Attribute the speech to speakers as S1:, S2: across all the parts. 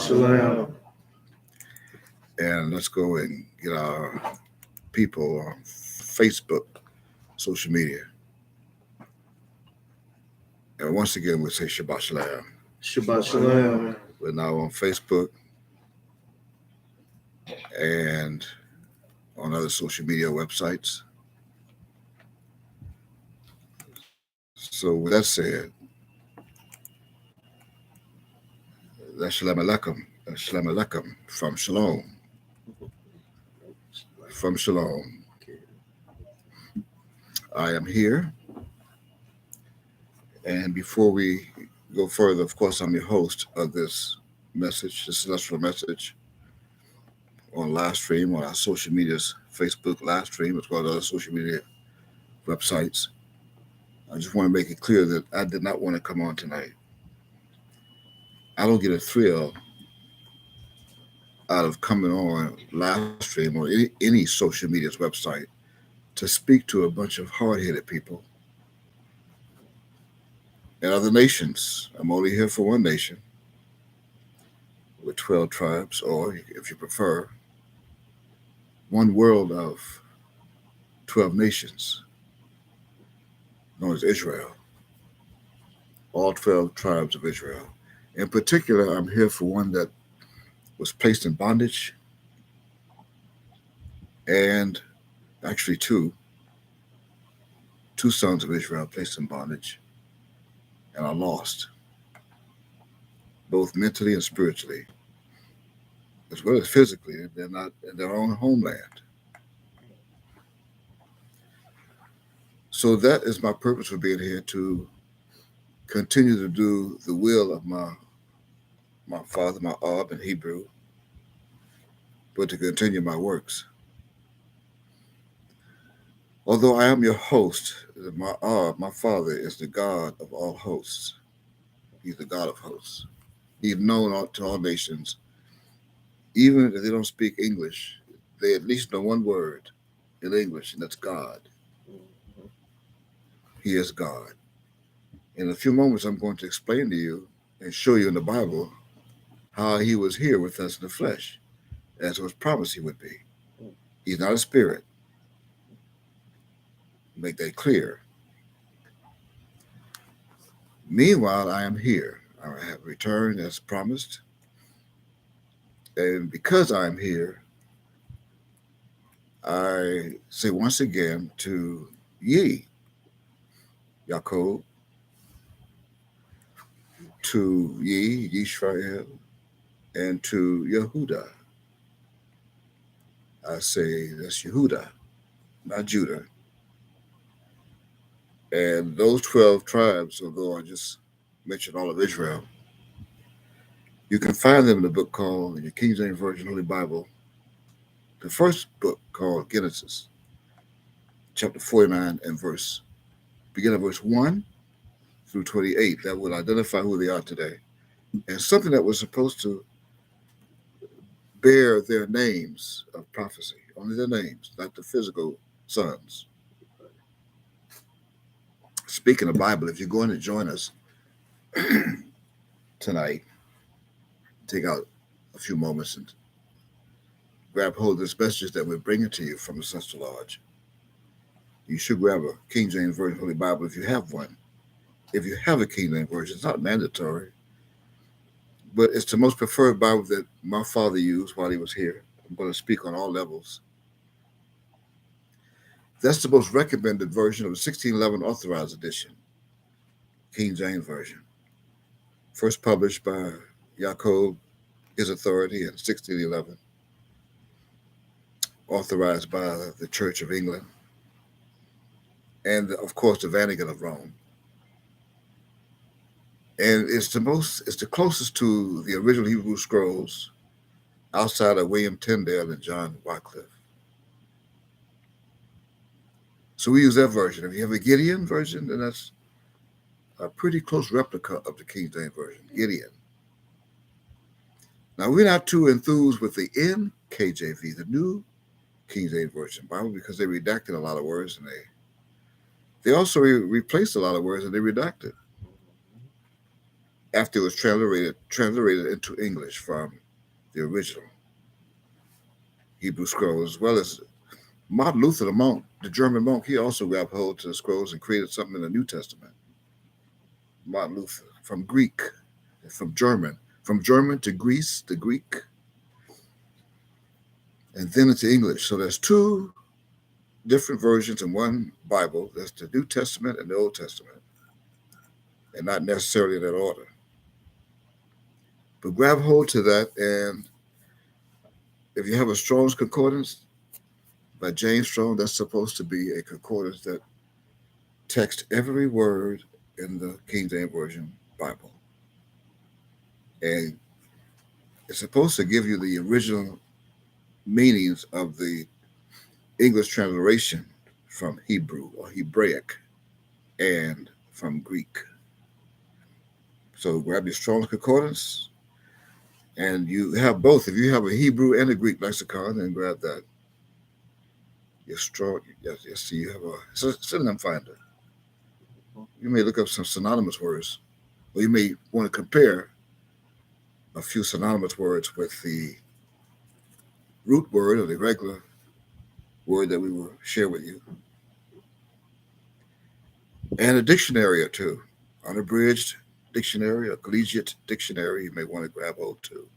S1: Shalom.
S2: And let's go and get our people on Facebook, social media. And once again, we say Shabbat Shalom.
S1: Shabbat Shalom.
S2: We're now on Facebook and on other social media websites. So with that said, that's Shalom Aleichem. That's Shalom Aleichem from Shalom. From Shalom. I am here. And before we go further, of course, I'm your host of this message, this celestial message, on live stream, on our social medias, Facebook live stream, as well as other social media websites. I just want to make it clear that I did not want to come on tonight. I don't get a thrill out of coming on live stream or any social media's website to speak to a bunch of hard-headed people and other nations. I'm only here for one nation with 12 tribes, or if you prefer, one world of 12 nations known as Israel, all 12 tribes of Israel. In particular, I'm here for one that was placed in bondage, and actually two sons of Israel placed in bondage and are lost, both mentally and spiritually, as well as physically. They're not in their own homeland. So that is my purpose for being here, to continue to do the will of my father, my Ab in Hebrew, but to continue my works. Although I am your host, my Ab, my father, is the God of all hosts. He's the God of hosts. He's known to all nations. Even if they don't speak English, they at least know one word in English, and that's God. He is God. In a few moments, I'm going to explain to you and show you in the Bible how he was here with us in the flesh, as it was promised he would be. He's not a spirit. Make that clear. Meanwhile, I am here. I have returned as promised. And because I am here, I say once again to ye, Yaakov, to ye, Yisrael, and to Yehuda. I say that's Yehuda, not Judah. And those 12 tribes, although I just mentioned all of Israel, you can find them in the book called, in the King James Version Holy Bible, the first book called Genesis, chapter 49 and begin at verse 1 through 28. That will identify who they are today. And something that was supposed to bear their names of prophecy, only their names, not the physical sons. Speaking of Bible, if you're going to join us tonight, take out a few moments and grab hold of this message that we're bringing to you from the Central Lodge. You should grab a King James Version Holy Bible if you have one. If you have a King James Version, it's not mandatory, but it's the most preferred Bible that my father used while he was here. I'm going to speak on all levels. That's the most recommended version of the 1611 Authorized Edition, King James Version. First published by Yaakov, his authority, in 1611. Authorized by the Church of England. And, of course, the Vatican of Rome. And it's the closest to the original Hebrew scrolls outside of William Tyndale and John Wycliffe. So we use that version. If you have a Gideon version, then that's a pretty close replica of the King James Version, Gideon. Now, we're not too enthused with the NKJV, the New King James Version Bible, because they redacted a lot of words, and they also replaced a lot of words, and they redacted. after it was translated into English from the original Hebrew scrolls, as well as Martin Luther, the monk, the German monk. He also grabbed hold to the scrolls and created something in the New Testament. Martin Luther, from Greek, from German to Greece, the Greek, and then into English. So there's two different versions in one Bible. There's the New Testament and the Old Testament, and not necessarily in that order. But grab hold to that, and if you have a Strong's Concordance by James Strong, that's supposed to be a concordance that texts every word in the King James Version Bible. And it's supposed to give you the original meanings of the English transliteration from Hebrew or Hebraic and from Greek. So grab your Strong's Concordance, and you have both. If you have a Hebrew and a Greek lexicon, then grab that. Your strong, yes, see, you have a synonym finder. You may look up some synonymous words, or you may want to compare a few synonymous words with the root word or the regular word that we will share with you. And a dictionary or two, unabridged dictionary or collegiate dictionary, you may want to grab hold to.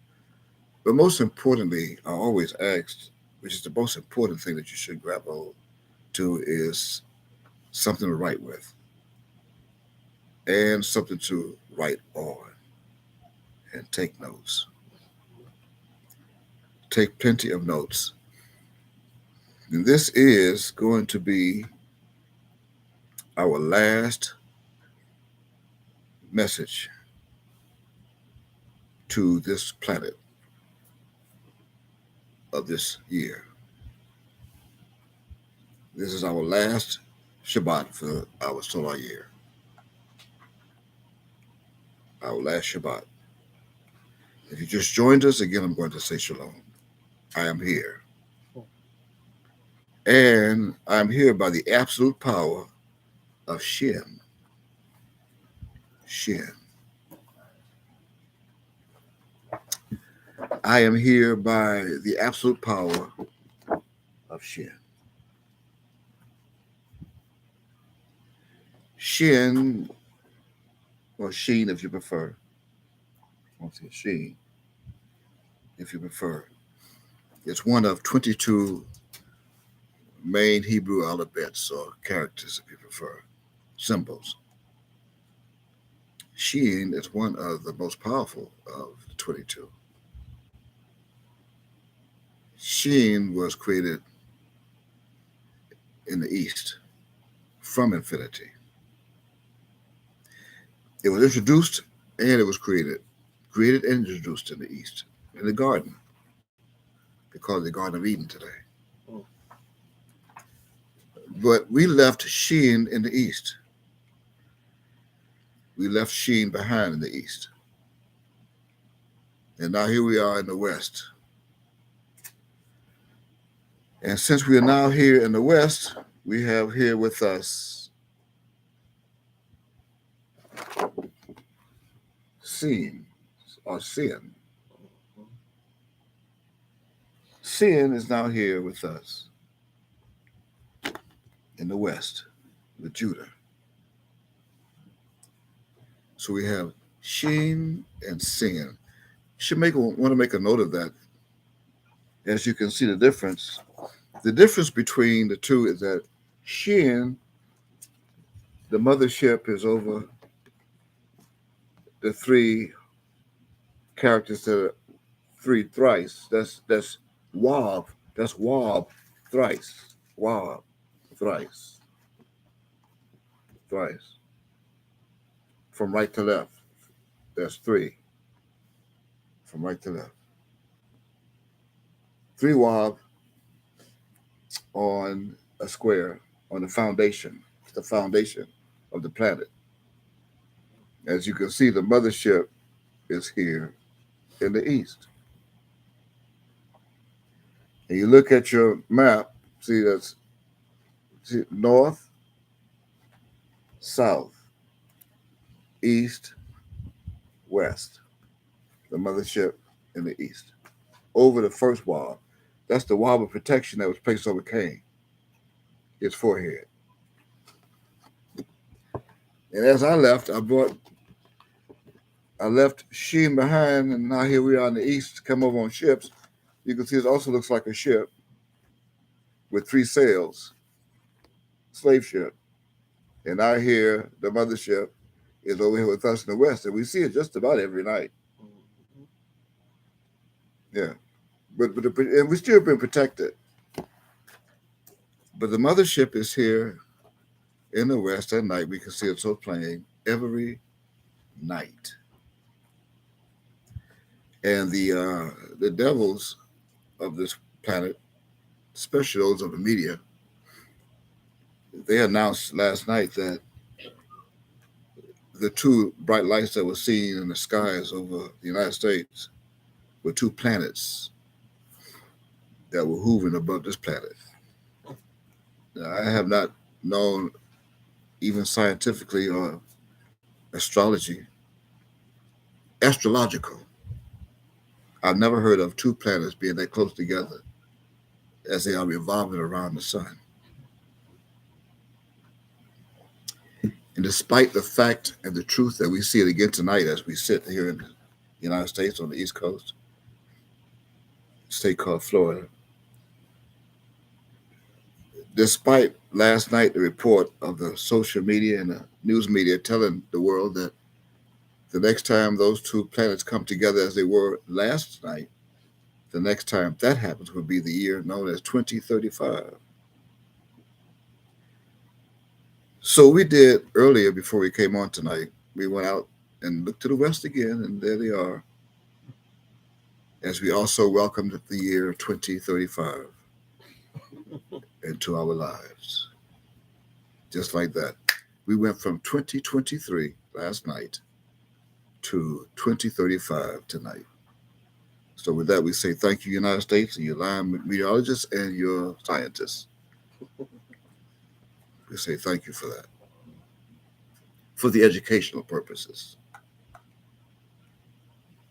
S2: But most importantly, I always ask, which is the most important thing that you should grab hold to, is something to write with and something to write on and take notes. Take plenty of notes. And this is going to be our last message to this planet of this year. This is our last Shabbat for our solar year. Our last Shabbat. If you just joined us, again, I'm going to say shalom. I am here. And I'm here by the absolute power of Shin. Shin. I am here by the absolute power of Shin. Shin, or Sheen if you prefer. I want to say Sheen if you prefer. It's one of 22 main Hebrew alphabets or characters if you prefer, symbols. Sheen is one of the most powerful of the 22. Sheen was created in the East from infinity. It was introduced and it was created and introduced in the East, in the garden. They call it the Garden of Eden today. But we left Sheen in the East. We left Sheen behind in the East. And now here we are in the West. And since we are now here in the West, we have here with us Sin, or Sin. Sin is now here with us in the West with Judah. So we have Sheen and Sin. You should want to make a note of that. As you can see the difference. The difference between the two is that Shin, the mothership, is over the three characters that are three thrice. That's Wab. That's Wab thrice. Wab thrice. Thrice. From right to left. That's three. From right to left. Three Wab on a square, on the foundation. It's the foundation of the planet. As you can see, the mothership is here in the East. And you look at your map, see that's north, south, east, west, the mothership in the east, over the first wall. That's the wall of protection that was placed over Cain, his forehead. And as I left, I left Sheen behind, and now here we are in the east, come over on ships. You can see it also looks like a ship with 3 sails, slave ship. And out here, the mothership is over here with us in the west, and we see it just about every night. Yeah, and we still been protected. But the mothership is here in the west at night. We can see it so plain every night. And the devils of this planet, especially those of the media, they announced last night that the 2 bright lights that were seen in the skies over the United States were 2 planets that were hovering above this planet. Now, I have not known, even scientifically or astrological, I've never heard of 2 planets being that close together as they are revolving around the sun. And despite the fact and the truth that we see it again tonight as we sit here in the United States on the East Coast, a state called Florida, despite last night the report of the social media and the news media telling the world that the next time those 2 planets come together as they were last night, the next time that happens will be the year known as 2035. So we did earlier before we came on tonight. We went out and looked to the west again, and there they are, as we also welcomed the year 2035 into our lives. Just like that. We went from 2023 last night to 2035 tonight. So with that, we say thank you, United States, and your line meteorologists and your scientists. We say thank you for that, for the educational purposes.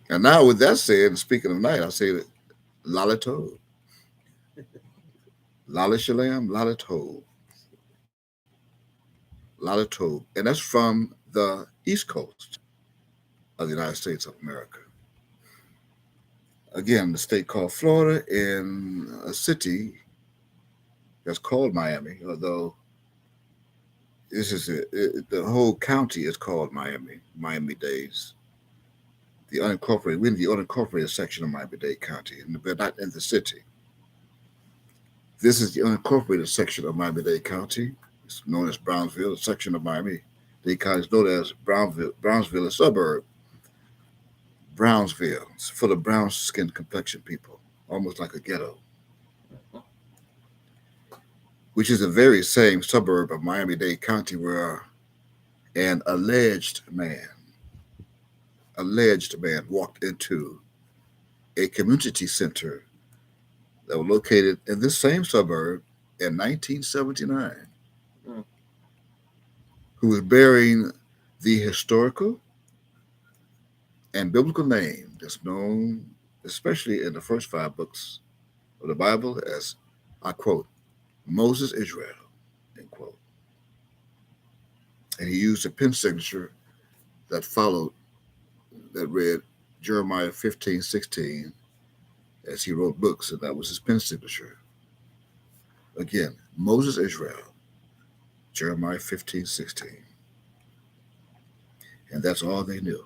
S2: And now with that said, and speaking of night, I say that Lala Tov. Lala Shalom, Lala Tov. Lala Tov. And that's from the East Coast of the United States of America. Again, the state called Florida, in a city that's called Miami, although this is the whole county is called Miami-Dade. We're in the unincorporated section of Miami-Dade County, but not in the city. This is the unincorporated section of Miami-Dade County. It's known as Brownsville. A section of Miami-Dade County is known as Brownsville, a suburb. Brownsville. It's full of brown-skinned complexion people, almost like a ghetto, which is the very same suburb of Miami-Dade County where an alleged man walked into a community center that was located in this same suburb in 1979, who was bearing the historical and biblical name that's known, especially in the first 5 books of the Bible, as, I quote, Moses Israel, end quote. And he used a pen signature that followed, that read Jeremiah 15:16, as he wrote books, and that was his pen signature. Again, Moses Israel, Jeremiah 15:16. And that's all they knew.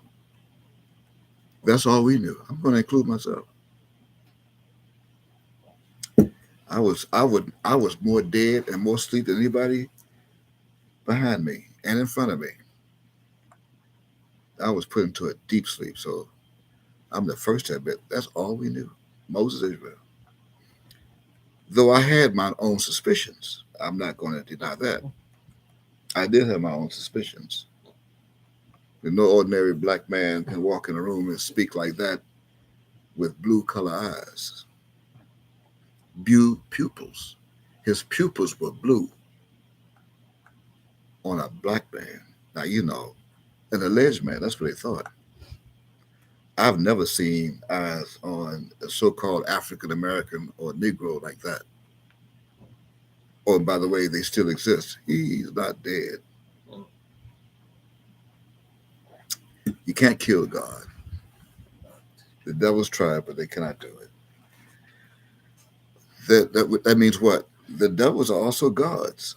S2: That's all we knew. I'm going to include myself. I was more dead and more asleep than anybody behind me and in front of me. I was put into a deep sleep, so I'm the first to admit that's all we knew. Moses Israel. Though I had my own suspicions. I'm not going to deny that. I did have my own suspicions. No ordinary black man can walk in a room and speak like that with blue color eyes. Blue pupils. His pupils were blue on a black man. Now, an alleged man, that's what they thought. I've never seen eyes on a so-called African American or Negro like that. Oh, by the way, they still exist. He's not dead. You can't kill God. The devils try, but they cannot do it. That means what? The devils are also gods.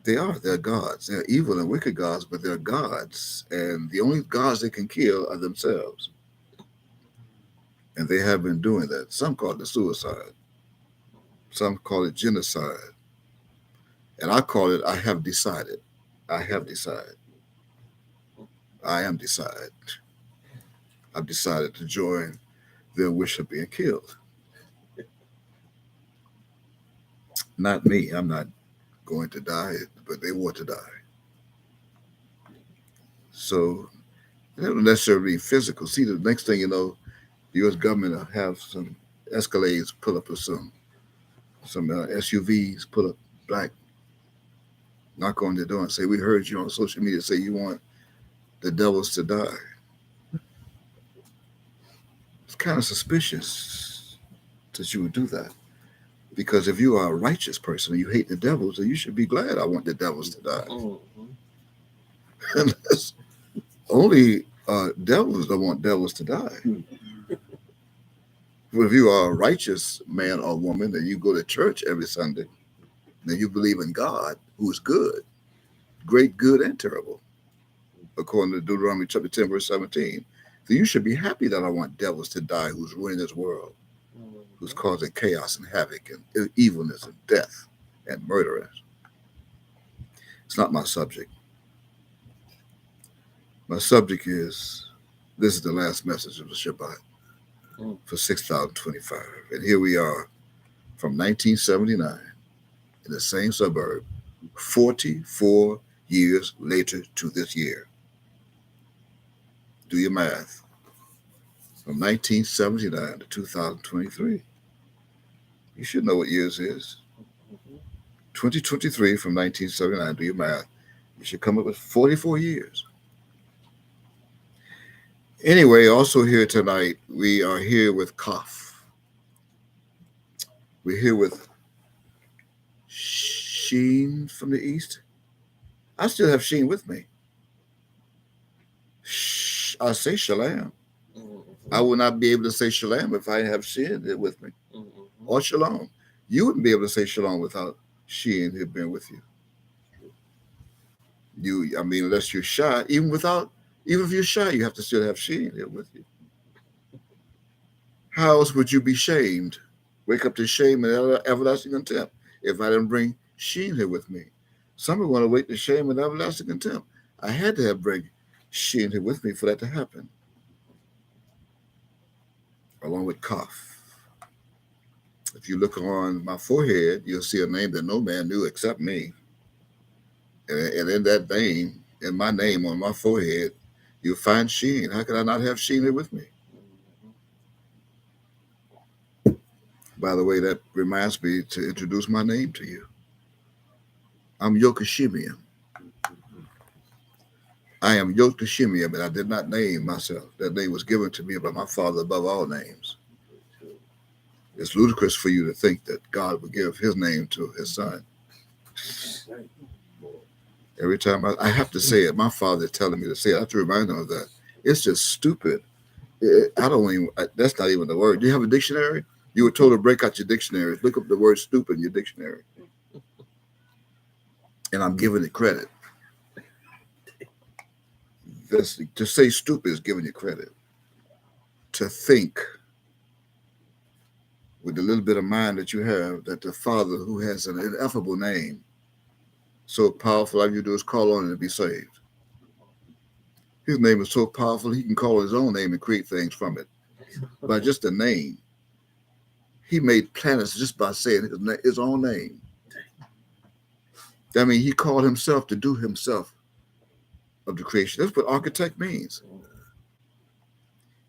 S2: They are. They're gods. They're evil and wicked gods, but they're gods. And the only gods they can kill are themselves. And they have been doing that. Some call it suicide. Some call it genocide. And I call it, I have decided. I have decided. I am decided. I've decided to join their wish of being killed. Not me. I'm not going to die, but they want to die. So it doesn't necessarily be physical. See, the next thing you know, the U.S. government will have some Escalades pull up or some SUVs pull up black, knock on the door and say, "We heard you on social media say you want the devils to die." It's kind of suspicious that you would do that. Because if you are a righteous person and you hate the devils, then you should be glad I want the devils to die. And that's only devils don't want devils to die. But if you are a righteous man or woman and you go to church every Sunday, then you believe in God, who is good, great, good, and terrible, according to Deuteronomy chapter 10, verse 17. So you should be happy that I want devils to die who's ruining this world, who's causing chaos and havoc and evilness and death and murder. It's not my subject. My subject is, this is the last message of the Shabbat for 6025. And here we are from 1979 in the same suburb, 44 years later to this year. Do your math. From 1979 to 2023. You should know what years is. 2023 from 1979, do your math. You should come up with 44 years. Anyway, also here tonight, we are here with Kaf. We're here with Sheen from the East. I still have Sheen with me. I say Shalom. I would not be able to say Shalom if I didn't have Sheen there with me. Or Shalom. You wouldn't be able to say Shalom without Sheen here being with you. Unless you're shy, even if you're shy, you have to still have Sheen here with you. How else would you be shamed? Wake up to shame and everlasting contempt if I didn't bring Sheen here with me. Some are going to wait to shame and everlasting contempt. I had to bring Sheen here with me for that to happen. Along with Kaf. If you look on my forehead, you'll see a name that no man knew except me. And in that name, in my name on my forehead, you'll find Sheen. How could I not have Sheen here with me? By the way, that reminds me to introduce my name to you. I'm Yokashimian. I am Yokashimian, but I did not name myself. That name was given to me by my Father above all names. It's ludicrous for you to think that God would give his name to his son. Every time I have to say it, my father is telling me to say it. I have to remind him of that. It's just stupid. That's not even the word. Do you have a dictionary? You were told to break out your dictionary. Look up the word stupid in your dictionary. And I'm giving it credit. To say stupid is giving you credit. To think with the little bit of mind that you have, that the Father, who has an ineffable name, so powerful, all you do is call on it and be saved. His name is so powerful, he can call his own name and create things from it. By just the name. He made planets just by saying his own name. That means he called himself to do himself of the creation. That's what architect means.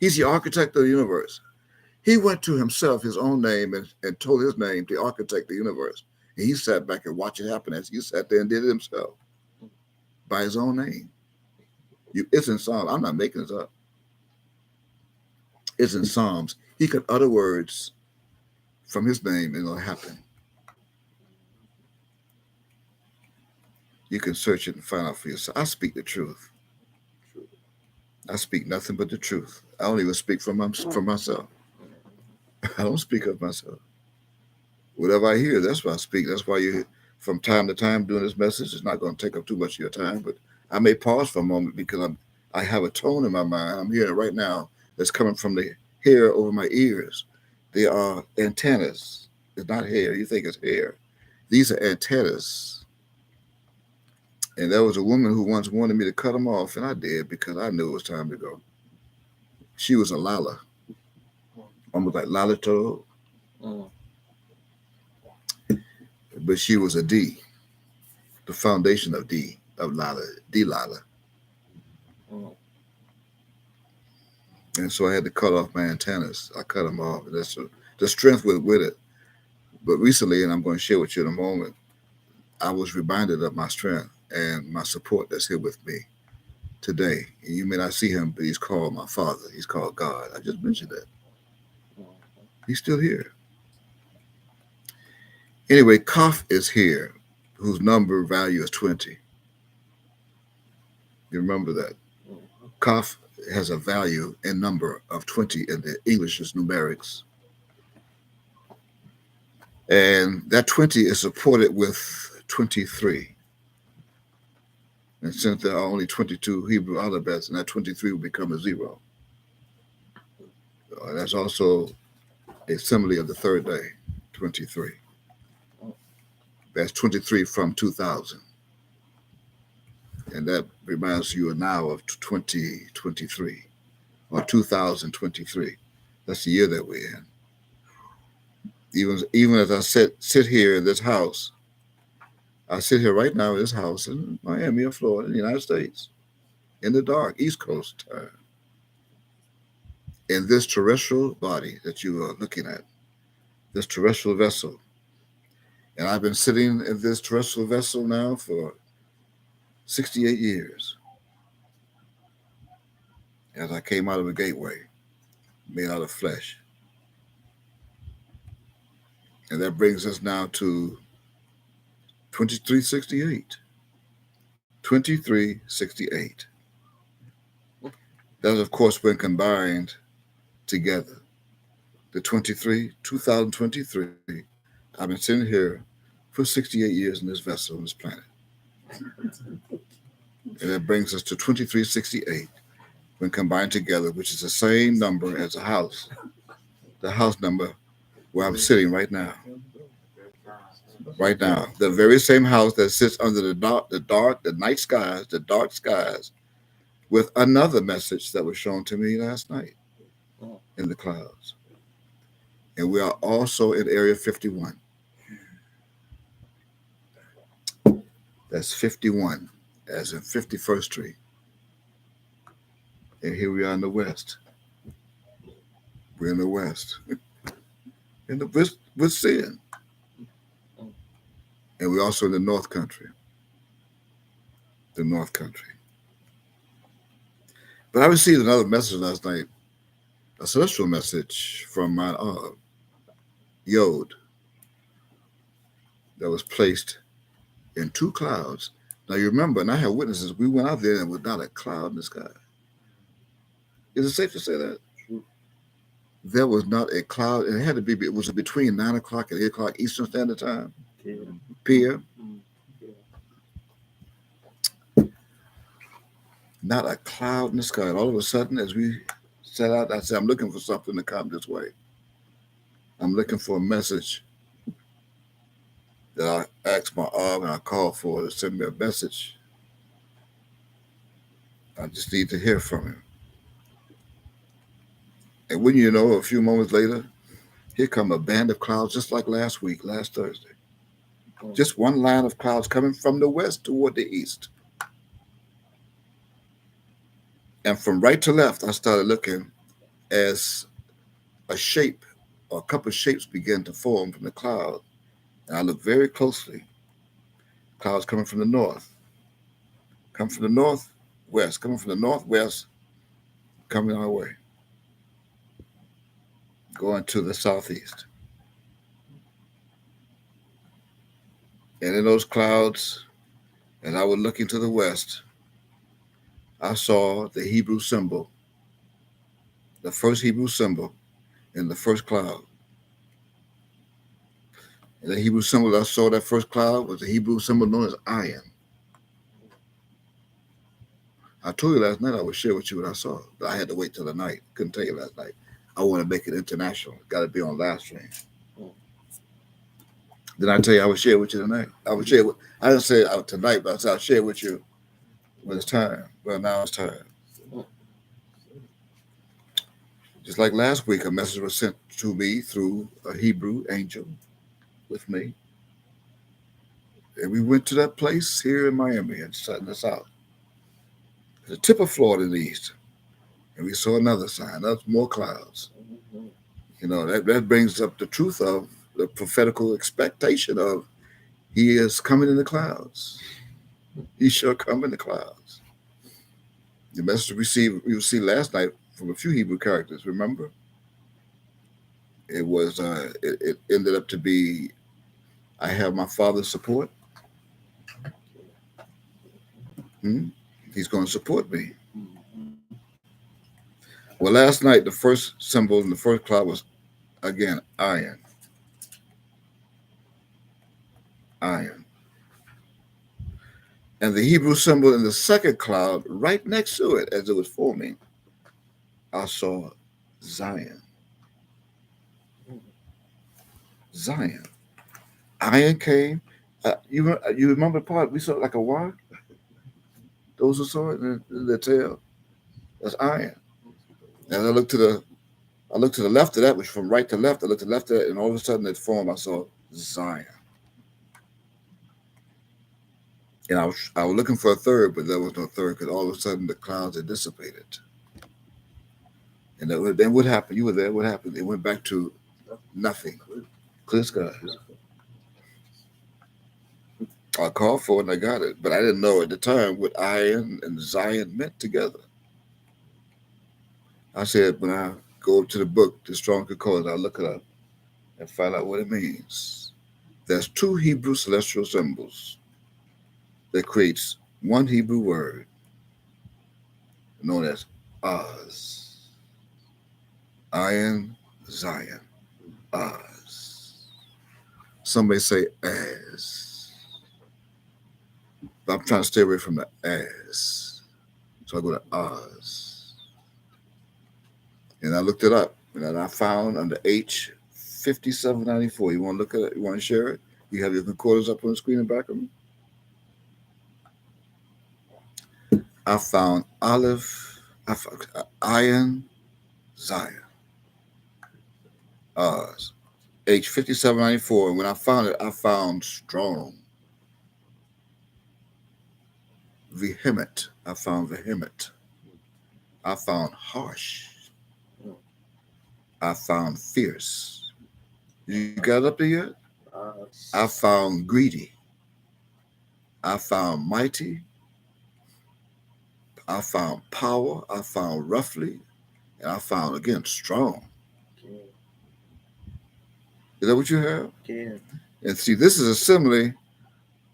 S2: He's the architect of the universe. He went to himself, his own name, and told his name to architect the universe. And he sat back and watched it happen as he sat there and did it himself by his own name. It's in Psalm. I'm not making this up. It's in Psalms. He could utter words from his name and it'll happen. You can search it and find out for yourself. I speak the truth. I speak nothing but the truth. I don't even speak for myself. I don't speak of myself. Whatever I hear, that's what I speak. That's why you, from time to time, doing this message, it's not going to take up too much of your time. But I may pause for a moment because I have a tone in my mind. I'm hearing it right now that's coming from the hair over my ears. They are antennas. It's not hair. You think it's hair. These are antennas. And there was a woman who once wanted me to cut them off, and I did because I knew it was time to go. She was a Lala, almost like Lalito, but she was a D, the foundation of D, of Lala, D Lala. And so I had to cut off my antennas. I cut them off. That's the strength with it. But recently, and I'm going to share with you in a moment, I was reminded of my strength and my support that's here with me today. And you may not see him, but he's called my Father. He's called God. I just mentioned that. He's still here. Anyway, Kaf is here, whose number value is 20. You remember that? Kaf has a value and number of 20 in the English's numerics. And that 20 is supported with 23. And since there are only 22 Hebrew alphabets, and that 23 will become a 0. That's also a simile of the third day, 23. That's 23 from 2000. And that reminds you now of 2023 or 2023. That's the year that we're in. Even as I sit here in this house, I sit here right now in this house in Miami, Florida, in the United States, in the dark, East Coast time. In this terrestrial body that you are looking at, this terrestrial vessel. And I've been sitting in this terrestrial vessel now for 68 years. As I came out of a gateway made out of flesh. And that brings us now to 2368. 2368. That, of course, when combined together. The 2023, I've been sitting here for 68 years in this vessel on this planet. And that brings us to 2368 when combined together, which is the same number as the house number where I'm sitting right now. Right now, the very same house that sits under the night skies, the dark skies, with another message that was shown to me last night in the clouds. And we are also in Area 51. That's 51, as in 51st Street. And here we are in the West. We're in the West. With sin. And we're also in the North Country. The North Country. But I received another message last night, a celestial message from Mount Yod that was placed in two clouds. Now you remember, and I have witnesses, we went out there and there was not a cloud in the sky. Is it safe to say that? There was not a cloud, and it was between 9 o'clock and 8 o'clock Eastern Standard Time. PM. Not a cloud in the sky. And all of a sudden, as we set out, I said, I'm looking for something to come this way. I'm looking for a message that I asked my arm and I called for to send me a message. I just need to hear from him. And wouldn't you know, a few moments later, here come a band of clouds, just like last Thursday. Just one line of clouds coming from the west toward the east. And from right to left, I started looking as a shape or a couple of shapes began to form from the cloud. And I looked very closely. Clouds coming from the north. Coming from the northwest. Coming from the northwest. Coming our way. going to the southeast. And in those clouds, as I was looking to the west, I saw the Hebrew symbol, the first Hebrew symbol in the first cloud. And the Hebrew symbol I saw that first cloud was the Hebrew symbol known as iron. I told you last night I would share with you what I saw, but I had to wait till the night. Couldn't tell you last night. I want to make it international. Got to be on live stream. Did I tell you I would share with you tonight? I didn't say it out tonight, but I said I'll share with you when it's time. Well, now it's time. Just like last week, a message was sent to me through a Hebrew angel with me. And we went to that place here in Miami and in the south. The tip of Florida in the east. And we saw another sign. That's more clouds. You know, that brings up the truth of the prophetical expectation of he is coming in the clouds. He shall come in the clouds. The message we received last night from a few Hebrew characters, remember? It was it ended up to be, I have my Father's support. He's going to support me. Well, last night, the first symbol in the first cloud was, again, iron. Iron. And the Hebrew symbol in the second cloud, right next to it, as it was forming, I saw Zion. Zion. Iron came. You remember the part we saw it like a Y? Those who saw it in the tail. That's iron. And I looked to the left of that, which from right to left, I looked to the left of that, and all of a sudden it formed, I saw Zion. And I was looking for a third, but there was no third because all of a sudden the clouds had dissipated. And then what happened? You were there. What happened? It went back to nothing. Clear skies. I called for it and I got it, but I didn't know at the time what iron and Zion meant together. I said, when I go up to the book, the Strong Concordance, I'll look it up and find out what it means. There's two Hebrew celestial symbols that creates one Hebrew word known as Oz. Iron, Zion, Oz. Somebody say as. But I'm trying to stay away from the as. So I go to Oz. And I looked it up. And I found under H5794. You want to look at it? You want to share it? You have your concordance up on the screen in back of me? I found iron, Zion. Oz. H5794. And when I found it, I found strong. Vehement. I found vehement. I found harsh. I found fierce. You got up there yet? I found greedy. I found mighty. I found power. I found roughly. And I found, again, strong. Is that what you have?
S1: Yeah.
S2: And see, this is a simile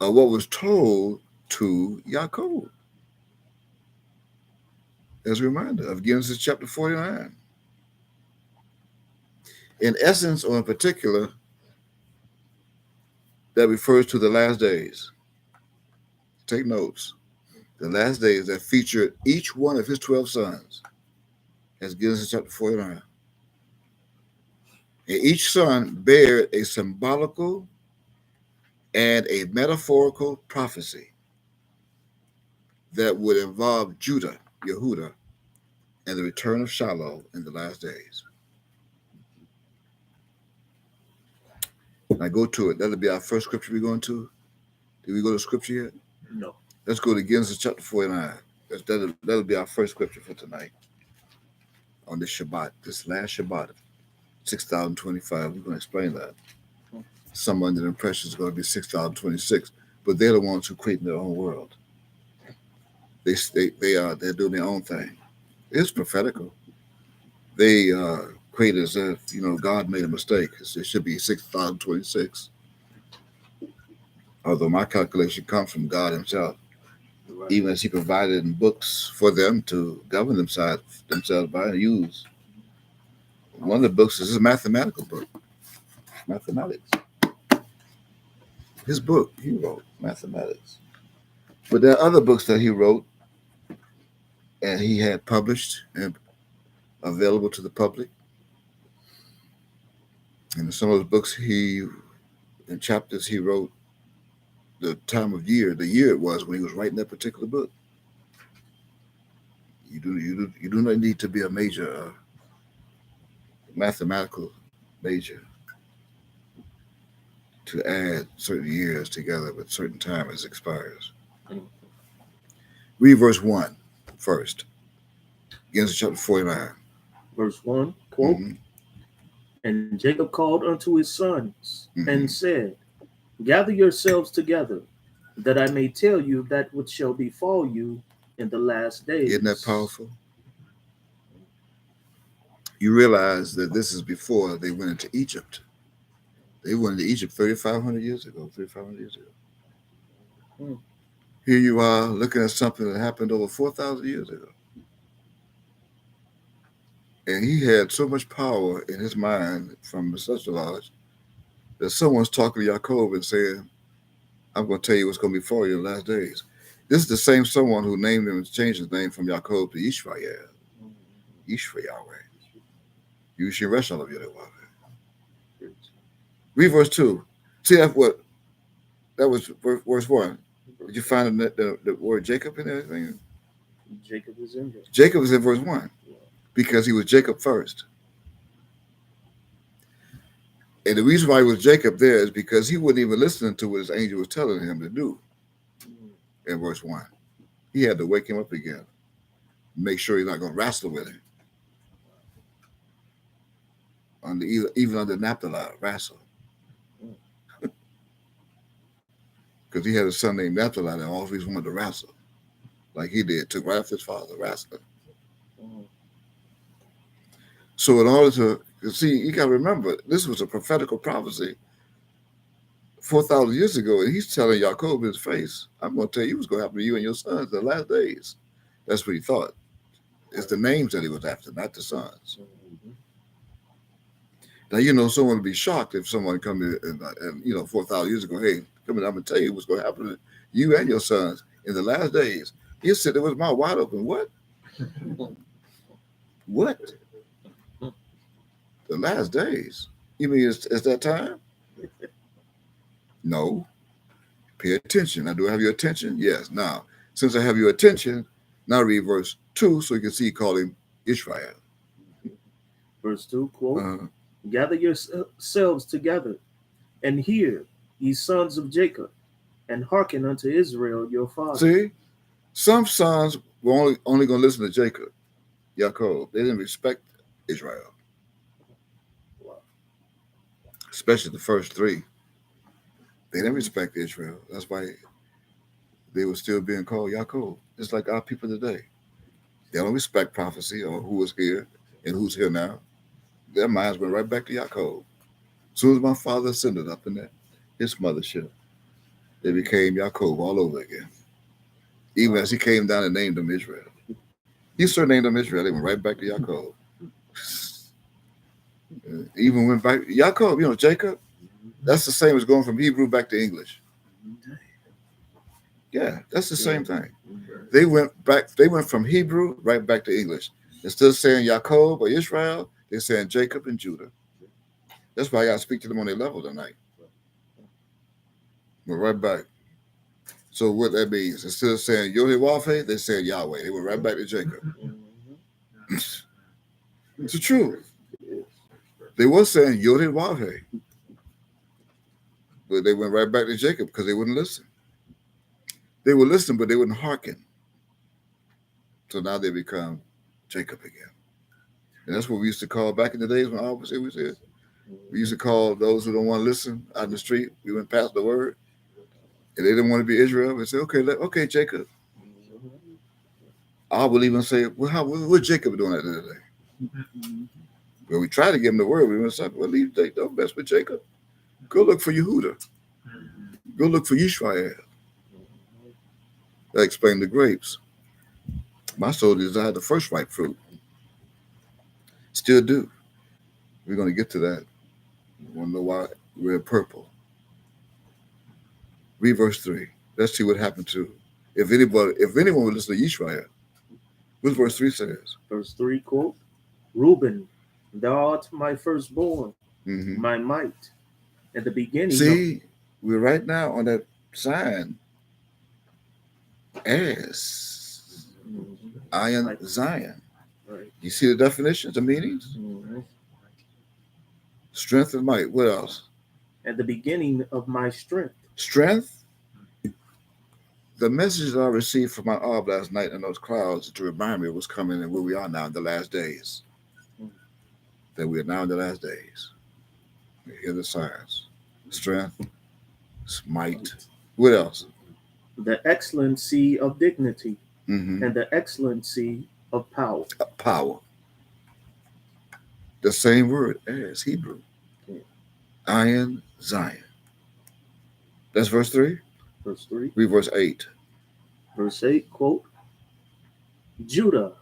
S2: of what was told to Yaakov. As a reminder of Genesis chapter 49. In essence, or in particular, that refers to the last days. Take notes. The last days that featured each one of his 12 sons. As Genesis chapter 49. And each son bared a symbolical and a metaphorical prophecy that would involve Judah, Yehudah, and the return of Shiloh in the last days. Now go to it. That'll be our first scripture we're going to. Did we go to scripture yet?
S1: No.
S2: Let's go to Genesis chapter 49. That'll be our first scripture for tonight. On this Shabbat, this last Shabbat, 6025. We're going to explain that. Some under the impression it's going to be 6026, but they're the ones who create their own world. They're doing their own thing. It's prophetical. They equated as if, God made a mistake. It should be 6,026. Although my calculation comes from God himself,
S1: Right.
S2: even as he provided in books for them to govern themselves by and use. One of the books is a mathematical book, mathematics. His book, he wrote, mathematics. But there are other books that he wrote and he had published and available to the public. And in some of those books, in chapters, he wrote the time of year, the year it was when he was writing that particular book. You do not need to be a major mathematical major to add certain years together with certain time as expires. Read verse 1 first. Genesis chapter 49.
S1: Verse 1, quote,
S2: Mm-hmm.
S1: And Jacob called unto his sons
S2: Mm-hmm.
S1: and said, Gather yourselves together, that I may tell you that which shall befall you in the last days.
S2: Isn't that powerful? You realize that this is before they went into Egypt. They went into Egypt 3,500 years ago. Here you are looking at something that happened over 4,000 years ago. And he had so much power in his mind from such a large that someone's talking to Jacob and saying, I'm going to tell you what's going to befall you in the last days. This is the same someone who named him and changed his name from Jacob to Israel. Yahweh. You should rest all of you. Read verse 2. See, that was verse 1. Did you find the word Jacob in anything?
S1: Jacob is in there.
S2: Jacob is in verse 1 because he was Jacob first. And the reason why he was Jacob there is because he wasn't even listening to what his angel was telling him to do in verse 1. He had to wake him up again, make sure he's not going to wrestle with him. Even under Naphtali, wrestle. Because he had a son named Metaphorical that always wanted to wrestle, like he did, took right after his father, wrestling. So in order to see, you got to remember, this was a prophetical prophecy 4,000 years ago, and he's telling Jacob in his face, I'm going to tell you what's going to happen to you and your sons in the last days. That's what he thought. It's the names that he was after, not the sons. Now, someone would be shocked if someone come in and 4,000 years ago, hey, come in, I'm going to tell you what's going to happen to you and your sons in the last days. He'll sit there with his mouth wide open. What? What? The last days? You mean it's that time? No. Pay attention. Now, do I have your attention? Yes. Now, since I have your attention, now read verse 2 so you can see he called him Israel.
S1: Verse 2, quote, Gather yourselves together, and hear, ye sons of Jacob, and hearken unto Israel your father.
S2: See, some sons were only going to listen to Jacob. They didn't respect Israel.
S1: Wow.
S2: Especially the first three. They didn't respect Israel. That's why they were still being called Jacob. Just like our people today. They don't respect prophecy or who was here and who's here now. Their minds went right back to Jacob. As soon as my father ascended up in his mothership, they became Jacob all over again. Even as he came down and named them Israel. He surnamed them Israel. They went right back to Jacob. Even went back Jacob, Jacob. That's the same as going from Hebrew back to English. Yeah, that's the same thing. They went from Hebrew right back to English. Instead of saying Jacob or Israel, they're saying Jacob and Judah. That's why I got to speak to them on their level tonight. We're right back. So what that means, instead of saying Yod-Heh-Wav-Heh, they said Yahweh. They went right back to Jacob. It's the truth. They were saying Yod-Heh-Wav-Heh. But they went right back to Jacob because they wouldn't listen. They would listen, but they wouldn't hearken. So now they become Jacob again. And that's what we used to call back in the days when I was here. We used to call those who don't want to listen out in the street. We went past the word. And they didn't want to be Israel. We said, okay, Jacob. I would even say, well, what's Jacob doing at the end of the day? Well, we try to give him the word. We want to say, well, don't mess with Jacob. Go look for Yehuda. Go look for Yishmael. That explained the grapes. My soul desired the first ripe fruit. Still do. We're going to get to that. You want to know why? Red purple. Read verse 3. Let's see what happened to if anyone would listen to Yishmael. What verse 3 says?
S1: Verse 3, quote, Reuben, thou art my firstborn, my might, and the beginning.
S2: See, we're right now on that sign as Iron Zion.
S1: Right.
S2: You see the definitions, the meanings? Strength and might. What else?
S1: And the beginning of my strength.
S2: Strength? The messages I received from my orb last night in those clouds to remind me of what's coming and where we are now in the last days. That we are now in the last days. We hear the signs. Strength, might. What else?
S1: The excellency of dignity and the excellency of power.
S2: Power. The same word as Hebrew. Iron Zion. That's verse 3?
S1: Verse 3.
S2: Read verse 8.
S1: Verse 8, quote, Judah,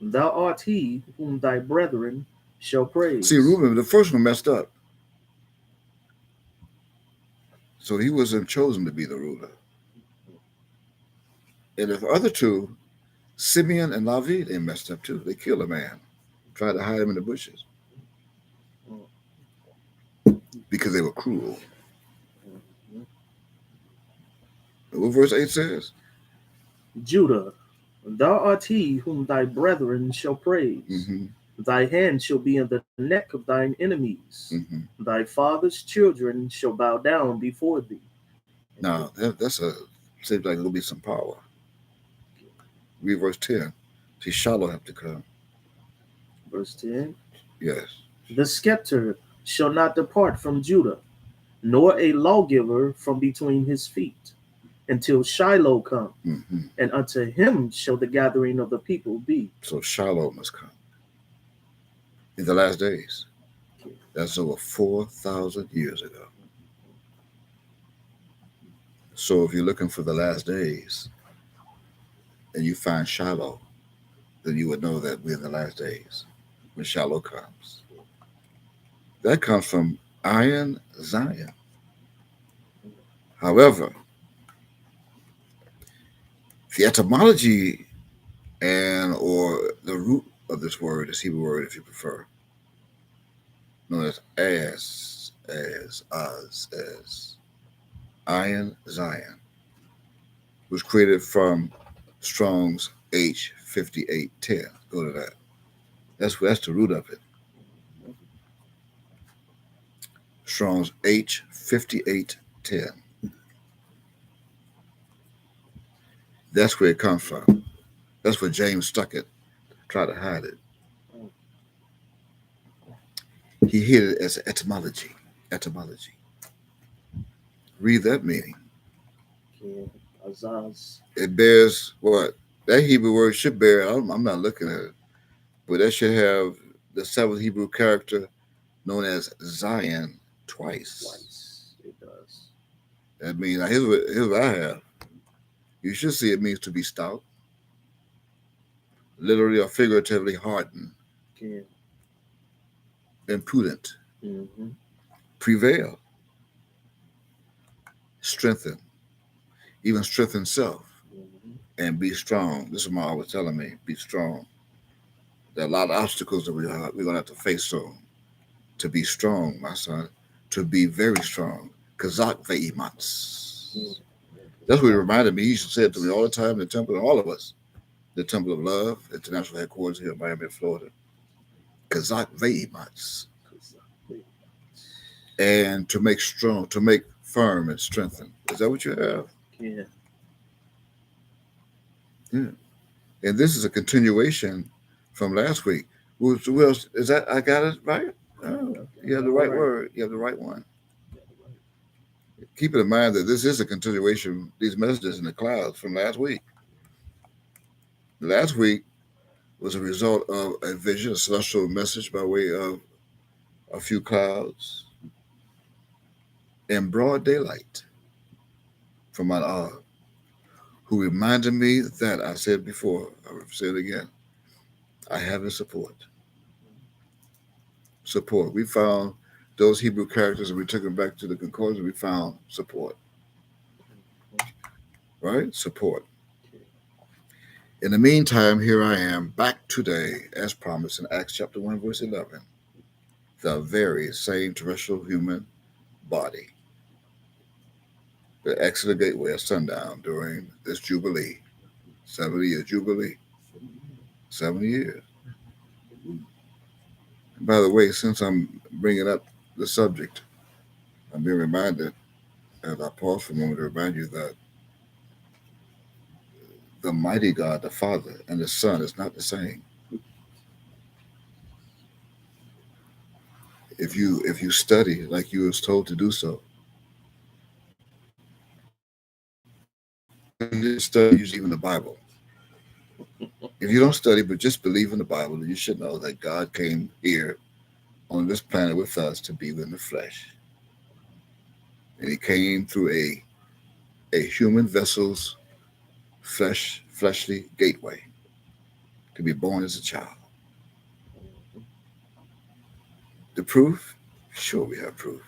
S1: thou art he whom thy brethren shall praise.
S2: See, Reuben, the first one messed up. So he wasn't chosen to be the ruler. And the other two, Simeon and Levi, they messed up too. They killed a man, tried to hide him in the bushes because they were cruel. What verse 8 says?
S1: Judah, thou art he whom thy brethren shall praise. Thy hand shall be in the neck of thine enemies. Thy father's children shall bow down before thee.
S2: Now, seems like there'll be some power. Read verse 10. See, Shiloh have to come.
S1: Verse 10.
S2: Yes.
S1: The scepter shall not depart from Judah, nor a lawgiver from between his feet, until Shiloh come, and unto him shall the gathering of the people be.
S2: So Shiloh must come in the last days. That's over 4,000 years ago. So if you're looking for the last days and you find Shiloh, then you would know that we're in the last days when Shiloh comes. That comes from Iron Zion. However, the etymology or the root of this word, this Hebrew word, if you prefer, known as Iron Zion, was created from Strong's H5810. Go to that. That's the root of it. Strong's H5810. That's where it comes from. That's where James stuck it, tried to hide it. He hid it as etymology. Etymology. Read that meaning. It bears what? That Hebrew word should bear, I'm not looking at it, but that should have the seventh Hebrew character known as Zion twice.
S1: It does.
S2: That means, here's what I have. You should see it means to be stout, literally or figuratively hardened, impudent, prevail, strengthen, even strengthen self, and be strong. This is my always telling me, be strong. There are a lot of obstacles that we're going to have to face soon. To be strong, my son, to be very strong. Kazak ve'imats. That's what he reminded me. He used to say it to me all the time in the temple, and all of us. The Temple of Love, international headquarters here in Miami, Florida. Kazak ve'imats. And to make strong, to make firm and strengthen. Is that what you have?
S1: Yeah.
S2: And this is a continuation from last week. Who else? Is that, I got it right? Oh, you have the right word. You have the right one. Keep in mind that this is a continuation, these messages in the clouds from last week. Last week, was a result of a vision, a celestial message by way of a few clouds in broad daylight from Mount Og, who reminded me that I said before, I will say it again, I have his support. Support. We found those Hebrew characters and we took them back to the concordance. We found support. Right? Support. In the meantime, here I am back today, as promised in Acts chapter 1, verse 11. The very same terrestrial human body that exited the gateway at sundown during this Jubilee, 70-year Jubilee. 70 years. And by the way, since I'm bringing up the subject, I'm being reminded, as I pause for a moment to remind you that the mighty God, the Father, and the Son is not the same. If you study like you was told to do so, study using even the Bible. If you don't study but just believe in the Bible, then you should know that God came here on this planet with us to be in the flesh. And he came through a human vessel's fleshly gateway to be born as a child. The proof? Sure, we have proof.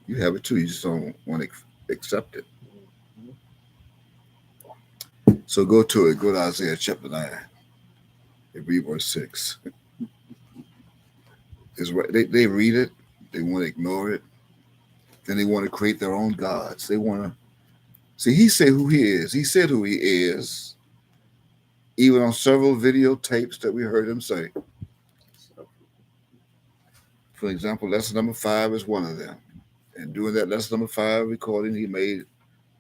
S2: You have it too. You just don't want to accept it. So go to it. Go to Isaiah chapter 9 and read verse 6. They read it. They want to ignore it. Then they want to create their own gods. They want to see. He said who he is. He said who he is. Even on several videotapes that we heard him say. For example, lesson number 5 is one of them. And during that lesson number 5 recording he made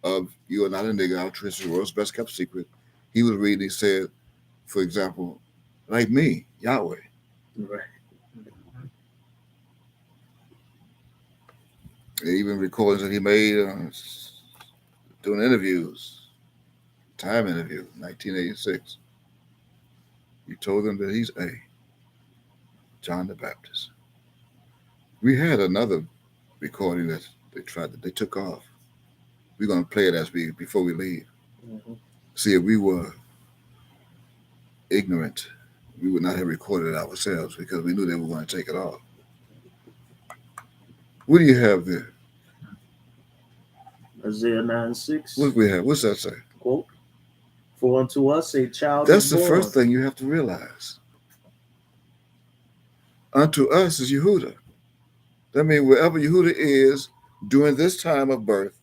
S2: of You Are Not a Nigger, Our Tradition, the World's Best Kept Secret, he was reading, he said, for example, like me, Yahweh.
S1: Right.
S2: Even recordings that he made doing interviews, Time interview, 1986. He told them that he's John the Baptist. We had another recording that they took off. We're gonna play it before we leave.
S1: Mm-hmm.
S2: See, if we were ignorant, we would not have recorded it ourselves because we knew they were going to take it off. What do you have there?
S1: Isaiah 9:6.
S2: What we have? What's that say?
S1: Quote, for unto us a child
S2: That's
S1: is
S2: the
S1: born.
S2: first thing you have to realize. Unto us is Yehuda. That means wherever Yehuda is during this time of birth,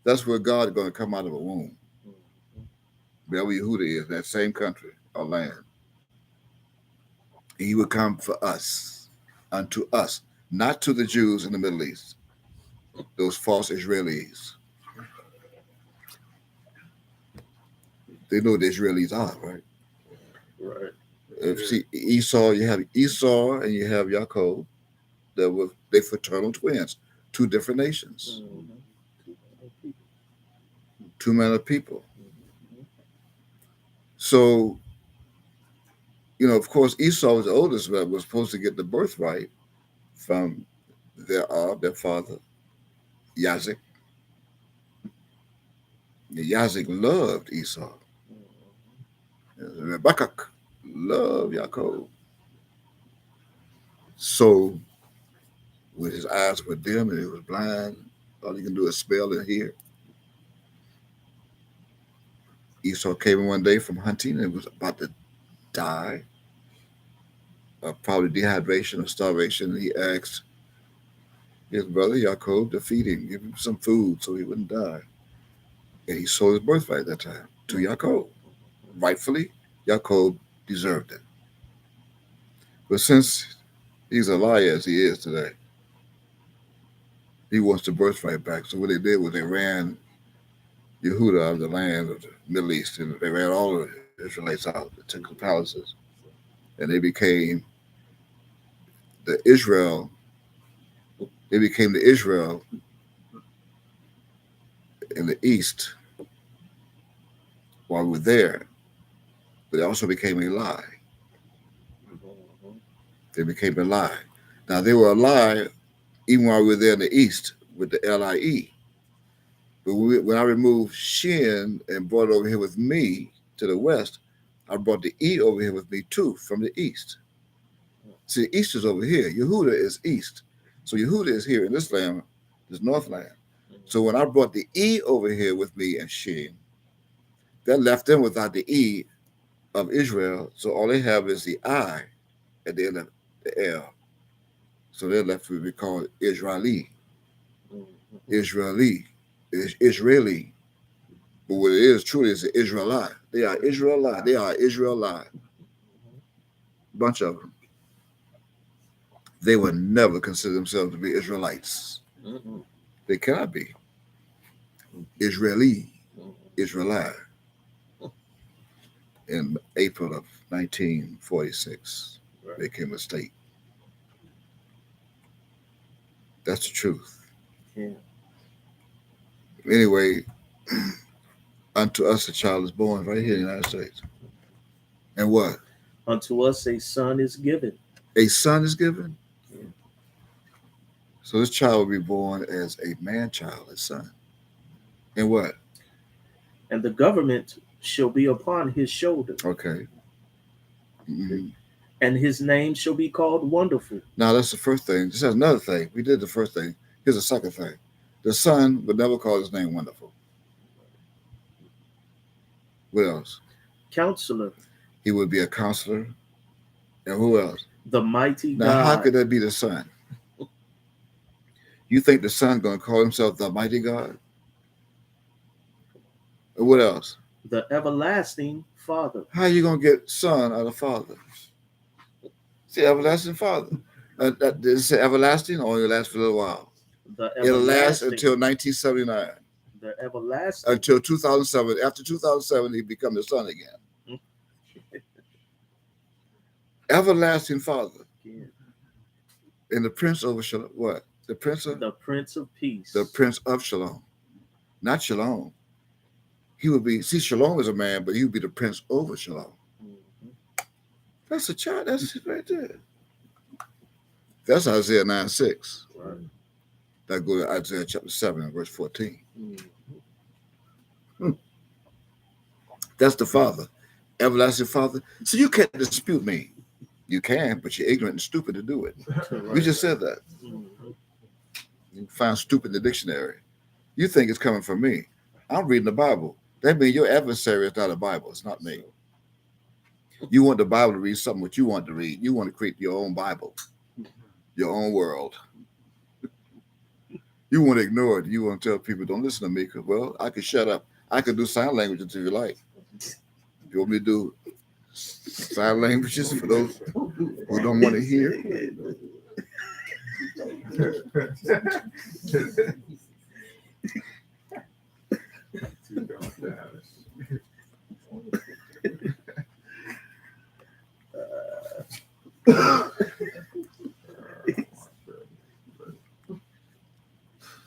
S2: that's where God is going to come out of a womb. Wherever Yehuda is, that same country or land. He would come for us, unto us, not to the Jews in the Middle East, those false Israelis. They know what the Israelis are, right?
S1: Right.
S2: If see Esau, you have Esau and you have Yaakov. They're fraternal twins, two different nations, two manner of people. So, of course, Esau was the oldest, but was supposed to get the birthright from their father, Yazek. Yazek loved Esau. Rebekah loved Yaakov. So, with his eyes were dim and he was blind, all he can do is smell and hear. Esau came in one day from hunting and was about to die of probably dehydration or starvation. And he asked his brother Yaakov to feed him, give him some food so he wouldn't die. And he sold his birthright that time to Yaakov. Rightfully, Yaakov deserved it. But since he's a liar as he is today, he wants the birthright back. So what they did was they ran Yehuda out of the land of the Middle East, and they ran all of the Israelites out. They took the palaces, and they became the Israel. They became the Israel in the East while we were there, but it also became a lie. They became a lie. Now, they were a lie even while we were there in the east with the LIE. But when I removed Shin and brought it over here with me to the west, I brought the E over here with me too from the east. See, east is over here. Yehuda is east. So Yehuda is here in this land, this northland. So when I brought the E over here with me and Shin, that left them without the E of Israel. So all they have is the I at the end of the L. So they're left with what we call Israeli. Israeli. Israeli. But what it is truly is the Israelite. They are Israelite. They are Israelite. Bunch of them. They would never consider themselves to be Israelites. They cannot be. Israeli. Israelite. In April of 1946, they became a state. That's the truth.
S1: Yeah.
S2: Anyway, unto us a child is born right here in the United States. And what?
S1: Unto us a son is given.
S2: A son is given?
S1: Yeah.
S2: So this child will be born as a man-child, a son. And what?
S1: And the government shall be upon his shoulder.
S2: Okay. Mm-hmm.
S1: And his name shall be called Wonderful.
S2: Now, that's the first thing. This has another thing. We did the first thing. Here's the second thing. The son would never call his name Wonderful. What else?
S1: Counselor.
S2: He would be a counselor. And who else?
S1: The mighty
S2: now,
S1: God.
S2: Now, how could that be the son? You think the son going to call himself the mighty God? And what else?
S1: The everlasting Father.
S2: How are you going to get son out of father? See, everlasting Father. Does it say everlasting or it'll last for a little while? It'll last until 1979.
S1: The everlasting.
S2: Until 2007. After 2007, he become the son again. Everlasting Father. Yeah. And the Prince over Shalom. What? The Prince of?
S1: The Prince of Peace.
S2: The Prince of Shalom. Not Shalom. He would be, see, Shalom is a man, but he would be the Prince over Shalom. That's a child. That's it right there. That's Isaiah 9:6. Right. That go to Isaiah chapter 7, verse 14. That's the Father. Everlasting Father. So you can't dispute me. You can, but you're ignorant and stupid to do it. Right. We just said that. You find stupid in the dictionary. You think it's coming from me. I'm reading the Bible. That means your adversary is not a Bible. It's not me. You want the Bible to read something what you want to read. You want to create your own Bible, your own world. You want to ignore it. You want to tell people, don't listen to me, because, well, I could shut up. I could do sign language until you like. You want me to do sign languages for those who don't want to hear?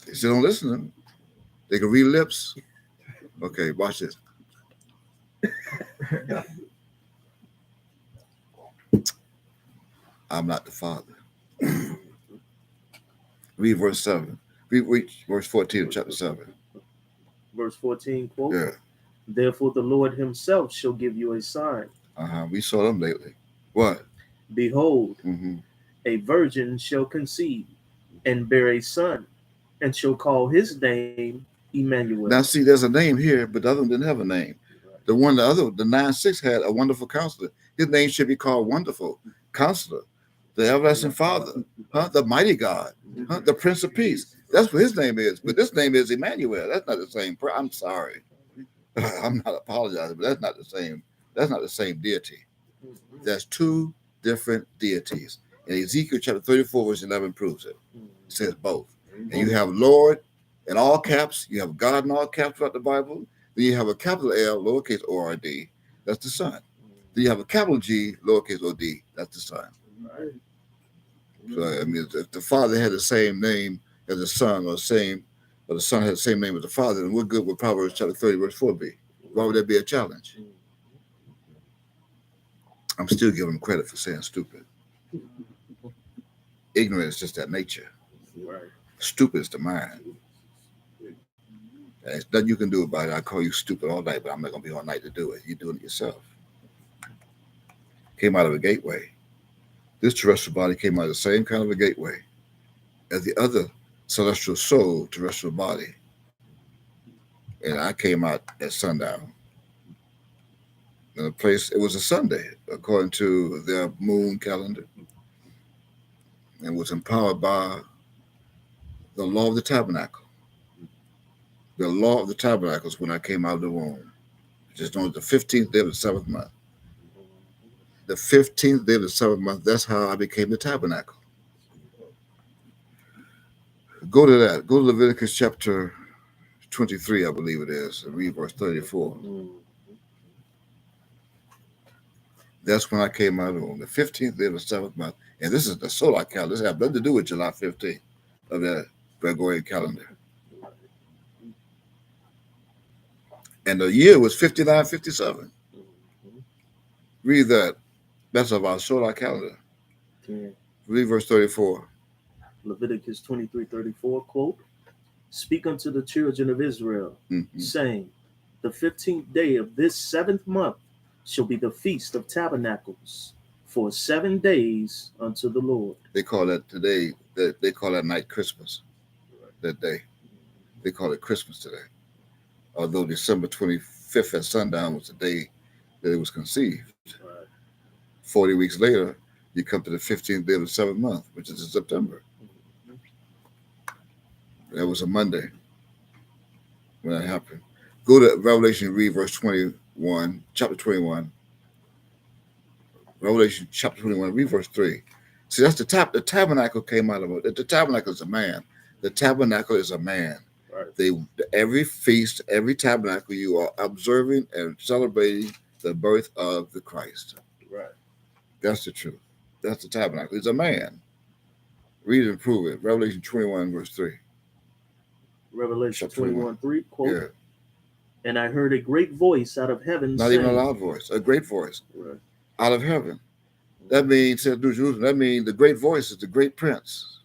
S2: They still don't listen to them. They can read lips. Okay, watch this. I'm not the Father. Read verse 7. Read verse 14 of chapter 7.
S1: Verse 14, quote.
S2: Yeah.
S1: Therefore the Lord himself shall give you a sign.
S2: We saw them lately. What?
S1: Behold, a virgin shall conceive and bear a son, and shall call his name Emmanuel.
S2: Now see, there's a name here, but the other one didn't have a name. The 9:6 had a wonderful counselor. His name should be called Wonderful Counselor, the Everlasting Father, the Mighty God, the Prince of Peace. That's what his name is. But this name is Emmanuel. That's not the same. I'm sorry. I'm not apologizing, but that's not the same. That's not the same deity. There's two different deities. And Ezekiel chapter 34, verse 11 proves it. It says both. And you have Lord in all caps. You have God in all caps throughout the Bible. Then you have a capital L, lowercase O-R-D. That's the Son. Then you have a capital G, lowercase O-D. That's the Son. So, I mean, if the Father had the same name as the Son, or the Son had the same name as the Father, then what good would Proverbs chapter 30, verse 4 be? Why would that be a challenge? I'm still giving him credit for saying stupid. Ignorant is just that nature.
S1: Right.
S2: Stupid is the mind. There's nothing you can do about it. I call you stupid all night, but I'm not going to be all night to do it. You're doing it yourself. Came out of a gateway. This terrestrial body came out of the same kind of a gateway as the other celestial soul terrestrial body. And I came out at sundown. In a place, it was a Sunday, according to their moon calendar, and was empowered by the law of the tabernacle. The law of the tabernacle is when I came out of the womb, which is known as the 15th day of the 7th month. The 15th day of the 7th month, that's how I became the tabernacle. Go to that. Go to Leviticus chapter 23, I believe it is, and read verse 34. That's when I came out of the womb, the 15th day of the 7th month. And this is the solar calendar. This has nothing to do with July 15th of that Gregorian calendar. And the year was 5957. Read that. That's of our solar calendar. Read verse 34.
S1: Leviticus 23:34, quote, "Speak unto the children of Israel, saying, the 15th day of this 7th month shall be the Feast of Tabernacles, for 7 days unto the Lord."
S2: They call that today, they call that night Christmas, that day. They call it Christmas today. Although December 25th at sundown was the day that it was conceived. 40 weeks later, you come to the 15th day of the 7th month, which is in September. That was a Monday when that happened. Go to Revelation, read verse 21, chapter 21. Revelation chapter 21, read verse 3. See, that's the tabernacle came out of it. The tabernacle is a man. The tabernacle is a man. Right. Every feast, every tabernacle, you are observing and celebrating the birth of the Christ.
S1: Right.
S2: That's the truth. That's the tabernacle. It's a man. Read it and prove it. Revelation 21, verse 3.
S1: Revelation 21:3, quote, yeah. "And I heard a great voice out of heaven
S2: Not
S1: saying,"
S2: even a loud voice, a great voice,
S1: right,
S2: out of heaven. That means, said New Jerusalem, that means the great voice is the great prince,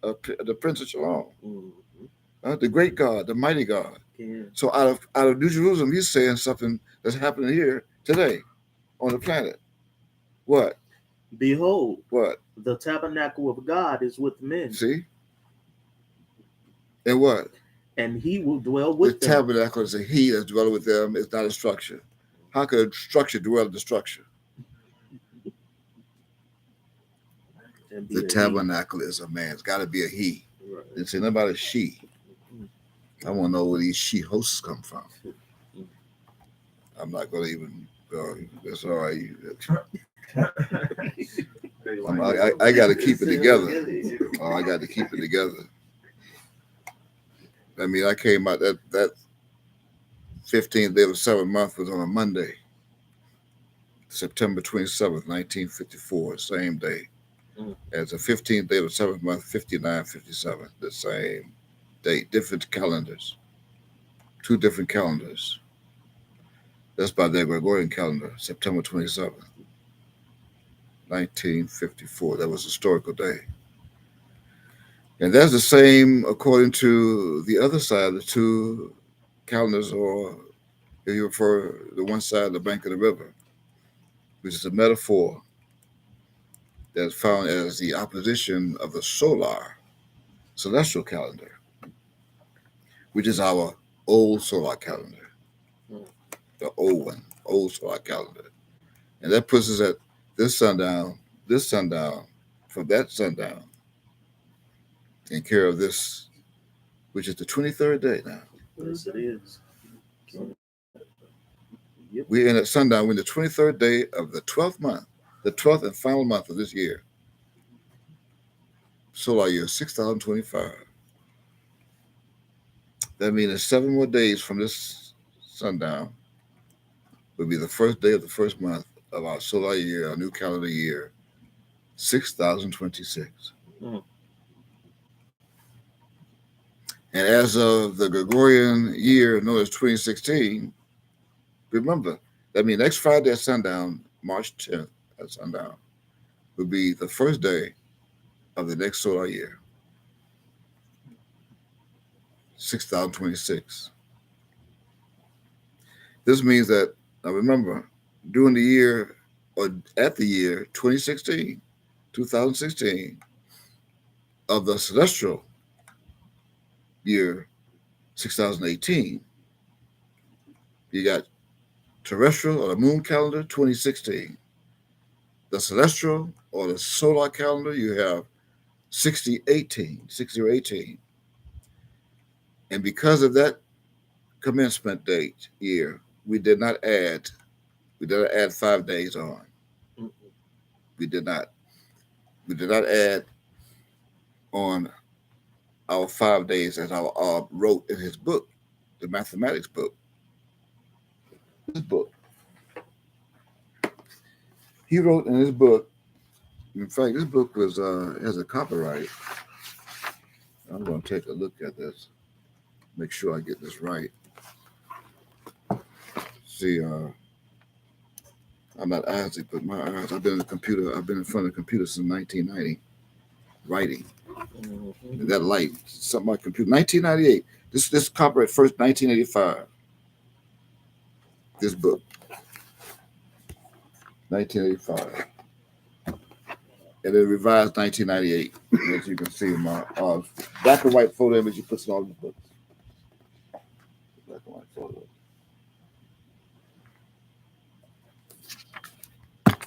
S2: the Prince of Shalom, the great God, the mighty God. Yeah. So out of New Jerusalem, he's saying something that's happening here today on the planet. What?
S1: "Behold,
S2: what?
S1: The tabernacle of God is with men."
S2: See? And what?
S1: "And he will dwell with them."
S2: The tabernacle is a he that's dwelling with them. It's not a structure. How could a structure dwell in the structure? The tabernacle is a man. It's got to be a he. Right. It's nothing about a she. I want to know where these she hosts come from. I'm not going to even. That's all right. I got to keep it together. Oh, I got to keep it together. I mean, I came out that 15th day of the 7th month was on a Monday, September 27th, 1954, same day. As the 15th day of the 7th month, 5957, the same date, different calendars, 2 different calendars. That's by their Gregorian calendar, September 27th, 1954. That was a historical day. And that's the same according to the other side, the 2 calendars, or if you refer the one side of the bank of the river, which is a metaphor that's found as the opposition of the solar celestial calendar, which is our old solar calendar, the old one, old solar calendar. And that puts us at this sundown, from that sundown, in care of this, which is the 23rd day now.
S1: Yes, it is.
S2: Yep. We're in at sundown. We're in the 23rd day of the 12th month, the 12th and final month of this year. Solar year 6025. That means 7 more days from this sundown will be the first day of the first month of our solar year, our new calendar year, 6026. And as of the Gregorian year known as 2016, remember, that means next Friday at sundown, March 10th at sundown, will be the first day of the next solar year, 6026. This means that, now remember, during the year, or at the year 2016, of the celestial year 6018, you got terrestrial or the moon calendar 2016. The celestial or the solar calendar, you have 6018. And because of that commencement date year, we did not add 5 days on. We did not. We did not add on our 5 days as our wrote in his book, the mathematics book. His book. He wrote in his book. In fact, this book was has a copyright. I'm going to take a look at this, make sure I get this right. See, I'm not Isaac, but my eyes. I've been in the computer. I've been in front of the computer since 1990, writing. Mm-hmm. That light, something like computer. 1998. This copyright first 1985. This book, 1985, and then revised 1998. As you can see in my black and white photo image he puts in all the books. Black and white photo.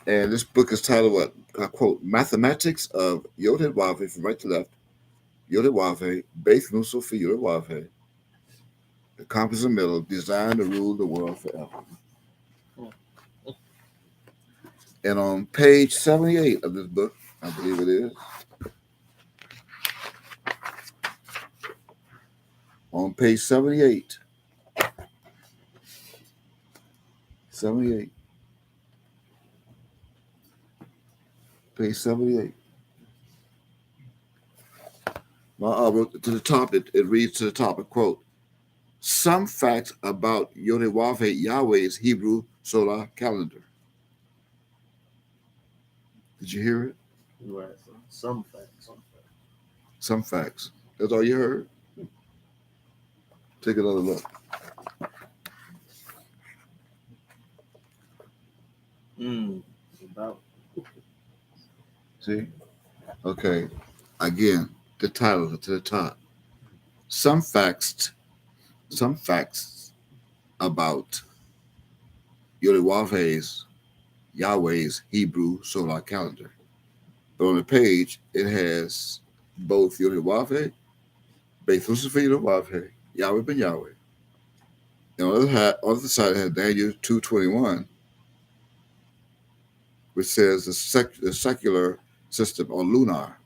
S2: And this book is titled what? I quote, Mathematics of Yod Wave, from right to left. Yod Wave, Beth Nusuf Yod Wave. The compass in the middle, designed to rule the world forever. And on page 78 of this book, I believe it is, on page 78, page 78. I wrote to the top, it reads to the top, a quote, some facts about Yod-Wah-Veh Yahweh's Hebrew solar calendar. Did you hear it?
S1: Right. Some facts.
S2: Some facts. That's all you heard? Take another look.
S1: About.
S2: See? Okay. Again, the title to the top. Some facts about Yod-Wah-Veh's Yahweh's Hebrew solar calendar. But on the page, it has both Yod-Wah-Veh, Beth Lucifer Yod-Wah-Veh, Yahweh ben Yahweh. And on the other side, it has Daniel 2:21, which says the secular system, or lunar,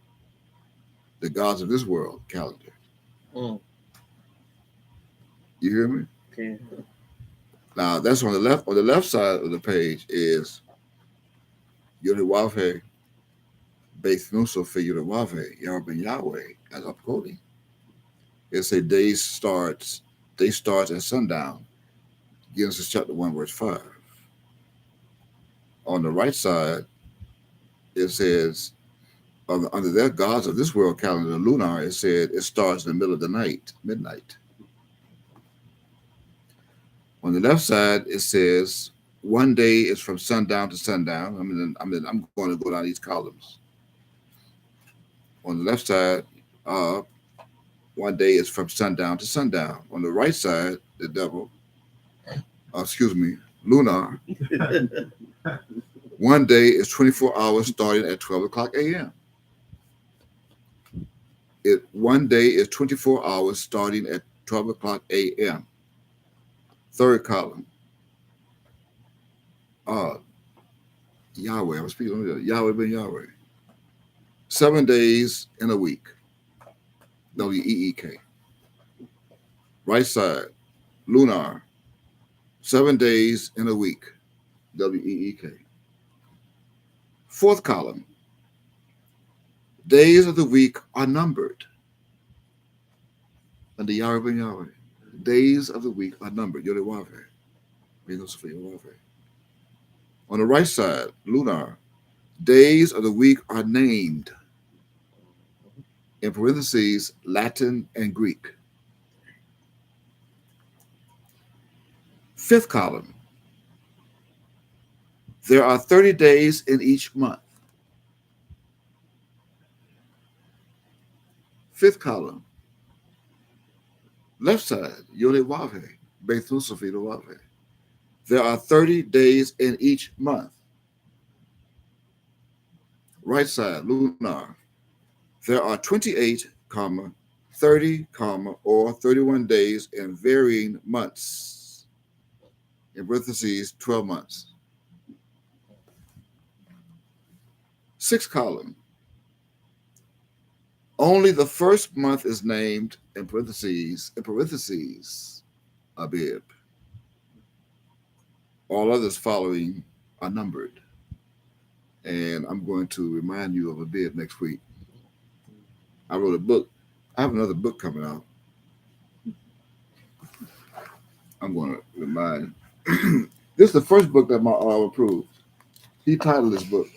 S2: the gods of this world calendar. You hear me?
S1: Okay.
S2: Now that's on the left. On the left side of the page is Yod-Wah-Veh, Beth Lucifer Yod-Wah-Veh, Yahweh ben Yahweh, as I'm quoting. It's a day starts at sundown. Genesis chapter 1, verse 5. On the right side, it says, under their gods of this world calendar, lunar, it said it starts in the middle of the night, midnight. On the left side, it says one day is from sundown to sundown. I'm going to go down these columns. On the left side, one day is from sundown to sundown. On the right side, the devil, lunar. One day is 24 hours starting at 12 o'clock a.m. One day is 24 hours starting at 12 o'clock a.m. Third column. Yahweh, I'm speaking on Yahweh ben Yahweh. 7 days in a week. W-E-E-K. Right side, lunar. 7 days in a week. W-E-E-K. Fourth column. Days of the week are numbered. Under Yahweh ben Yahweh. Days of the week are numbered. Yod-Wah-Veh. On the right side, lunar. Days of the week are named. in parentheses, Latin and Greek. Fifth column, there are 30 days in each month. Fifth column, left side, Yodewave, Bethusafidowave. There are 30 days in each month. Right side, lunar. There are 28, 30, or 31 days in varying months. In parentheses, 12 months. Sixth column. Only the first month is named in parentheses, Abib. All others following are numbered. And I'm going to remind you of Abib next week. I wrote a book. I have another book coming out. I'm going to remind. This is the first book that my approved. He titled this book.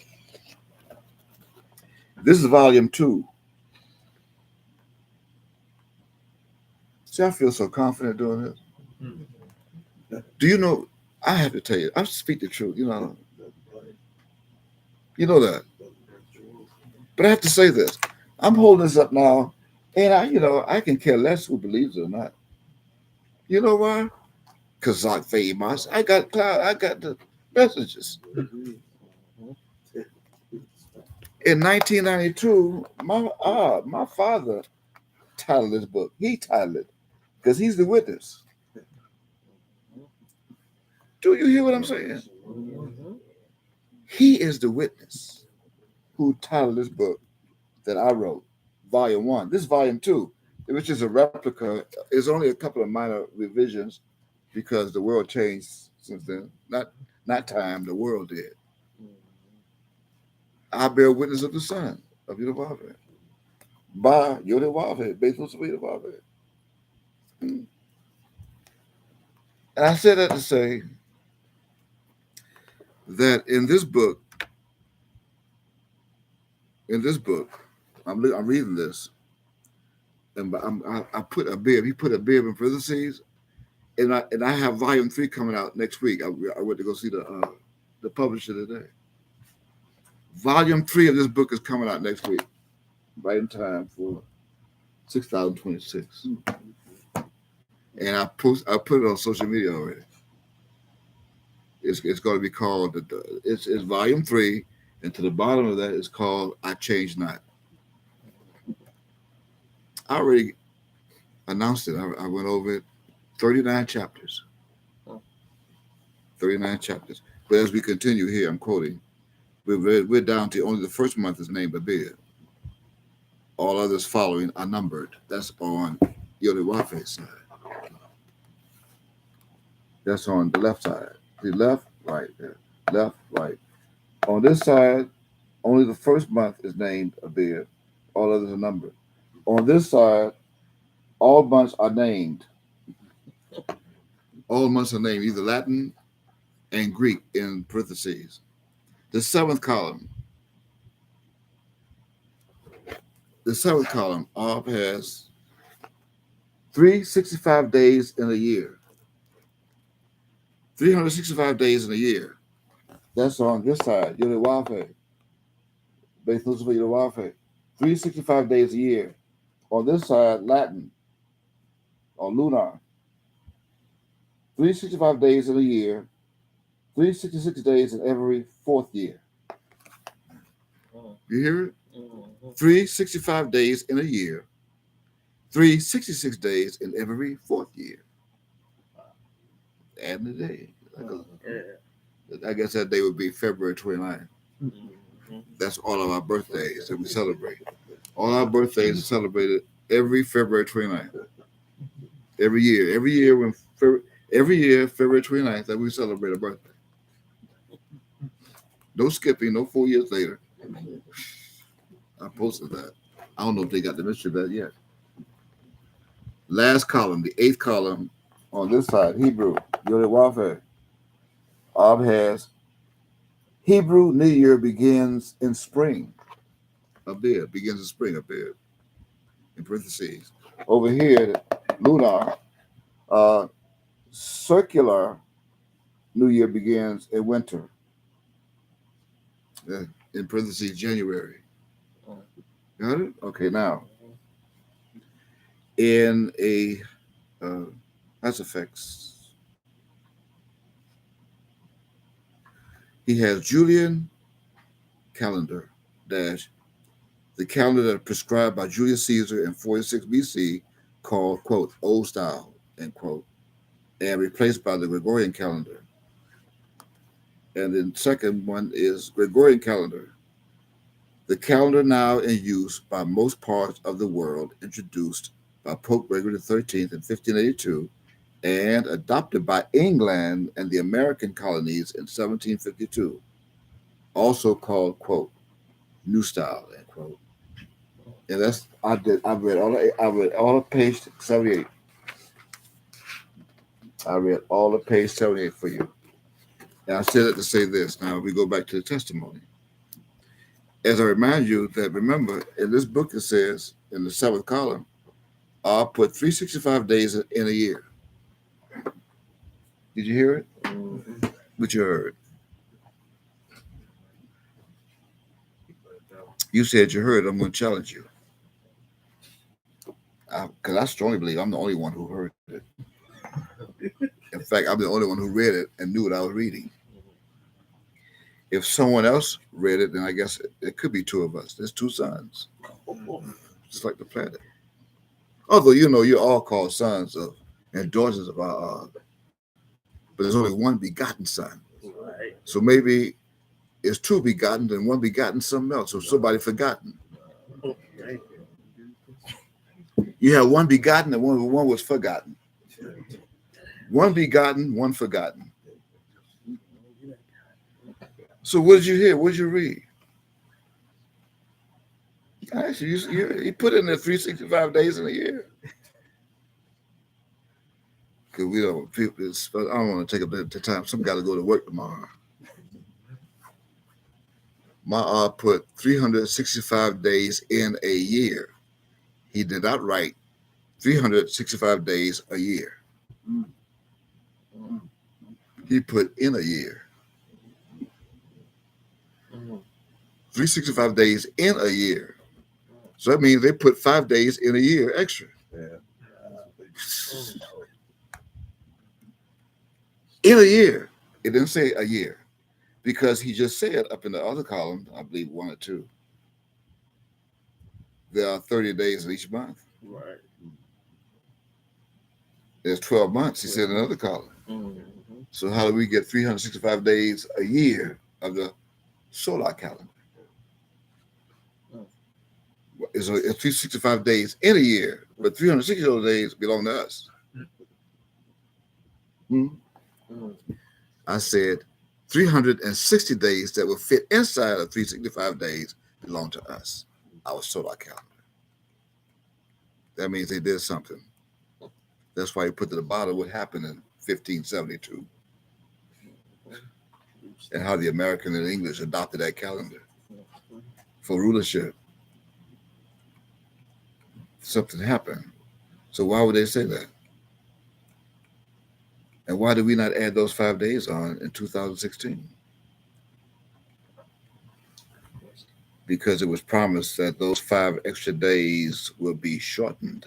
S2: This is volume 2. See, I feel so confident doing this. Do you know? I have to tell you, I speak the truth. You know that. But I have to say this. I'm holding this up now, and I can care less who believes it or not. You know why? Because I'm famous. I got the messages. In 1992, my father titled this book. He titled it because he's the witness. Do you hear what I'm saying? He is the witness who titled this book that I wrote, Volume 1. This is Volume 2, which is a replica. It's only a couple of minor revisions because the world changed since then. Not time, the world did. I bear witness of the Son of Yodewave. By Yodewave, Bethel Yodewave. And I said that to say that in this book, I'm reading this, and I put a bib. He put a bib in parentheses, and I have volume 3 coming out next week. I went to go see the publisher today. Volume 3 of this book is coming out next week, right in time for 6026. And I put it on social media already. It's going to be called it's volume 3, and to the bottom of that is called I Change Not. I already announced it. I went over it. 39 chapters. 39 chapters. But as we continue here, I'm quoting, we're down to only the first month is named Abib. All others following are numbered. That's on Yodewafe's side. That's on the left side. The left, right there. Left, right. On this side, only the first month is named Abib. All others are numbered. On this side, all months are named. All months are named, either Latin and Greek in parentheses. The seventh column. Ab has 365 days in a year. 365 days in a year. That's on this side, Yodewave. Bethel Yodewave. 365 days a year. On this side, Latin or lunar. 365 days in a year. 366 days in every fourth year. You hear it? 365 days in a year. 366 days in every fourth year. Add the day. I guess that day would be February 29th. That's all of our birthdays that we celebrate. All our birthdays are celebrated every February 29th. Every year. Every year, February 29th, that we celebrate a birthday. No skipping, no 4 years later. I posted that. I don't know if they got the mystery of that yet. Last column, the 8th column on this side, Hebrew, Yodewave. Ab has Hebrew New Year begins in spring. Abib begins in spring, Abib. in parentheses. Over here, lunar, circular New Year begins in winter, in parentheses, January. Got it? Okay, now, in a, that's effects. He has Julian calendar dash, the calendar that prescribed by Julius Caesar in 46 BC, called, quote, old style, end quote, and replaced by the Gregorian calendar. And then second one is Gregorian calendar, the calendar now in use by most parts of the world, introduced by Pope Gregory XIII in 1582 and adopted by England and the American colonies in 1752, also called, quote, new style, end quote. And that's I read all of page 78. I read all of page 78 for you. And I said it to say this. Now we go back to the testimony. As I remind you that, remember, in this book it says, in the seventh column, I'll put 365 days in a year. Did you hear it?
S1: Mm-hmm.
S2: What you heard? You said you heard. I'm going to challenge you. Because I strongly believe I'm the only one who heard it. In fact, I'm the only one who read it and knew what I was reading. If someone else read it, then I guess it could be two of us. There's two sons, just like the planet. Although, you're all called sons of and daughters of our, but there's only one begotten son.
S1: Right.
S2: So maybe it's two begotten and one begotten something else, or somebody forgotten.
S1: Okay.
S2: You have one begotten and one was forgotten. One begotten, one forgotten. So what did you hear? What did you read? Actually, you put in there 365 days in a year. Because we don't, I don't want to take up the time. Some got to go to work tomorrow. My put 365 days in a year. He did not write 365 days a year. He put in a year. 365 days in a year. So that means they put 5 days in a year extra.
S3: Yeah.
S2: In a year. It didn't say a year. Because he just said up in the other column, I believe 1 or 2, there are 30 days in each month.
S1: Right.
S2: There's 12 months, he said in another column.
S1: Mm-hmm.
S2: So how do we get 365 days a year of the solar calendar? It's 365 days in a year, but 360 of those days belong to us. I said 360 days that will fit inside of 365 days belong to us, our solar calendar. That means they did something. That's why he put to the bottom what happened in 1572 and how the American and English adopted that calendar for rulership. Something happened. So why would they say that? And why did we not add those 5 days on in 2016? Because it was promised that those 5 extra days will be shortened.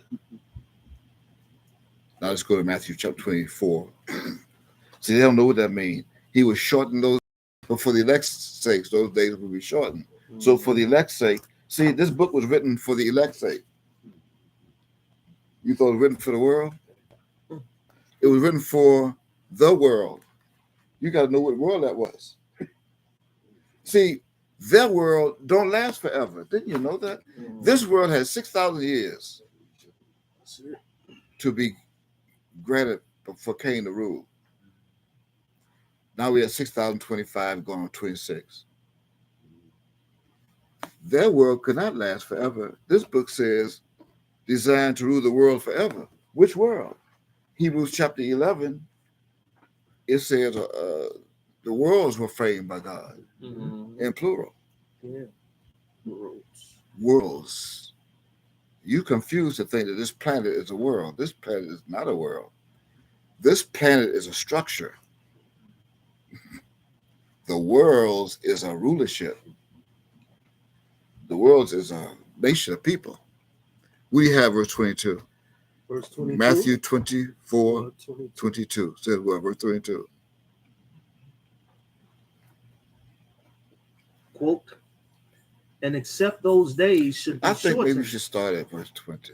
S2: Now let's go to Matthew chapter 24. See, they don't know what that means. He was shortened those, but for the elect's sake, those days will be shortened. So for the elect's sake, see, this book was written for the elect's sake. You thought it was written for the world? It was written for the world. You got to know what world that was. See, their world don't last forever. Didn't you know that? This world has 6,000 years to be granted for Cain to rule. Now we have 6,025 going on 26. Their world could not last forever. This book says designed to rule the world forever. Which world? Hebrews chapter 11, it says the worlds were framed by God in plural.
S1: Yeah.
S2: Worlds. You confuse to think that this planet is a world. This planet is not a world. This planet is a structure. The world is a rulership. The world is a nation of people. We have verse 22.
S1: Verse 22.
S2: Matthew 24, 22. Says what? Verse 22.
S1: Quote, and except those days should be
S2: I think
S1: shortened.
S2: maybe we should start at verse 20.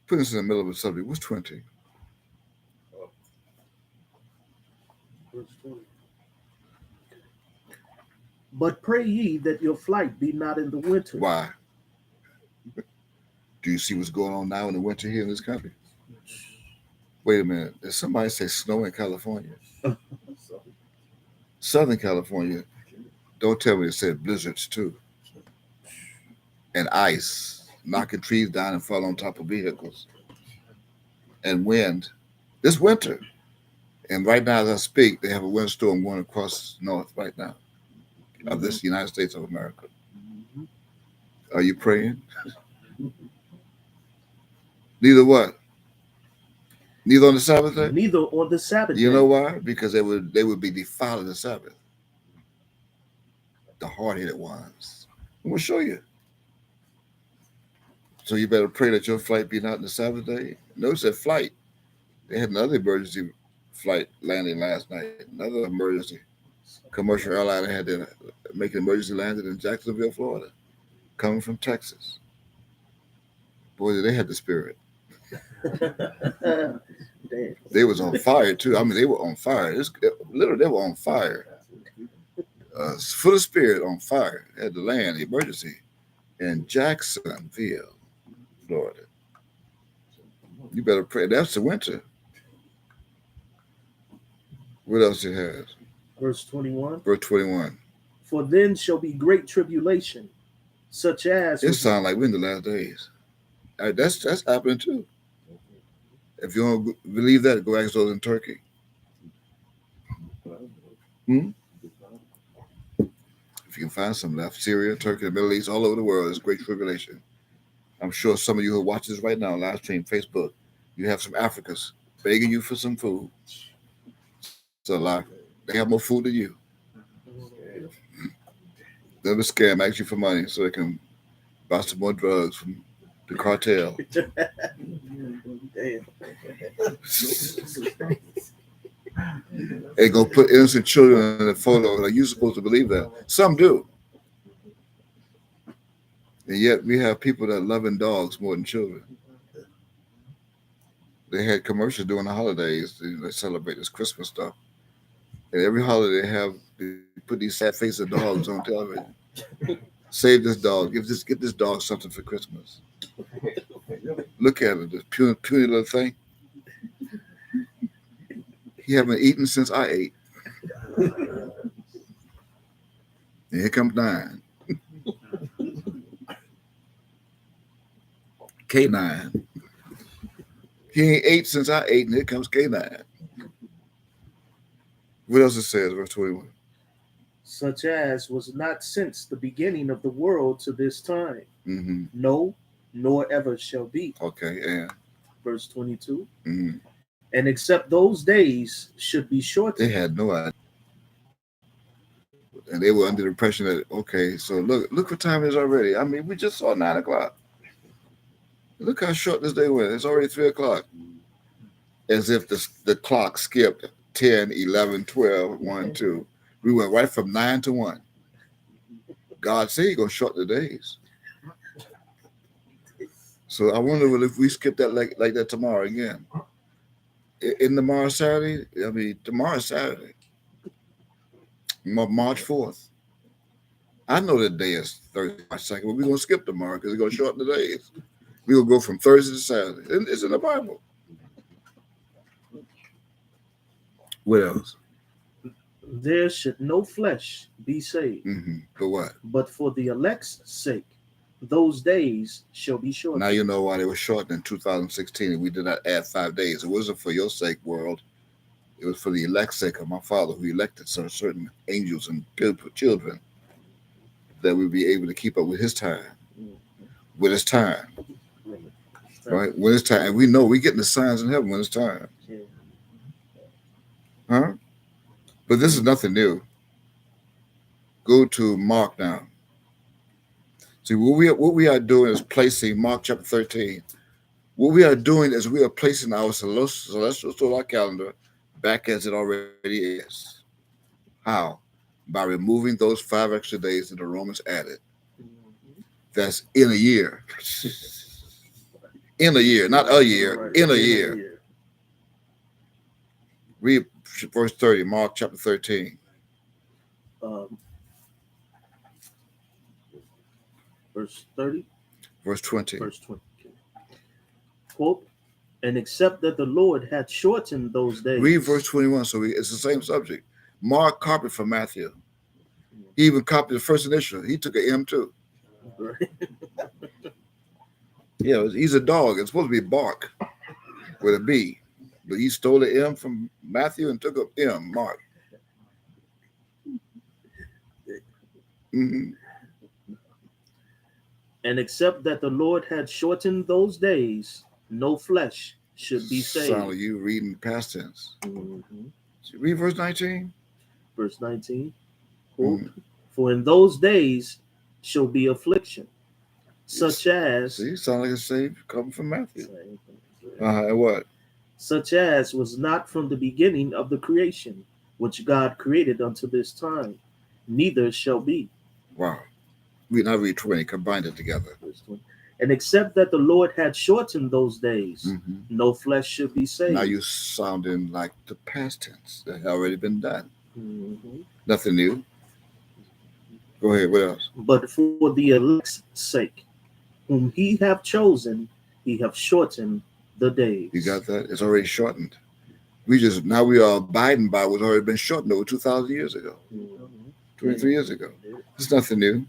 S2: Put us in the middle of the subject. What's 20?
S1: Verse 20. But pray ye that your flight be not in the winter.
S2: Why? Do you see what's going on now in the winter here in this country? Wait a minute. Did somebody say snow in California? Southern California. Don't tell me it said blizzards too. And ice, knocking trees down and fall on top of vehicles. And wind. This winter. And right now as I speak, they have a windstorm going across north right now of this United States of America. Are you praying? Neither what? Neither on the Sabbath day?
S1: Neither on the Sabbath
S2: You
S1: day.
S2: know why? Because they would be defiling the Sabbath. The hard-headed ones. I'm going to show you. So you better pray that your flight be not in the Sabbath day. Notice that flight. They had another emergency flight landing last night. Another emergency. Commercial airliner had to make an emergency landing in Jacksonville, Florida, coming from Texas. Boy, they had the spirit. They was on fire too. I mean, they were on fire. Literally, they were on fire. Full of spirit, on fire. They had to land emergency in Jacksonville, Florida. You better pray. That's the winter. What else it has?
S1: Verse 21.
S2: Verse 21.
S1: For then shall be great tribulation, such as...
S2: It sounds like we're in the last days. That's happening too. If you don't believe that, go ask those in Turkey. If you can find some left, Syria, Turkey, the Middle East, all over the world, there's great tribulation. I'm sure some of you who watch this right now, live stream, Facebook, you have some Africans begging you for some food. So like, they have more food than you. They'll be scam, ask you for money so they can buy some more drugs from the cartel. They gonna put innocent children in the photo. Are you supposed to believe that? Some do. And yet we have people that loving dogs more than children. They had commercials during the holidays. They celebrate this Christmas stuff. And every holiday they put these sad faces of dogs on television. Save this dog. Get this dog something for Christmas. Look at it, this puny little thing. He haven't eaten since I ate. And here comes 9. K9. He ain't ate since I ate, and here comes K9. What else it says, verse 21?
S1: Such as was not since the beginning of the world to this time.
S2: Mm-hmm.
S1: No, nor ever shall be.
S2: Okay, and
S1: verse 22.
S2: Mm-hmm.
S1: And except those days should be shortened.
S2: They had no idea. And they were under the impression that, okay, so look what time it is already. I mean, we just saw 9 o'clock. Look how short this day went. It's already 3 o'clock. As if the clock skipped 10, 11, 12, 1, 2. We went right from 9 to 1. God said he's going to shorten the days. So I wonder if we skip that like that tomorrow again. In tomorrow Saturday, tomorrow Saturday, March 4th. I know that day is Thursday, March 2nd, but we're going to skip tomorrow because it's going to shorten the days. We're going to go from Thursday to Saturday. It's in the Bible. What else?
S1: There should no flesh be saved.
S2: Mm-hmm. For what?
S1: But for the elect's sake, those days shall be shortened.
S2: Now you know why they were shortened in 2016 and we did not add 5 days. It wasn't for your sake, world. It was for the elect's sake of my Father who elected certain angels and children that we'd be able to keep up with his time. when it's time. Right? When it's time. And we know we're getting the signs in heaven when it's time. Huh? But this is nothing new. Go to Mark now. See, what we are doing is placing Mark chapter 13. What we are doing is we are placing our celestial solar calendar back as it already is. How? By removing those 5 extra days that the Romans added. That's in a year. In a year, not a year, in a year. Read verse 30, Mark chapter 13.
S1: Verse 30?
S2: Verse 20.
S1: Verse 20. Okay. Quote, and except that the Lord had shortened those days.
S2: Read verse 21, so it's the same subject. Mark copied from Matthew. He even copied the first initial. He took an M too.
S1: Right.
S2: Yeah, he's a dog. It's supposed to be bark with a B. But he stole the M from Matthew and took up M, Mark. Mm-hmm.
S1: And except that the Lord had shortened those days, no flesh should be saved.
S2: Sound like you reading past tense. Mm-hmm. Read verse 19.
S1: Verse 19. Quote, for in those days shall be affliction, such as...
S2: See, sound like a save coming from Matthew. And what?
S1: Such as was not from the beginning of the creation, which God created unto this time, neither shall be.
S2: Wow. Now read 20, combined it together.
S1: And except that the Lord had shortened those days, no flesh should be saved.
S2: Now you're sounding like the past tense that had already been done. Nothing new. Go ahead, what else?
S1: But for the elect's sake, whom he have chosen, he have shortened the days.
S2: You got that? It's already shortened. Now we are abiding by what's already been shortened over 2,000 years ago. 23 years ago. It's nothing new.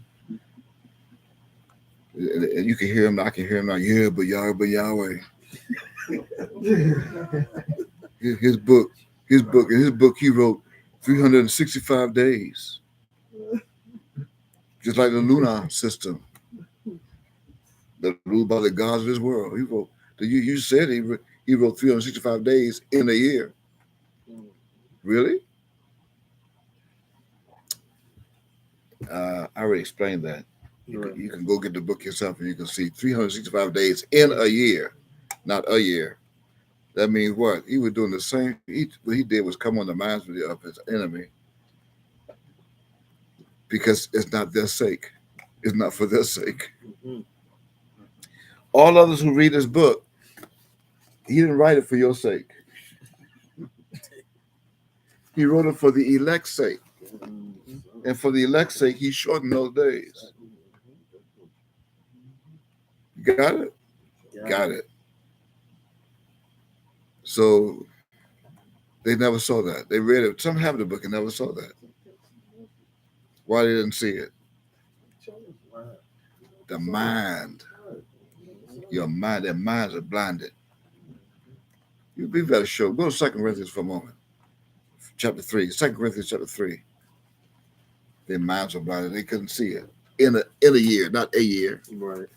S2: And you can hear him, I can hear him now. Yeah, but Yahweh. His book, he wrote 365 days. Just like the lunar system that ruled by the gods of this world. He wrote, you said he wrote 365 days in a year. Really? I already explained that. You can go get the book yourself and you can see 365 days in a year, not a year. That means what? He was doing the same. What he did was come on the minds of his enemy because it's not their sake. It's not for their sake. All others who read this book, he didn't write it for your sake. He wrote it for the elect's sake. And for the elect's sake, he shortened those days. Got it? Got it. So they never saw that. They read it. Some have the book and never saw that. Why they didn't see it? The mind. Your mind, their minds are blinded. You be better show. Go to 2 Corinthians for a moment. Chapter 3. 2 Corinthians chapter 3. Their minds were blinded. They couldn't see it. In a year, not a year.
S1: Right.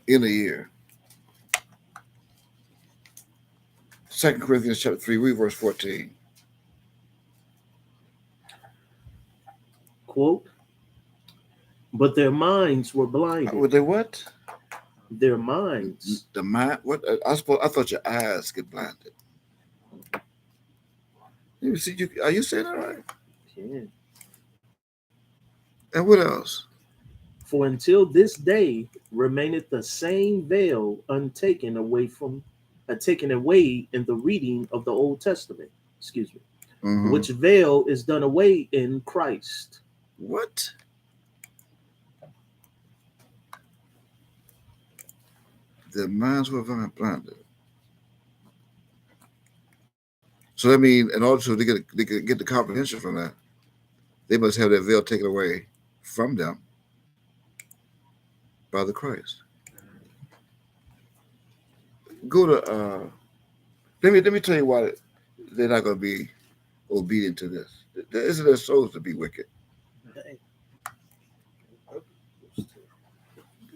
S2: In a year. 2 Corinthians chapter 3, read verse 14.
S1: Quote, but their minds were blinded.
S2: Were they what?
S1: Their minds.
S2: The mind? What? I thought your eyes get blinded. You see, are you saying that right?
S1: Yeah.
S2: And what else?
S1: For until this day remaineth the same veil taken away in the reading of the Old Testament. Excuse me. Which veil is done away in Christ.
S2: What? Their minds were very blinded. So that means, in order to get the comprehension from that, they must have that veil taken away from them by the Christ. Go to let me tell you why they're not going to be obedient to this. Isn't their souls to be wicked?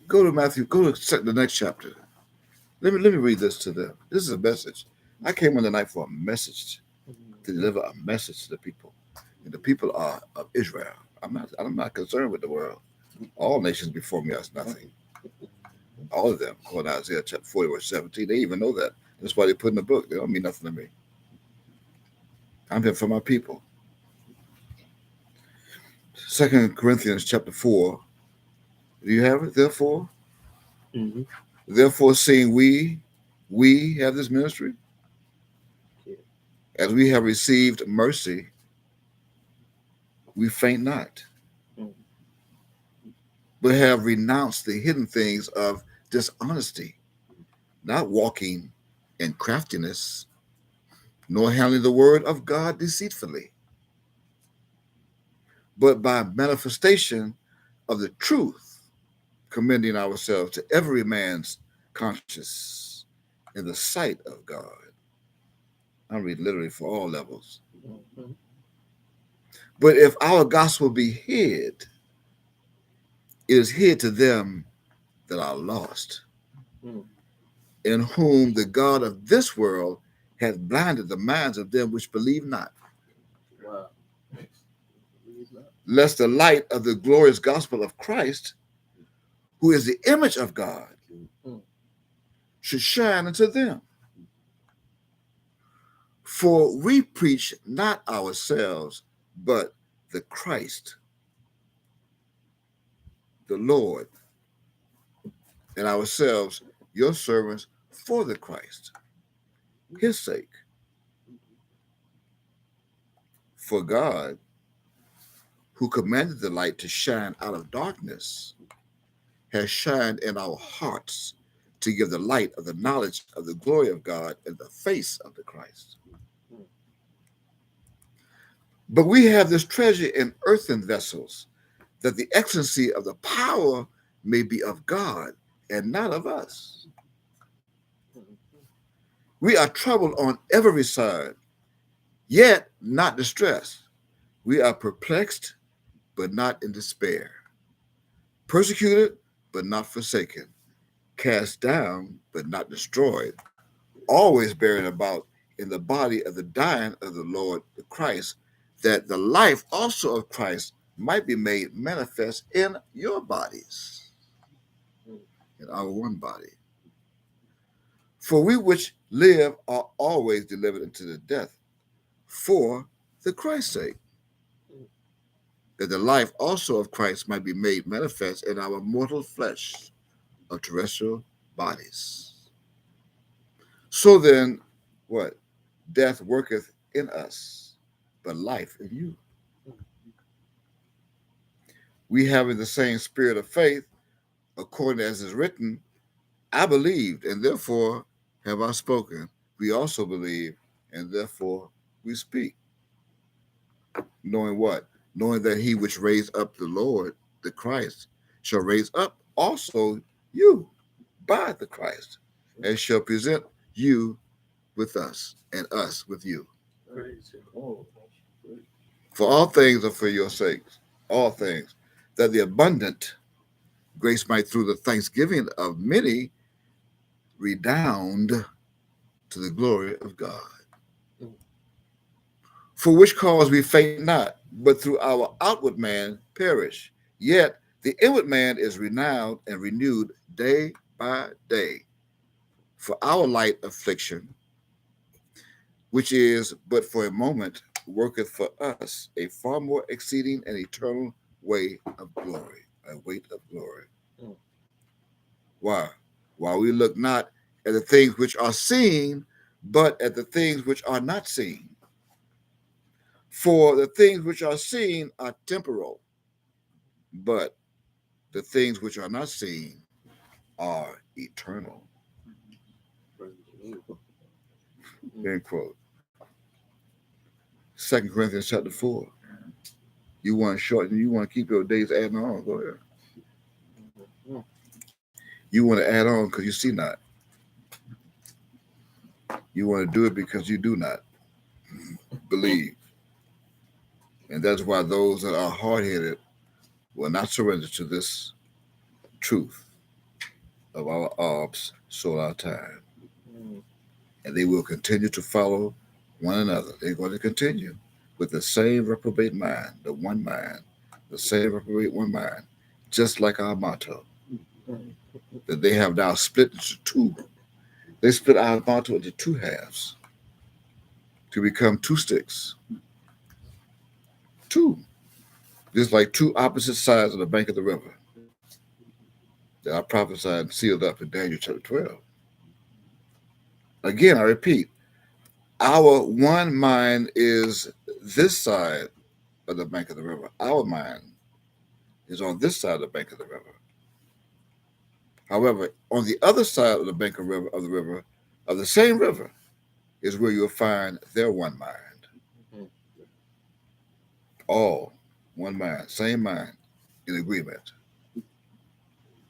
S2: Go to Matthew. Go to the next chapter. Let me read this to them. This is a message. I came on the night for a message, to deliver a message to the people, and the people are of Israel. I'm not concerned with the world. All nations before me are nothing. All of them. According to Isaiah chapter 40, verse 17. They even know that. That's why they put in the book. They don't mean nothing to me. I'm here for my people. 2 Corinthians chapter 4. Do you have it? Therefore?
S1: Mm-hmm.
S2: Therefore, seeing we have this ministry, as we have received mercy, we faint not, but have renounced the hidden things of dishonesty, not walking in craftiness, nor handling the word of God deceitfully, but by manifestation of the truth, commending ourselves to every man's conscience in the sight of God. I read literally for all levels.
S1: Mm-hmm.
S2: But if our gospel be hid, it is hid to them that are lost, in whom the God of this world hath blinded the minds of them which believe not.
S1: Wow.
S2: Lest the light of the glorious gospel of Christ, who is the image of God, should shine unto them. For we preach not ourselves, but the Christ, the Lord, and ourselves, your servants, for the Christ, his sake. For God, who commanded the light to shine out of darkness, has shined in our hearts to give the light of the knowledge of the glory of God in the face of the Christ. But we have this treasure in earthen vessels, that the excellency of the power may be of God and not of us. We are troubled on every side, yet not distressed. We are perplexed, but not in despair. Persecuted, but not forsaken. Cast down, but not destroyed. Always bearing about in the body of the dying of the Lord the Christ, that the life also of Christ might be made manifest in your bodies, in our one body. For we which live are always delivered into the death for the Christ's sake, that the life also of Christ might be made manifest in our mortal flesh of terrestrial bodies. So then, what? Death worketh in us, but life in you. We having the same spirit of faith, according as is written, I believed, and therefore have I spoken. We also believe, and therefore we speak. Knowing what? Knowing that he which raised up the Lord, the Christ, shall raise up also you by the Christ, and shall present you with us, and us with you. For all things are for your sakes, all things, that the abundant grace might through the thanksgiving of many redound to the glory of God. For which cause we faint not, but through our outward man perish. Yet the inward man is renowned and renewed day by day. For our light affliction, which is but for a moment, worketh for us a far more exceeding and eternal way of glory, a weight of glory. Why? While we look not at the things which are seen, but at the things which are not seen. For the things which are seen are temporal, but the things which are not seen are eternal. End quote. 2 Corinthians chapter 4. You want to shorten, you want to keep your days adding on, go ahead. You want to add on because you see not. You want to do it because you do not believe. And that's why those that are hard-headed will not surrender to this truth. of our orbs, so our time.
S1: Mm.
S2: And they will continue to follow one another. They're going to continue with the same reprobate mind, the one mind, the same reprobate one mind, just like our motto,
S1: Mm.
S2: that they have now split into two. They split our motto into two halves to become two sticks. Two. Just like two opposite sides of the bank of the river that I prophesied and sealed up in Daniel chapter 12. Again, I repeat, our one mind is this side of the bank of the river. Our mind is on this side of the bank of the river. However, on the other side of the bank of the river, of the same river, is where you'll find their one mind.
S1: Mm.
S2: All one mind, same mind, in agreement.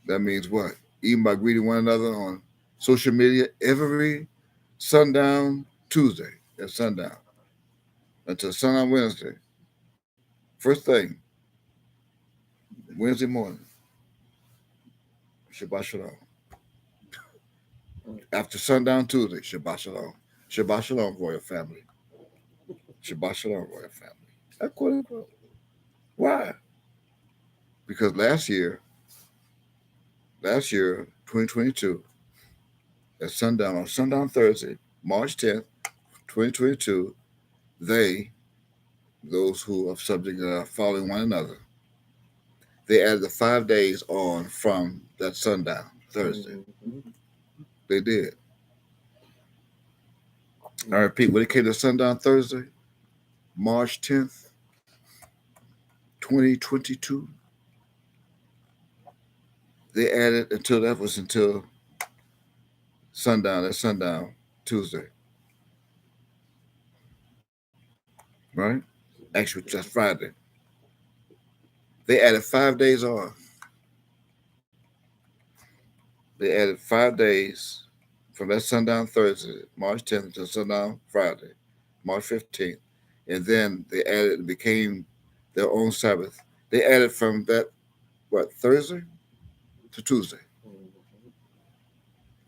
S2: That means what? Even by greeting one another on social media every sundown Tuesday at sundown until sundown Wednesday. First thing, Wednesday morning, Shabbat Shalom.
S1: Mm.
S2: After sundown Tuesday, Shabbat Shalom. Shabbat Shalom, royal family. Shabbat Shalom, royal family. That's quote unquote. Why? Because last year, 2022, at sundown on sundown Thursday, March 10th, 2022, those who are subject that are following one another, they added the 5 days on from that sundown Thursday.
S1: Mm.
S2: They did. I repeat, when it came to sundown Thursday, March 10th, 2022, they added until sundown Tuesday. Right? Actually, just Friday. They added 5 days on. They added 5 days from that sundown Thursday, March 10th, until sundown Friday, March 15th. And then they added, it became their own Sabbath. They added from that, Thursday to Tuesday.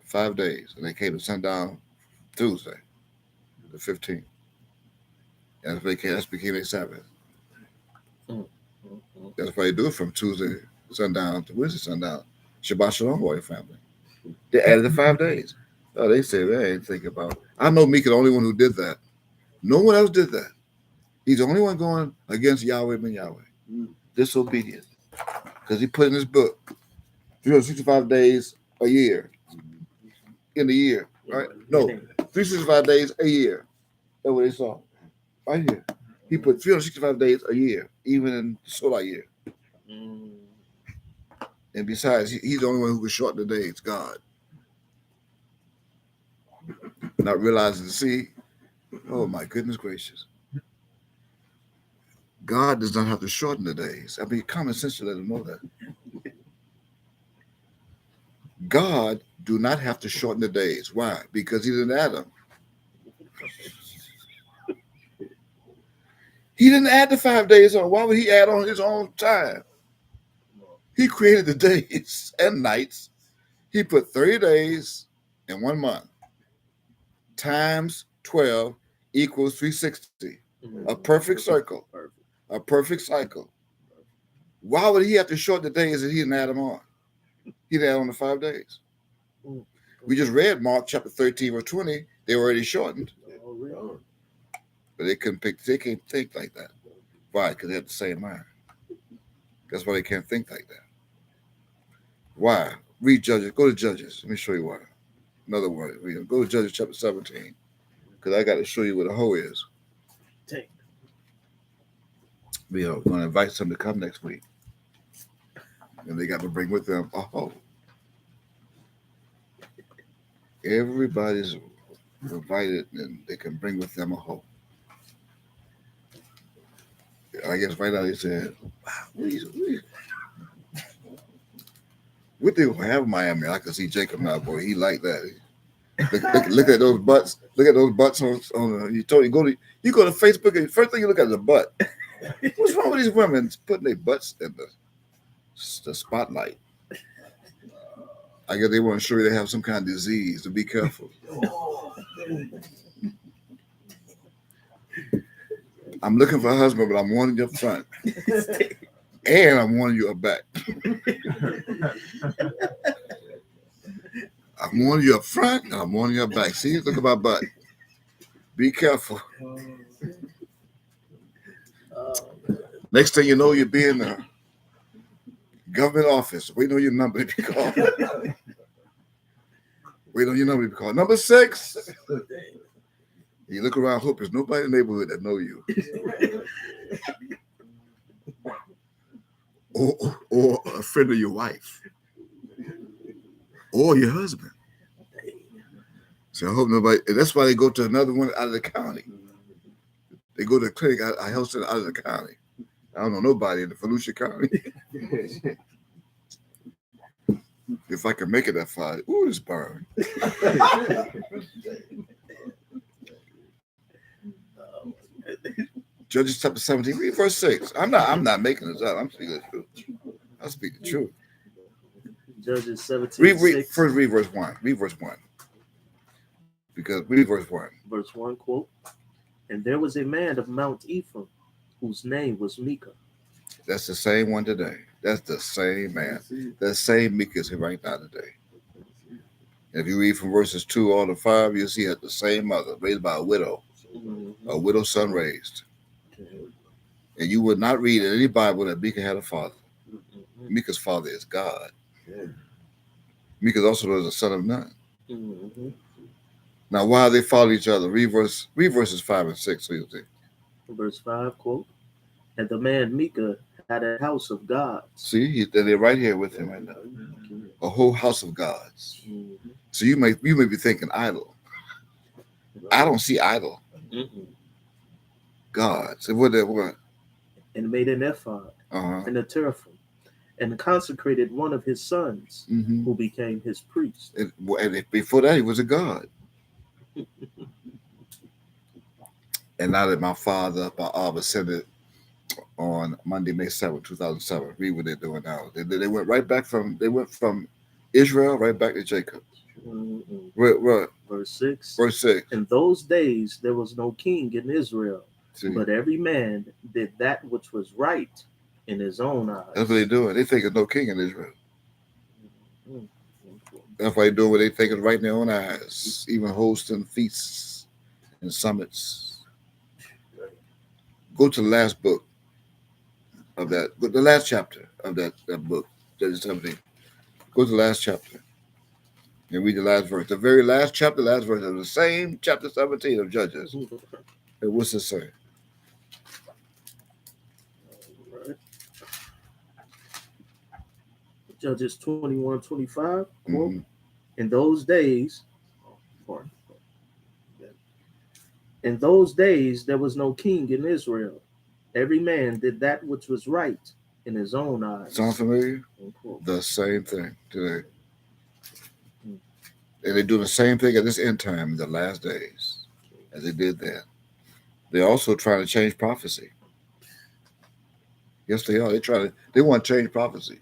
S2: 5 days. And they came to sundown Tuesday, the 15th. And that became a Sabbath.
S1: Mm.
S2: That's why they do it from Tuesday sundown to Wednesday sundown. Shabbat Shalom, royal family. They added the 5 days. Oh, they said they ain't thinking about it. I know Meek is the only one who did that. No one else did that. He's the only one going against Yahweh ben Yahweh. Disobedient. Because he put in his book 365 days a year. In the year. Right? No, 365 days a year. That's what they saw. Right here. He put 365 days a year, even in the solar year.
S1: Mm.
S2: And besides, he's the only one who can shorten the days, God. Not realizing, see, oh my goodness gracious. God does not have to shorten the days. I mean, common sense should let him know that. God do not have to shorten the days. Why? Because he didn't add them. He didn't add the 5 days on. Why would he add on his own time? He created the days and nights. He put 30 days in 1 month. Times 12 equals 360. A perfect circle. A perfect cycle. Why would he have to shorten the days that he didn't add them on? He didn't add on the 5 days. We just read Mark chapter 13, verse 20. They were already shortened. But they can't think like that. Why? Because they have the same mind. That's why they can't think like that. Why? Read Judges. Go to Judges. Let me show you why. Another one. Go to Judges chapter 17. Because I got to show you what a hoe is. We are going to invite some to come next week. And they got to bring with them a hoe. Everybody's invited and they can bring with them a hoe. I guess right now they said, wow, what they have in Miami? I can see Jacob now, boy. He like that. Look at those butts. Look at those butts on you go to Facebook and first thing you look at is the butt. What's wrong with these women putting their butts in the spotlight? I guess they want to show you they have some kind of disease, so be careful. I'm looking for a husband, but I'm warning you up front. And I'm warning you up back. I'm warning you up front, and I'm warning you up back. See, look at my butt. Be careful. Next thing you know, you'll be in a government office. Waiting on your number to be called. Waiting on your number to be called. Number 6. You look around, hope there's nobody in the neighborhood that know you. Or a friend of your wife. Or your husband. So I hope nobody, and that's why they go to another one out of the county. They go to a clinic, a health center out of the county. I don't know nobody in the Volusia County. If I can make it that far, ooh, it's burned. Judges chapter 17, read verse 6. I'm not making this up. I'm speaking the truth. I speak the truth.
S1: Judges 17.
S2: First read verse 1. Read verse 1. Because read verse 1.
S1: Verse 1, quote, "And there was a man of Mount Ephraim, whose name was Micah."
S2: That's the same one today. That's the same man. That same Micah is here right now today. If you read from verses 2 all to 5, you'll see that the same mother, raised by a widow, a widow's son raised. And you would not read in any Bible that Micah had a father. Micah's father is God. Micah also was a son of Nun. Now, why they follow each other? Read verses 5 and 6. So you'll see.
S1: Verse 5, quote, "And the man Micah had a house of gods."
S2: See, they're right here with him right now. A whole house of gods. So you may be thinking idol. I don't see idol. Gods. And what?
S1: And made an ephod and a teraphim, and consecrated one of his sons, who became his priest.
S2: And before that, he was a god. And now that my father, ascended on Monday, May 7, 2007, read what they're doing now. They went right back from Israel right back to Jacob. What?
S1: Verse 6.
S2: Verse 6.
S1: "In those days there was no king in Israel, but every man did that which was right in his own eyes."
S2: That's what they're doing. They think there's no king in Israel. That's why they're doing what they think is right in their own eyes, even hosting feasts and summits. Go to the last book of that, the last chapter of that book, Judges 17. Go to the last chapter and read the last verse. The very last chapter, last verse of the same chapter 17 of Judges. And what's it say?
S1: Judges 21:25. In those days there was no king in Israel. Every man did that which was right in his own eyes.
S2: Sound familiar? The same thing today. And they do the same thing at this end time in the last days as they did then. They're also trying to change prophecy. Yes, they are. They want to change prophecy.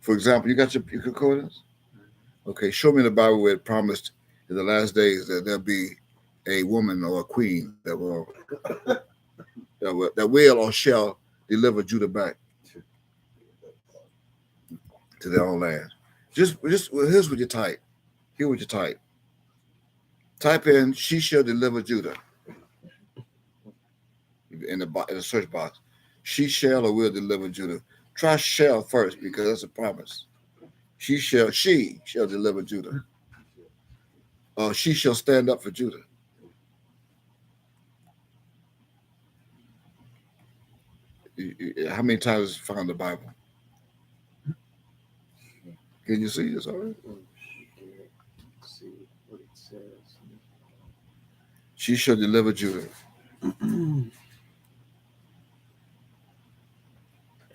S2: For example, you got your concordance? Okay, show me in the Bible where it promised in the last days that there'll be a woman or a queen that will or shall deliver Judah back to their own land. Here's what you type. Here's what you type. Type in, "She shall deliver Judah." In the search box. She shall or will deliver Judah. Try shall first because that's a promise. She shall deliver Judah. She shall stand up for Judah. How many times is it found in the Bible? Can you see this already?
S1: See what it says.
S2: She shall deliver Judah.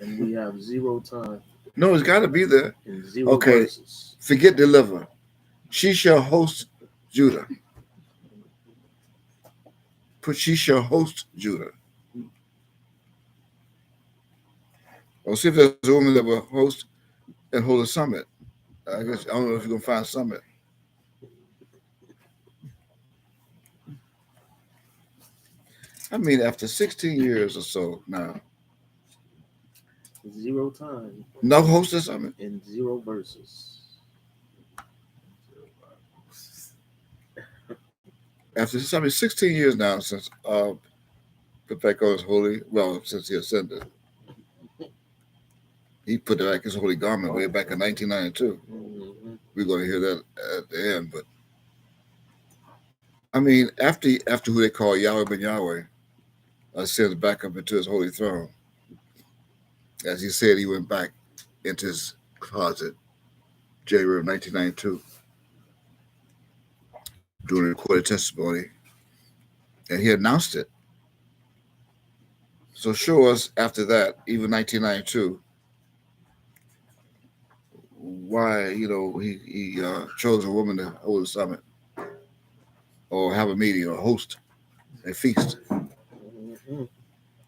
S1: And we have 0 time.
S2: No, it's got to be there.
S1: And 0 verses.
S2: Forget deliver. She shall host Judah. Put she shall host Judah. Or see if there's a woman that will host and hold a summit. I guess I don't know if you're gonna find summit. I mean, after 16 years or so now,
S1: 0 time
S2: no host a summit.
S1: and 0 verses.
S2: After 16 years now since Prophetic is holy, well, since he ascended. He put back his holy garment way back in 1992.
S1: Mm-hmm.
S2: We're going to hear that at the end, but I mean, after who they call Yahweh ben Yahweh ascends back up into his holy throne, as he said, he went back into his closet, January of 1992, during a recorded testimony, and he announced it. So show us after that, even 1992, why he chose a woman to hold a summit or have a meeting or host a feast.
S1: Mm-hmm.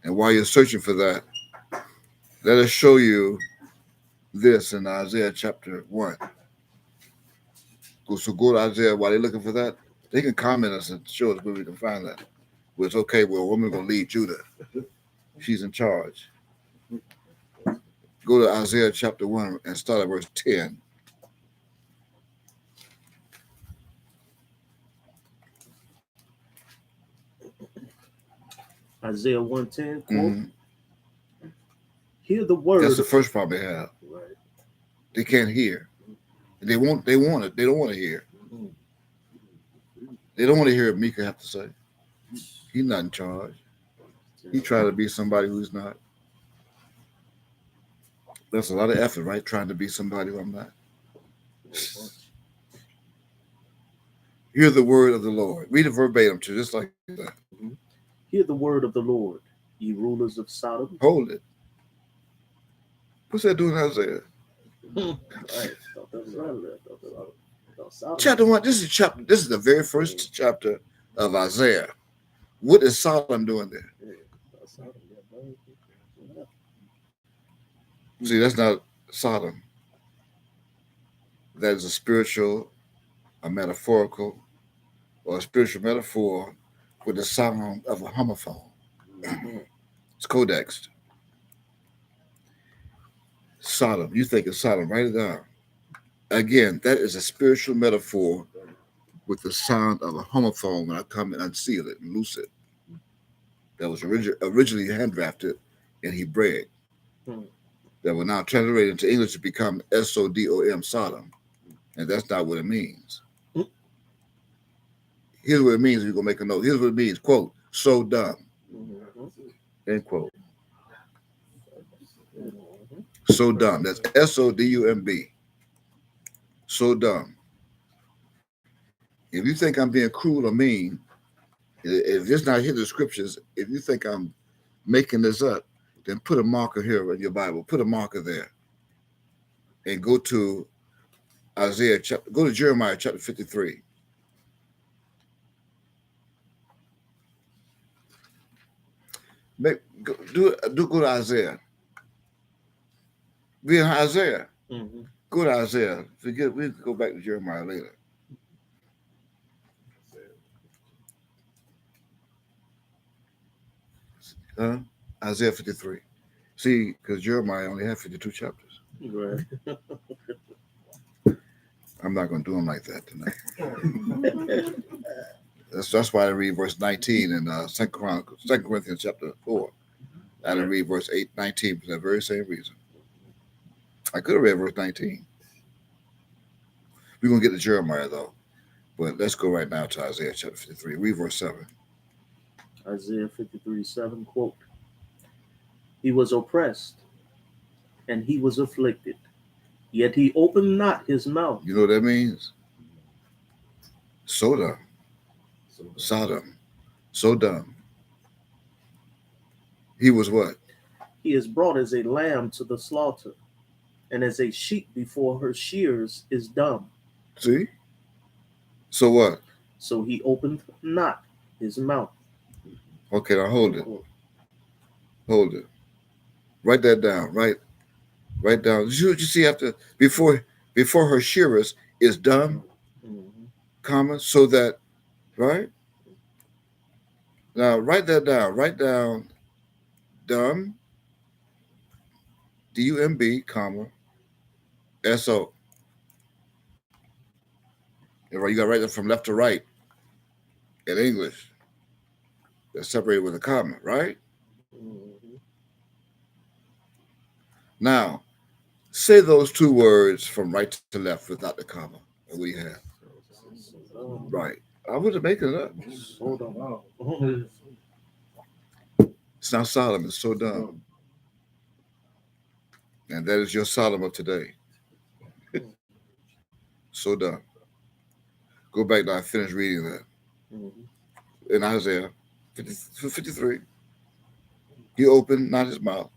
S2: And while you're searching for that, let us show you this in Isaiah chapter 1. So go to Isaiah while they're looking for that. They can comment us and show us where we can find that. Well, it's okay. Well, a woman's going to lead Judah. She's in charge. Go to Isaiah chapter 1 and start at verse 10.
S1: Isaiah 1:10, quote, hear the word.
S2: That's the first problem they have.
S1: Right.
S2: They can't hear. They want it. They don't want to hear. They don't want to hear what Micah have to say. He's not in charge. He trying to be somebody who's not. That's a lot of effort, right? Trying to be somebody who I'm not. Hear the word of the Lord. Read it verbatim too, just like that.
S1: Mm-hmm. Hear the word of the Lord, ye rulers of Sodom.
S2: Hold it. What's that doing, Isaiah? Chapter 1. This is the very first chapter of Isaiah. What is Sodom doing there? See, that's not Sodom. That is a spiritual, a metaphorical, or a spiritual metaphor with the sound of a homophone. It's codexed. Sodom. You think of Sodom, write it down. Again, that is a spiritual metaphor with the sound of a homophone when I come and unseal it and loose it. That was originally hand-drafted in Hebraic. That will now translate into English to become SODOM, Sodom. And that's not what it means. Here's what it means. You're going to make a note. Here's what it means. Quote, so dumb. End quote. So dumb. That's SODUMB. So dumb. If you think I'm being cruel or mean, if it's not here in the scriptures, if you think I'm making this up, then put a marker here in your Bible. Put a marker there. And go to go to Jeremiah chapter 53. Go to Isaiah. Be in Isaiah. Mm-hmm. Go to Isaiah. Forget, we can go back to Jeremiah later. Isaiah 53. See, because Jeremiah only had 52 chapters.
S1: Right.
S2: I'm not going to do them like that tonight. That's why I read verse 19 in 2 Corinthians chapter 4. I didn't read verse 19 for that very same reason. I could have read verse 19. We're going to get to Jeremiah, though. But let's go right now to Isaiah chapter 53. Read verse 7.
S1: Isaiah 53:7, quote, he was oppressed, and he was afflicted, yet he opened not his mouth.
S2: You know what that means? Sodom. So dumb. He was what?
S1: He is brought as a lamb to the slaughter, and as a sheep before her shears is dumb.
S2: See? So what?
S1: So he opened not his mouth.
S2: Okay, now hold it. Hold it. Write that down. Write Write down. You see after before her shearers is done, comma, so that right now write that down. Write down dumb, DUMB, comma, SO. Right, you got to write that from left to right in English. That's separated with a comma, right? Now, say those two words from right to left without the comma. And we have. Right. I wasn't making it up. It's not solemn, it's so dumb. And that is your solemn of today. So dumb. Go back now, I finished reading that. In Isaiah 53. He opened not his mouth.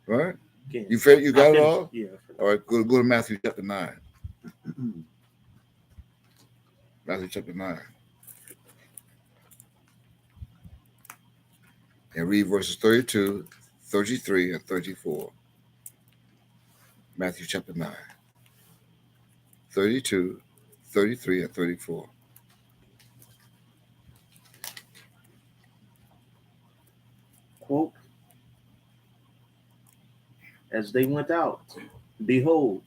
S2: Right? You got it all?
S1: Yeah.
S2: All right, go to Matthew chapter 9. Matthew chapter 9. And read verses 32, 33, and 34. Matthew chapter 9. 32, 33, and 34.
S1: Quote, as they went out, behold,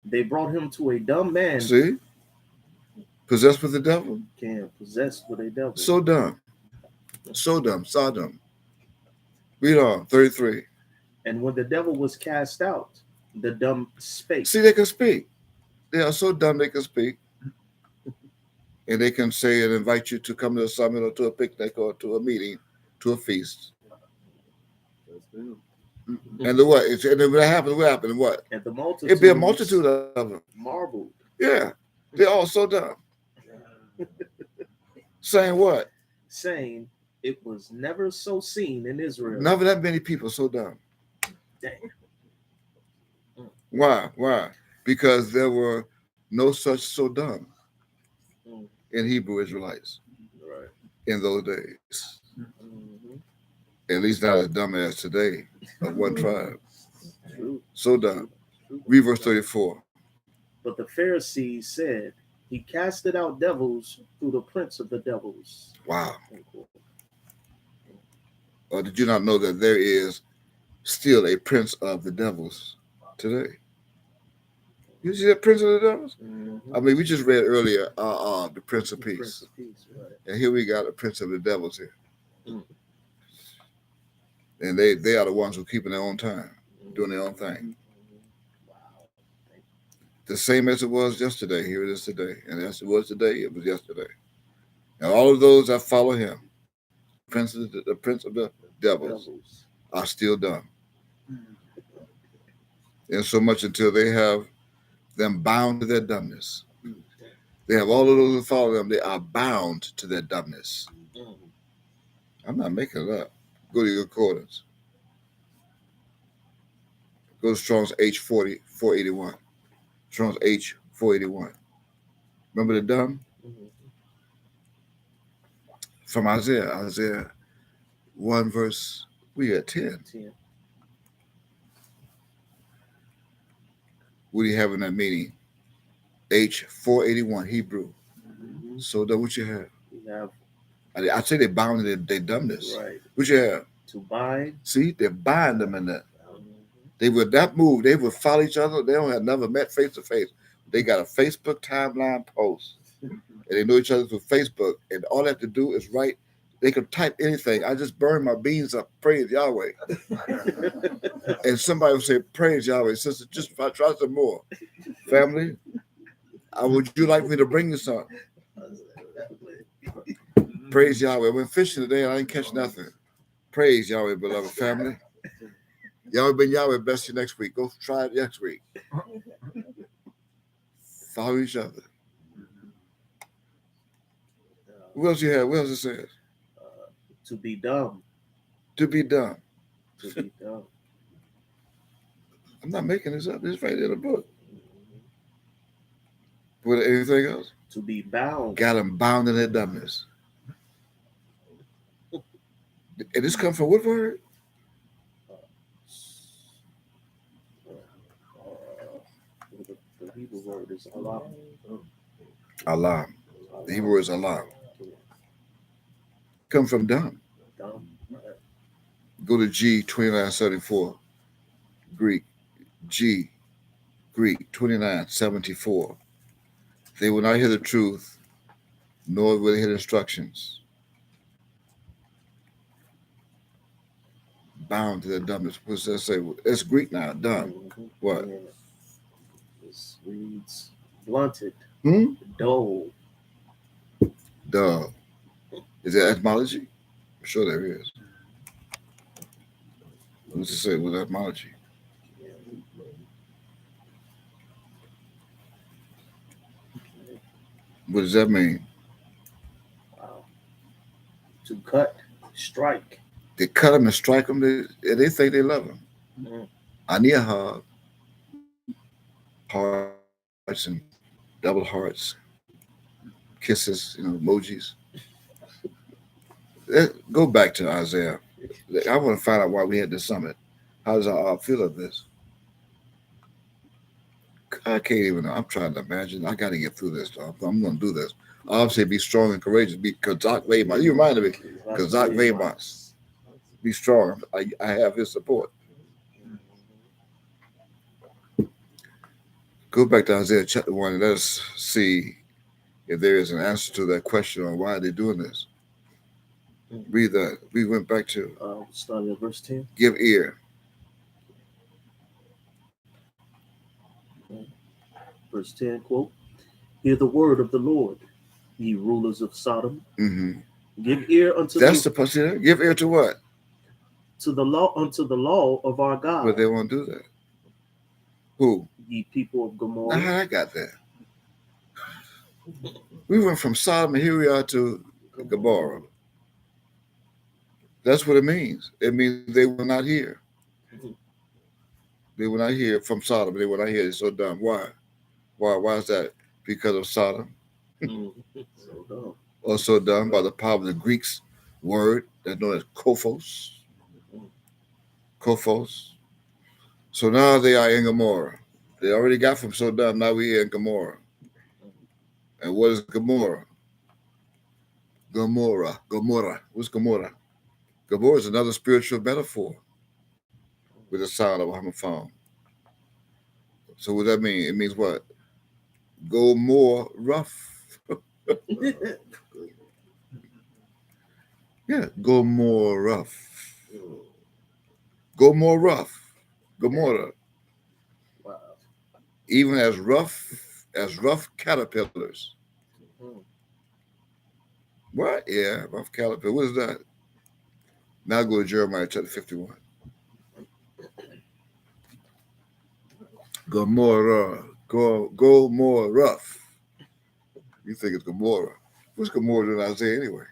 S1: they brought him to a dumb man.
S2: See? Possessed with the devil?
S1: Possessed with a devil.
S2: So dumb. So dumb. Sodom. Read on. 33.
S1: And when the devil was cast out, the dumb spake.
S2: See, they can speak. They are so dumb they can speak. And they can say and invite you to come to a summit or to a picnic or to a meeting, to a feast. And the what? And then what happened? What?
S1: And the multitude.
S2: It'd be a multitude of them.
S1: Marveled.
S2: Yeah. They're all so dumb. Saying what?
S1: Saying it was never so seen in Israel.
S2: Never that many people so dumb.
S1: Dang.
S2: Why? Because there were no such so dumb in Hebrew Israelites in those days. At least not as dumb as today of one tribe. So dumb. Read verse 34.
S1: But the Pharisees said, he casted out devils through the prince of the devils.
S2: Wow. Or did you not know that there is still a prince of the devils today? You see that prince of the devils? I mean, we just read earlier the Prince of Peace.
S1: Prince of Peace, right.
S2: And here we got a prince of the devils here. And they are the ones who are keeping their own time, doing their own thing. The same as it was yesterday, here it is today. And as it was today, it was yesterday. And all of those that follow him, the prince of the devils, are still dumb. And so much until they have them bound to their dumbness. They have all of those who follow them, they are bound to their dumbness. I'm not making it up. Go to your concordance. Go to Strong's H40, 481. Strong's H 481. Remember the dumb? From Isaiah 1 verse, we at 10. What do you have in that meaning? H 481 Hebrew. So that what you have?
S1: We have.
S2: I say they bound to their dumbness.
S1: Right.
S2: What you have?
S1: To bind.
S2: See, they bind them in that. They would not move. They would follow each other. They don't have never met face to face. They got a Facebook timeline post, and they know each other through Facebook. And all they have to do is write. They can type anything. I just burned my beans up. Praise Yahweh. And somebody would say, "Praise Yahweh, sister. Just try some more, family. Would you like me to bring you some?" Praise Yahweh. I went fishing today and I didn't catch nothing. Praise Yahweh, beloved family. Yahweh ben Yahweh, bless you next week. Go try it next week. Follow each other. What else you have? What else it says?
S1: To be dumb.
S2: To be dumb.
S1: To be dumb.
S2: I'm not making this up. It's right in the book. What, anything else?
S1: To be bound.
S2: Got them bound in their dumbness. And this comes from what word?
S1: Hebrew word is Allah.
S2: Allah. The Hebrew word is Allah. Come from done. Go to G 2974. Greek. G. Greek 2974. They will not hear the truth, nor will they hear instructions. Bound to their dumbness. What's that say? It's Greek now. Done. What?
S1: Yeah. This reads blunted.
S2: Dull. Dull. Is that etymology? I'm sure there is. What's it say with etymology? What does that mean?
S1: Wow. To cut, strike.
S2: They cut them and strike them. They think they love them. I need a hug. Hearts and double hearts. Kisses, emojis. Go back to Isaiah. I want to find out why we had this summit. How does our feel of this? I can't even know. I'm trying to imagine. I got to get through this. I'm going to do this. Obviously, be strong and courageous. Be Kazak Vemas. You reminded me. Kazak Vemas. Be strong. I have his support. Go back to Isaiah chapter 1 and let us see if there is an answer to that question on why they're doing this. Read that. We went back to
S1: starting at verse 10.
S2: Give ear.
S1: Verse 10, quote, hear the word of the Lord, ye rulers of Sodom. Give ear unto
S2: That's supposed to give ear to what?
S1: To the law, unto the law of our God.
S2: But they won't do that. Who?
S1: Ye people of Gomorrah.
S2: I got that. We went from Sodom and here we are to Gomorrah. That's what it means. It means they will not hear. They will not hear from Sodom. They will not hear. They're so dumb. Why? Why is that? Because of Sodom.
S1: So dumb.
S2: Also done by the power of the Greek's word that's known as kophos. Kophos. So now they are in Gomorrah. They already got from so dumb. Now we are in Gomorrah. And what is Gomorrah? Gomorrah. What's Gomorrah? Gomorrah is another spiritual metaphor with the sound of a homophone. So what does that mean? It means what? Go more rough. Yeah, go more rough. Go more rough. Gomorrah.
S1: Wow.
S2: Even as rough caterpillars. What? Yeah, rough caterpillar. What is that? Now go to Jeremiah chapter 51. Gomorrah. Go more rough. You think it's Gomorrah. What's Gomorrah doing in Isaiah anyway?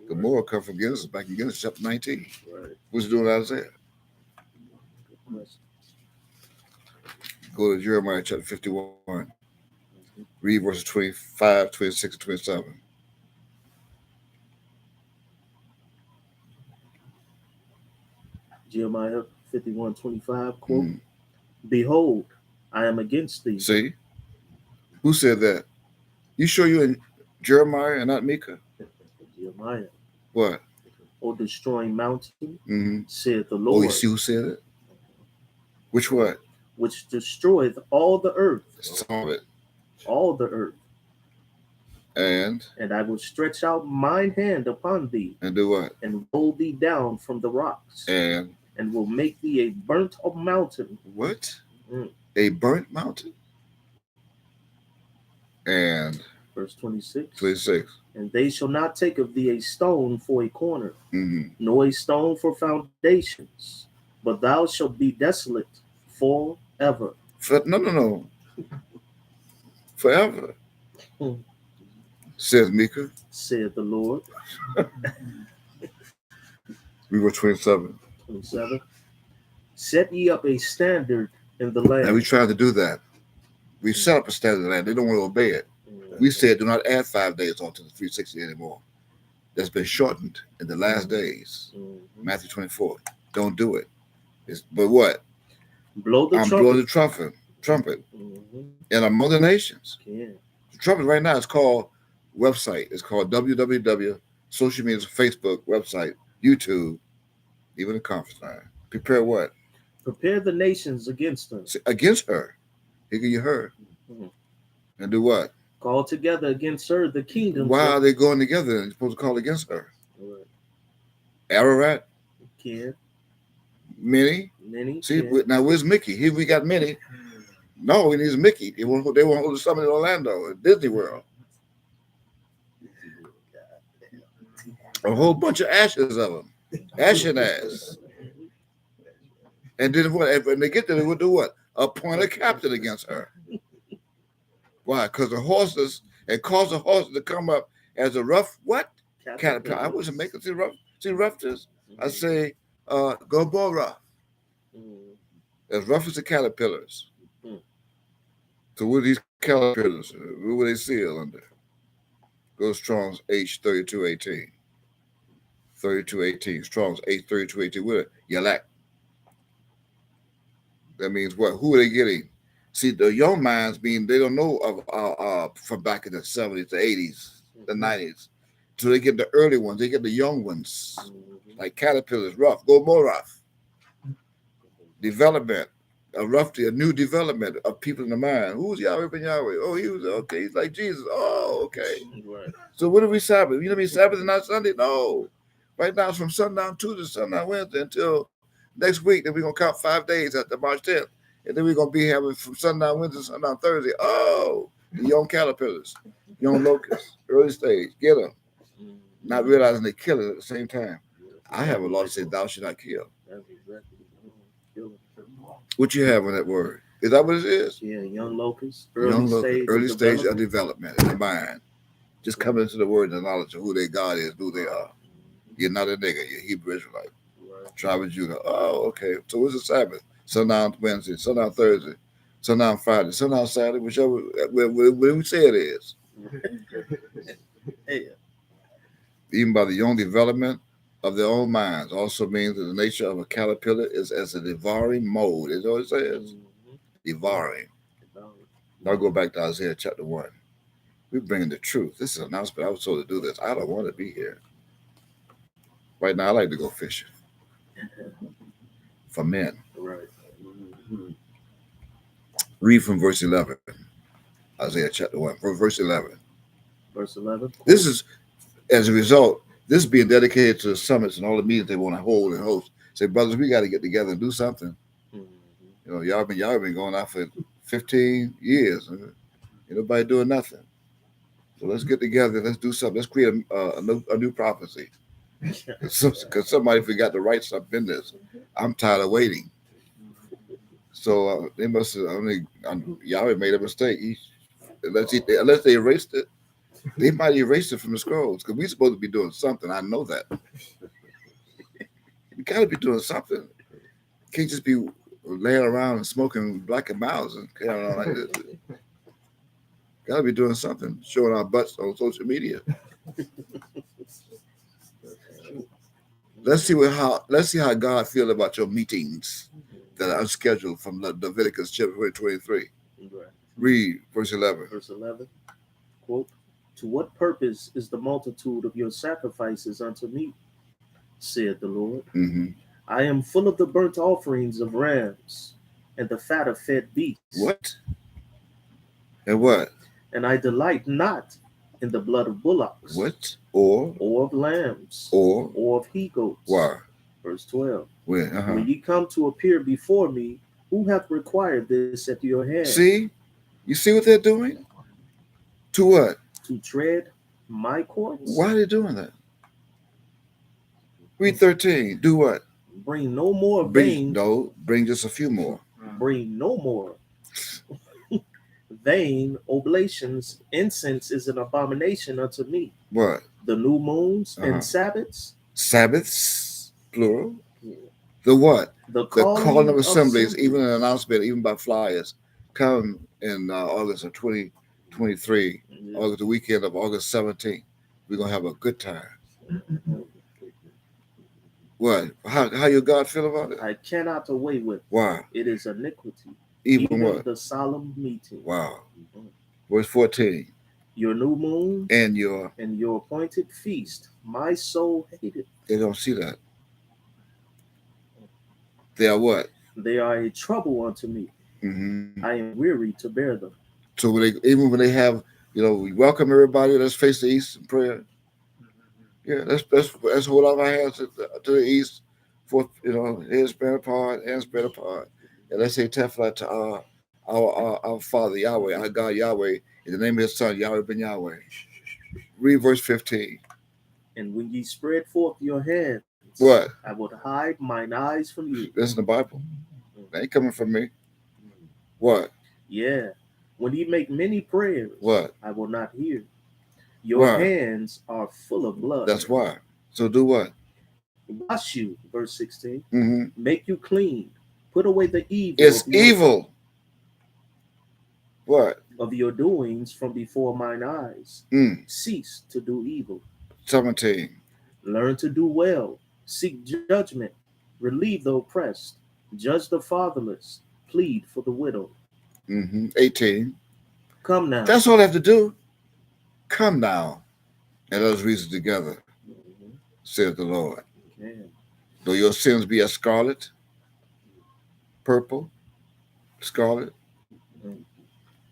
S2: Gomorrah come from Genesis, back in Genesis chapter 19.
S1: Right.
S2: What's it doing in Isaiah? Go to Jeremiah chapter 51. Read verses 25, 26, and 27.
S1: Jeremiah 51:25, quote, behold, I am against thee.
S2: See? Who said that? You sure you're in Jeremiah and not Micah?
S1: Jeremiah.
S2: What?
S1: O destroying mountain, said the Lord.
S2: Oh, you see who said it? Which what?
S1: Which destroyeth all the earth.
S2: Some of it.
S1: All the earth.
S2: And
S1: I will stretch out mine hand upon thee.
S2: And do what?
S1: And roll thee down from the rocks.
S2: And
S1: will make thee a burnt mountain.
S2: What? A burnt mountain? And
S1: verse 26.
S2: 26.
S1: And they shall not take of thee a stone for a corner, nor a stone for foundations, but thou shalt be desolate forever.
S2: No. Forever. Says Micah.
S1: Said the Lord.
S2: We were 27.
S1: 27. Set ye up a standard in the land.
S2: And we tried to do that. We set up a standard in the land. They don't want to obey it. We said do not add 5 days onto the 360 anymore. That's been shortened in the last days. Matthew 24. Don't do it. But what?
S1: Blow the trumpet.
S2: Blowing the trumpet. trumpet, and among the nations. The trumpet right now is called website. It's called www. Social media, Facebook, website, YouTube, even the conference line. Prepare what?
S1: Prepare the nations against her.
S2: Against her. Here you heard. And do what?
S1: Call together against her the kingdoms.
S2: Why are they going together and supposed to call against her? Ararat? Minnie? See, now where's Mickey? Here we got Minnie. No, it needs Mickey. They want to hold something in Orlando, at Disney World. A whole bunch of ashes of them. Ashen ass. And then what? When they get there, they will do what? Appoint a captain against her. Why? Because the horses, and cause the horses to come up as a rough what? Caterpillar. I wasn't making see roughness. I say, go more rough. As rough as the caterpillars. So what are these caterpillars? What will they seal under? Go Strong's H3218. 3218. Strong's H3218. What? Yalak. That means what? Who are they getting? See, the young minds mean they don't know of from back in the 70s, the 80s, the 90s. So they get the early ones. They get the young ones. Like caterpillars, rough. Go more rough. Development. A new development of people in the mind. Who's Yahweh ben Yahweh? Oh, he was okay. He's like Jesus. Oh, okay. Right. So what are we Sabbath? You know what I mean? Sabbath is not Sunday? No. Right now it's from sundown Tuesday, sundown Wednesday until next week. Then we're going to count 5 days after March 10th. And then we're going to be having from sundown Wednesday, sundown Thursday. Oh, the young caterpillars, young locusts, early stage. Get them. Not realizing they kill it at the same time. I have a law that says thou shalt not kill. What you have on that word? Is that what it is?
S1: Yeah, young locusts.
S2: Early stage of development in the mind. Just coming into the word and the knowledge of who their God is, who they are. You're not a nigga. You're Hebrew Israelite. Right. Tribe of Judah. Oh, okay. So what's the Sabbath? Sundown Wednesday, sundown Thursday, sundown Friday, sundown Saturday, whichever we say it is.
S1: Yeah.
S2: Even by the young development of their own minds also means that the nature of a caterpillar is as a devouring mold. Is what it says. Devouring. Now go back to Isaiah chapter 1. We're bringing the truth. This is an announcement. I was told to do this. I don't want to be here. Right now, I like to go fishing. For men.
S1: Right.
S2: Read from verse 11. Isaiah chapter 1. From verse 11.
S1: Verse 11.
S2: This is, as a result, this is being dedicated to the summits and all the meetings they want to hold and host. Say, brothers, we got to get together and do something. You know, y'all been going out for 15 years. Ain't nobody doing nothing. So let's get together. Let's do something. Let's create a new prophecy. Because somebody forgot to write something in this. I'm tired of waiting. So they must have Yahweh made a mistake. Unless they erased it, they might erase it from the scrolls. Because we're supposed to be doing something. I know that. We got to be doing something. Can't just be laying around and smoking Black and Miles and carrying on like this. Got to be doing something, showing our butts on social media. Let's see how God feels about your meetings that are unscheduled from Leviticus chapter 23. Right. Read verse 11.
S1: Verse 11. Quote, "To what purpose is the multitude of your sacrifices unto me, said the Lord? I am full of the burnt offerings of rams and the fat of fed beasts."
S2: What? And what?
S1: "And I delight not in the blood of bullocks."
S2: What?
S1: Or of lambs. Or of he-goats.
S2: Why?
S1: Verse 12.
S2: When?
S1: When ye come to appear before me, who hath required this at your hand?
S2: See? You see what they're doing? To what?
S1: To tread my courts.
S2: Why are they doing that? Read 13. Do what?
S1: Bring no more vain.
S2: Bring just a few more.
S1: Bring no more vain oblations. Incense is an abomination unto me.
S2: What?
S1: The new moons and Sabbaths.
S2: Sabbaths, plural. Yeah. The what?
S1: The calling
S2: of assemblies, even an announcement, even by flyers, come in August of 2023, August, the weekend of August 17th. We're going to have a good time. What? How your God feel about it?
S1: I cannot away with.
S2: Why?
S1: It is iniquity.
S2: Even what?
S1: the solemn meeting.
S2: Wow. Verse 14.
S1: Your new moon
S2: And your
S1: appointed feast, my soul hated.
S2: They don't see that. They are what?
S1: They are a trouble unto me. I am weary to bear them.
S2: So even when they have, we welcome everybody. Let's face the east in prayer. Yeah, let's hold out our hands to the east, for heads spread apart, hands spread apart, and let's say tefillah to our Father Yahweh, our God Yahweh, in the name of His Son Yahweh ben Yahweh. Read verse 15.
S1: And when ye spread forth your hands,
S2: what?
S1: I would hide mine eyes from you.
S2: That's in the Bible. That ain't coming from me. What?
S1: Yeah. When ye make many prayers,
S2: what?
S1: I will not hear. Your hands are full of blood.
S2: That's why. So do what?
S1: Wash you, verse 16.
S2: Mm-hmm.
S1: Make you clean. Put away the evil.
S2: It's evil. What?
S1: Of your doings from before mine eyes. Cease to do evil.
S2: 17.
S1: Learn to do well. Seek judgment. Relieve the oppressed. Judge the fatherless. Plead for the widow.
S2: 18.
S1: Come now.
S2: That's all I have to do. Come now, and let us reason together, saith the Lord. Though your sins be as scarlet, purple, scarlet,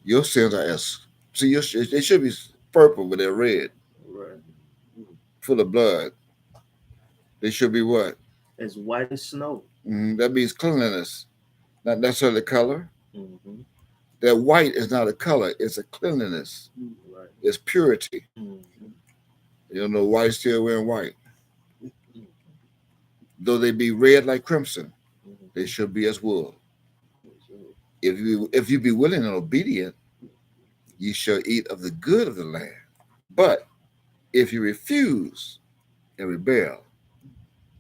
S2: your sins are as, they should be purple, but they're red, full of blood. They should be what?
S1: As white as snow.
S2: That means cleanliness, not necessarily color. That white is not a color, it's a cleanliness. It's purity. You don't know why still wearing white. Though they be red like crimson, they should be as wool. If you be willing and obedient, ye shall eat of the good of the land. But if you refuse and rebel,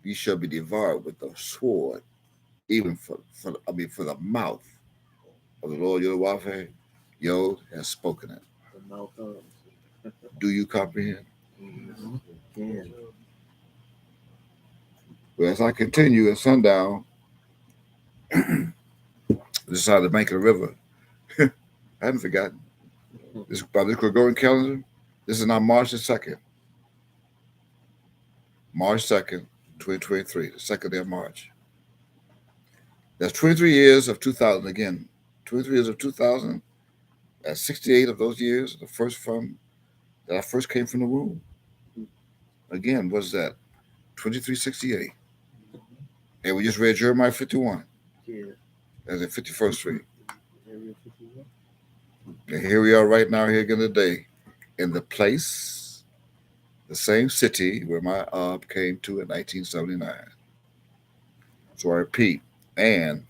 S2: ye shall be devoured with the sword, even for the mouth of the Lord your Yahweh, Yod has spoken it.
S1: The mouth of.
S2: Do you comprehend?
S1: Yeah.
S2: Well, as I continue at sundown, this side of the bank of the river, I haven't forgotten. This by the Gregorian calendar, this is now March the 2nd. March 2nd, 2023, the second day of March. That's 23 years of 2000 again. 23 years of 2000. That's 68 of those years, that I first came from the womb. Again, what's that? 2368. And we just read Jeremiah 51.
S1: Yeah.
S2: That's at 51st Street. And here we are right now, here again today, in the place, the same city where my came to in 1979. So I repeat, and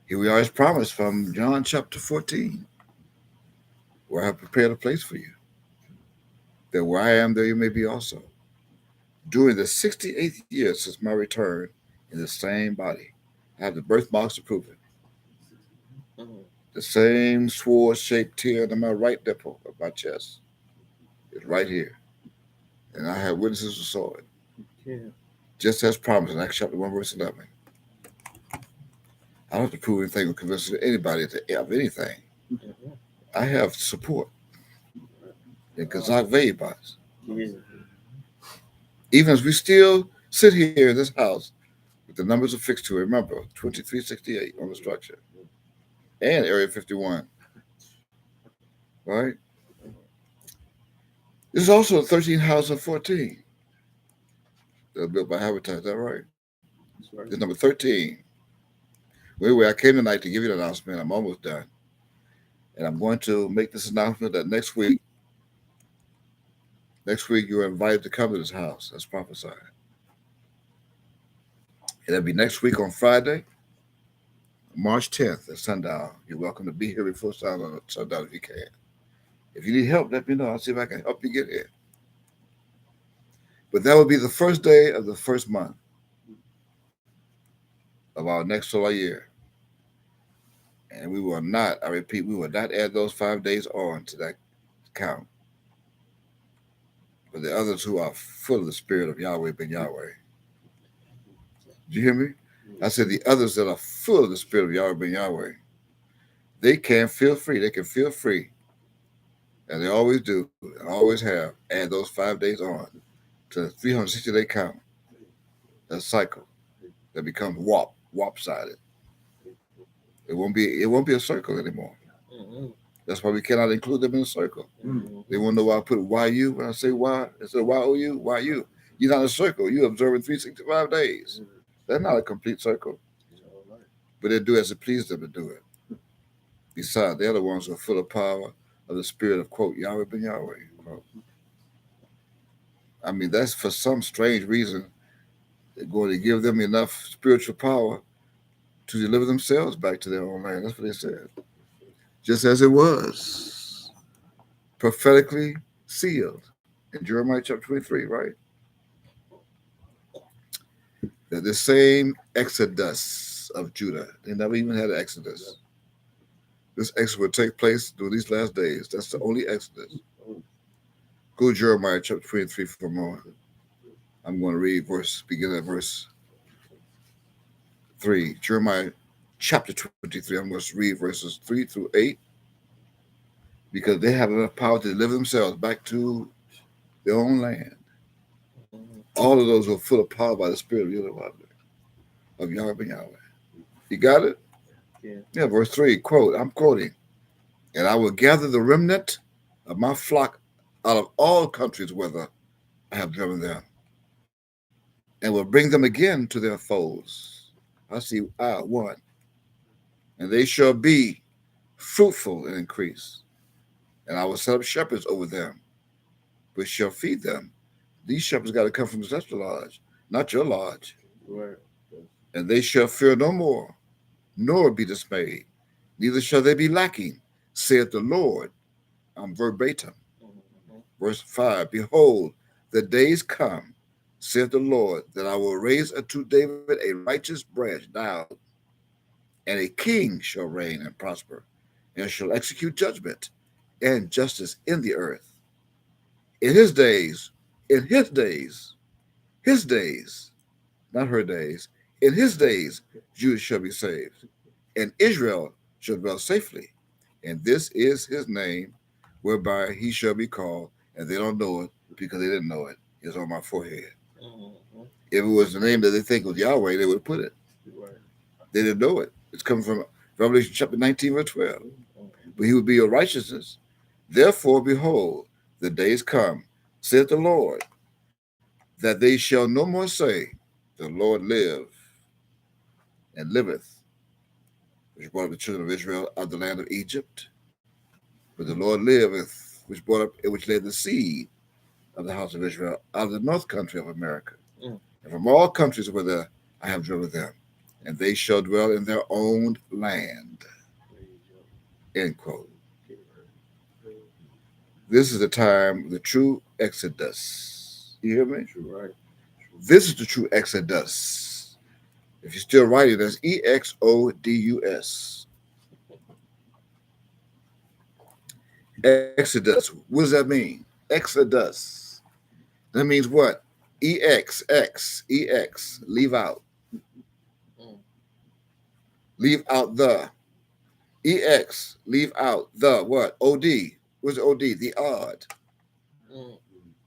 S2: here we are as promised from John chapter 14, where I have prepared a place for you, that where I am, there you may be also. During the 68th year since my return in the same body, I have the birthmarks to prove it. The same sword-shaped tear in my right nipple of my chest is right here. And I have witnesses who saw it.
S1: Yeah.
S2: Just as promised in Acts chapter 1, verse 11. I don't have to prove anything or convince anybody of anything. I have support in Kazakh Vayibas. Even as we still sit here in this house with the numbers affixed to it, remember, 2368 on the structure and Area 51. Right? This is also a 13 house of 14. That was built by Habitat, is that right? That's right. It's number 13. Anyway, I came tonight to give you an announcement. I'm almost done. And I'm going to make this announcement that next week you're invited to come to this house as prophesied. It'll be next week on Friday, March 10th at sundown. You're welcome to be here before sundown if you can. If you need help, let me know. I'll see if I can help you get here. But that will be the first day of the first month of our next solar year. And we will not, I repeat, we will not add those 5 days on to that count. But the others who are full of the spirit of Yahweh ben Yahweh. Did you hear me? I said the others that are full of the spirit of Yahweh ben Yahweh, they can feel free. They can feel free. And they always do, and always have. Add those 5 days on to the 360-day count. That cycle that becomes warp-sided. It won't be a circle anymore. That's why we cannot include them in a circle. They want to know why I put YU when I say Y instead of YOU. YU. You're not a circle. You're observing 365 days. That's not a complete circle. But they do as it pleases them to do it. Besides, they're the ones who are full of power of the spirit of, quote, Yahweh ben Yahweh, quote. I mean, that's for some strange reason they're going to give them enough spiritual power to deliver themselves back to their own land. That's what they said. Just as it was prophetically sealed in Jeremiah chapter 23, right? That the same exodus of Judah, they never even had an exodus. This exodus will take place during these last days. That's the only exodus. Go to Jeremiah chapter 23 for more. I'm going to read begin at verse 3. Jeremiah chapter 23. I'm going to read verses 3 through 8 because they have enough power to deliver themselves back to their own land. All of those are full of power by the Spirit of Yahweh ben Yahweh. You got it? Yeah, verse 3, quote, I'm quoting, and I will gather the remnant of my flock out of all countries whither I have driven them, and will bring them again to their folds. I see, 1. And they shall be fruitful and increase, and I will set up shepherds over them, which shall feed them. These shepherds got to come from the central lodge, not your lodge.
S1: Right.
S2: And they shall fear no more, nor be dismayed, neither shall they be lacking, saith the Lord. I'm verbatim. Verse 5, behold, the days come, saith the Lord, that I will raise unto David a righteous branch down, and a king shall reign and prosper, and shall execute judgment and justice in the earth. In his days, not her days, in his days, Judah shall be saved, and Israel shall dwell safely. And this is his name, whereby he shall be called, and they don't know it because they didn't know it. It's on my forehead. If it was the name that they think was Yahweh, they would have put it. They didn't know it. It's coming from Revelation chapter 19, verse 12. But he would be your righteousness. Therefore, behold, the days come, saith the Lord, that they shall no more say, the Lord live and liveth, which brought up the children of Israel out of the land of Egypt. But the Lord liveth, which led the seed of the house of Israel out of the north country of America, and from all countries whither I have driven them, and they shall dwell in their own land. End quote. This is the time, the true exodus. You hear me?
S1: Right.
S2: This is the true exodus. If you're still writing, that's EXODUS. Exodus. What does that mean? Exodus. That means what? EX. Leave out. Leave out the. EX. Leave out the what? OD. What's OD? The odd.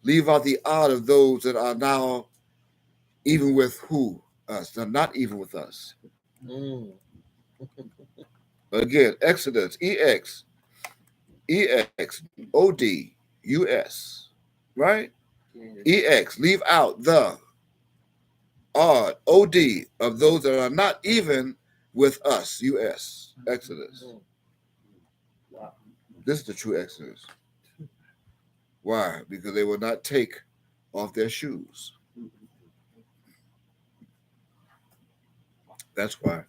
S2: Leave out the odd of those that are now even with who? Us. They're not even with us. Again, Exodus. EX. ODUS. Right? EX. Leave out the odd OD of those that are not even with us. US. Exodus.
S1: Wow.
S2: This is the true Exodus. Why? Because they will not take off their shoes. That's why.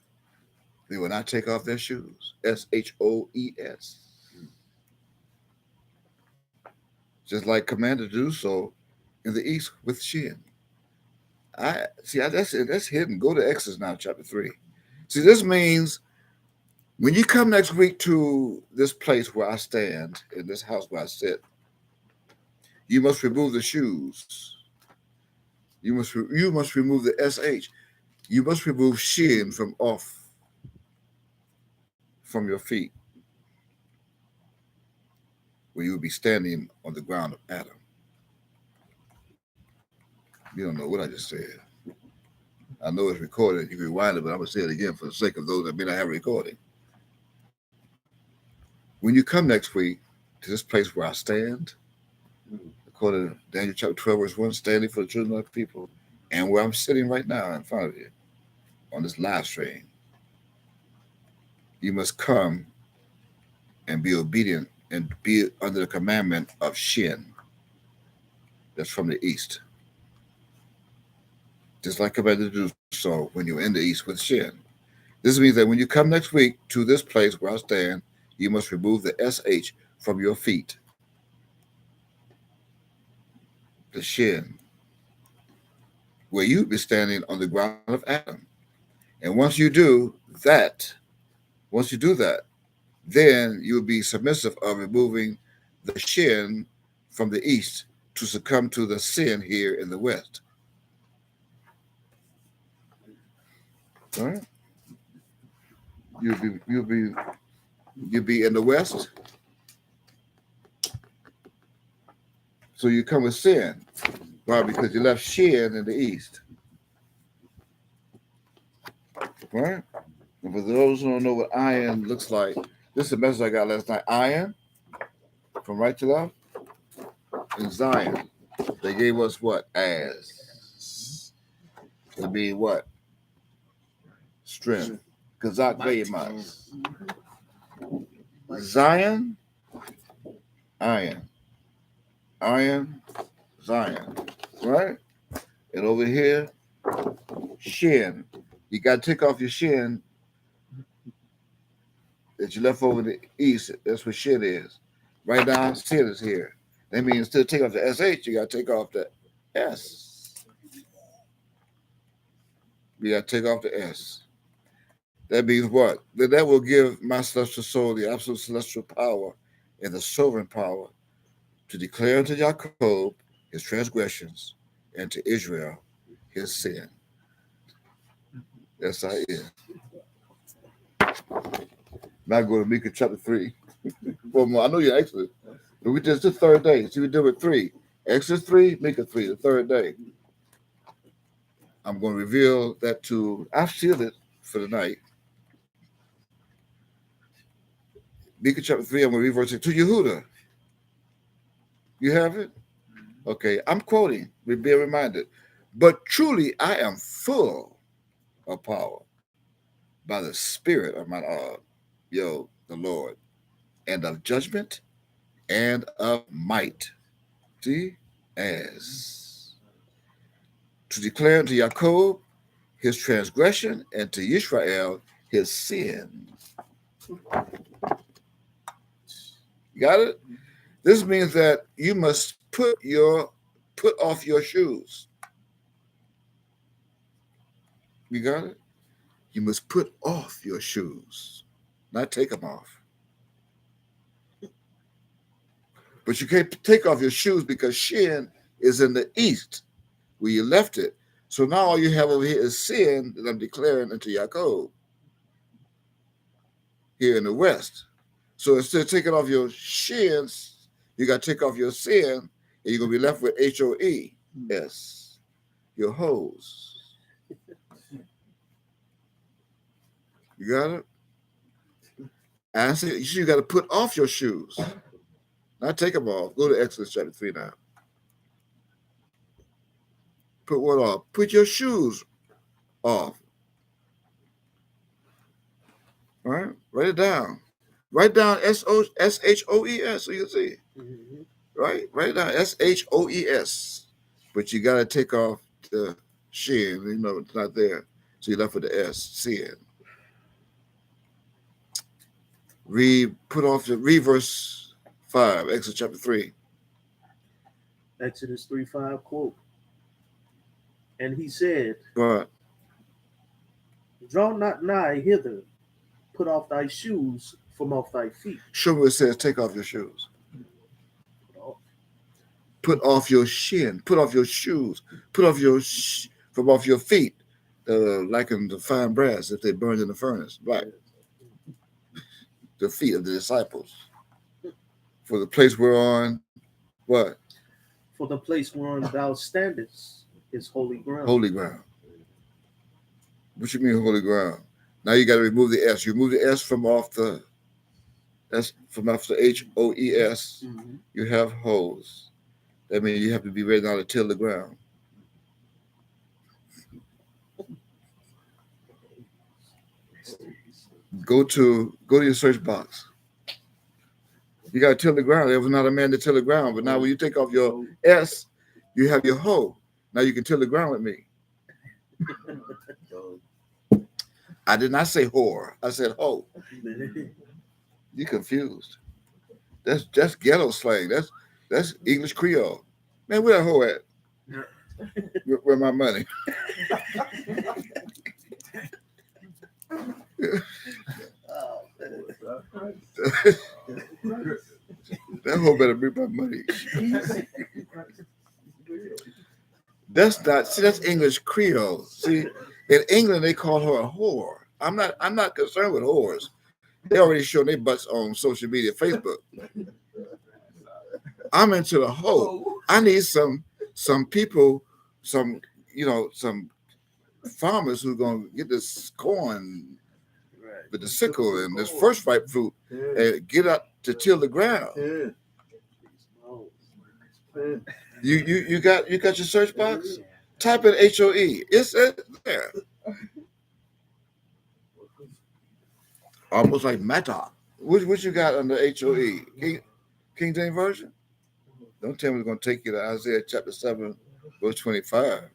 S2: They will not take off their shoes. SHOES. Just like commanded to do so in the east with Shin. That's hidden. Go to Exodus now, chapter 3. See, this means when you come next week to this place where I stand, in this house where I sit, you must remove the shoes. You must remove the SH. You must remove shin from your feet, where you will be standing on the ground of Adam. You don't know what I just said. I know it's recorded. You can rewind it, but I'm going to say it again for the sake of those that may not have a recording. When you come next week to this place where I stand, according to Daniel chapter 12, verse 1, standing for the children of the people, and where I'm sitting right now in front of you on this live stream, you must come and be obedient and be under the commandment of Shin. That's from the east. Just like commanded to do so when you're in the east with Shin. This means that when you come next week to this place where I stand, you must remove the SH from your feet. The Shin. Where you'd be standing on the ground of Adam. And once you do that, then you'll be submissive of removing the Shin from the east to succumb to the sin here in the west. All right? You'll be in the west. So you come with sin. Why? Because you left Shin in the east. Right? And for those who don't know what iron looks like, this is the message I got last night. Iron, from right to left, and Zion. They gave us what? As. To be what? Strength. Kazak Veyamas. Zion, iron. Iron, Zion. Right? And over here, Shin. You got to take off your Shin that you left over in the east. That's what Shin is. Right now, Sin is here. That means instead of take off the SH, you got to take off the S. You got to take off the S. That means what? That will give my celestial soul the absolute celestial power and the sovereign power to declare unto Jacob his transgressions and to Israel his sin. That's how it is. Now go to Micah chapter 3. One more. I know you're Exodus. But we just the third day. See, we did with 3. Exodus 3, Micah 3, the third day. I'm going to reveal that I've sealed it for the night. Micah chapter 3, I'm going to reverse it to Yehuda. You have it? Okay, I'm quoting. Be reminded. But truly I am full of power by the Spirit of my the Lord, and of judgment and of might. See? As to declare unto Jacob his transgression and to Israel his sin. You got it? This means that you must put off your shoes. You got it? You must put off your shoes, not take them off. But you can't take off your shoes because Shin is in the east where you left it. So now all you have over here is sin that I'm declaring unto Jacob here in the west. So instead of taking off your shins, you got to take off your sin, and you're going to be left with HOES, your hose. You got it? I said, you got to put off your shoes, not take them off. Go to Exodus chapter 3 now. Put what off? Put your shoes off. All right? Write it down. Write down SHOES so you can see. Mm-hmm. Right? Write it down SHOES. But you got to take off the shin. You know, it's not there. So you're left with the S, sin. Read verse 5, Exodus chapter 3.
S1: Exodus 3:5 quote. And he said,
S2: What?
S1: Draw not nigh hither, put off thy shoes from off thy feet.
S2: Show me where it says take off your shoes. Put off your shin. Put off your shoes. Put off from off your feet. likened to fine brass if they burned in the furnace, black. The feet of the disciples. For the place whereon, what?
S1: For the place whereon thou standest is holy ground.
S2: Holy ground. What you mean holy ground? Now you got to remove the S. You remove the S from off the HOES.
S1: Mm-hmm.
S2: You have holes. That means you have to be ready now to till the ground. Go to your search box. You got to till the ground. There was not a man to till the ground. But now when you take off your S, you have your hoe. Now you can till the ground with me. I did not say whore. I said hoe. You confused. That's ghetto slang. That's English Creole. Man, where that hoe at? Where my money? That hoe better bring my money. That's English Creole. See, in England they call her a whore. I'm not concerned with whores. They already showing their butts on social media, Facebook. I'm into the hoe. I need some people, some farmers who are gonna get this corn with the sickle and this first ripe fruit and get up to till the ground. You got your search box? Type in HOE. It's there. Almost like meta. What you got under HOE? King James Version? Don't tell me it's going to take you to Isaiah chapter 7, verse 25.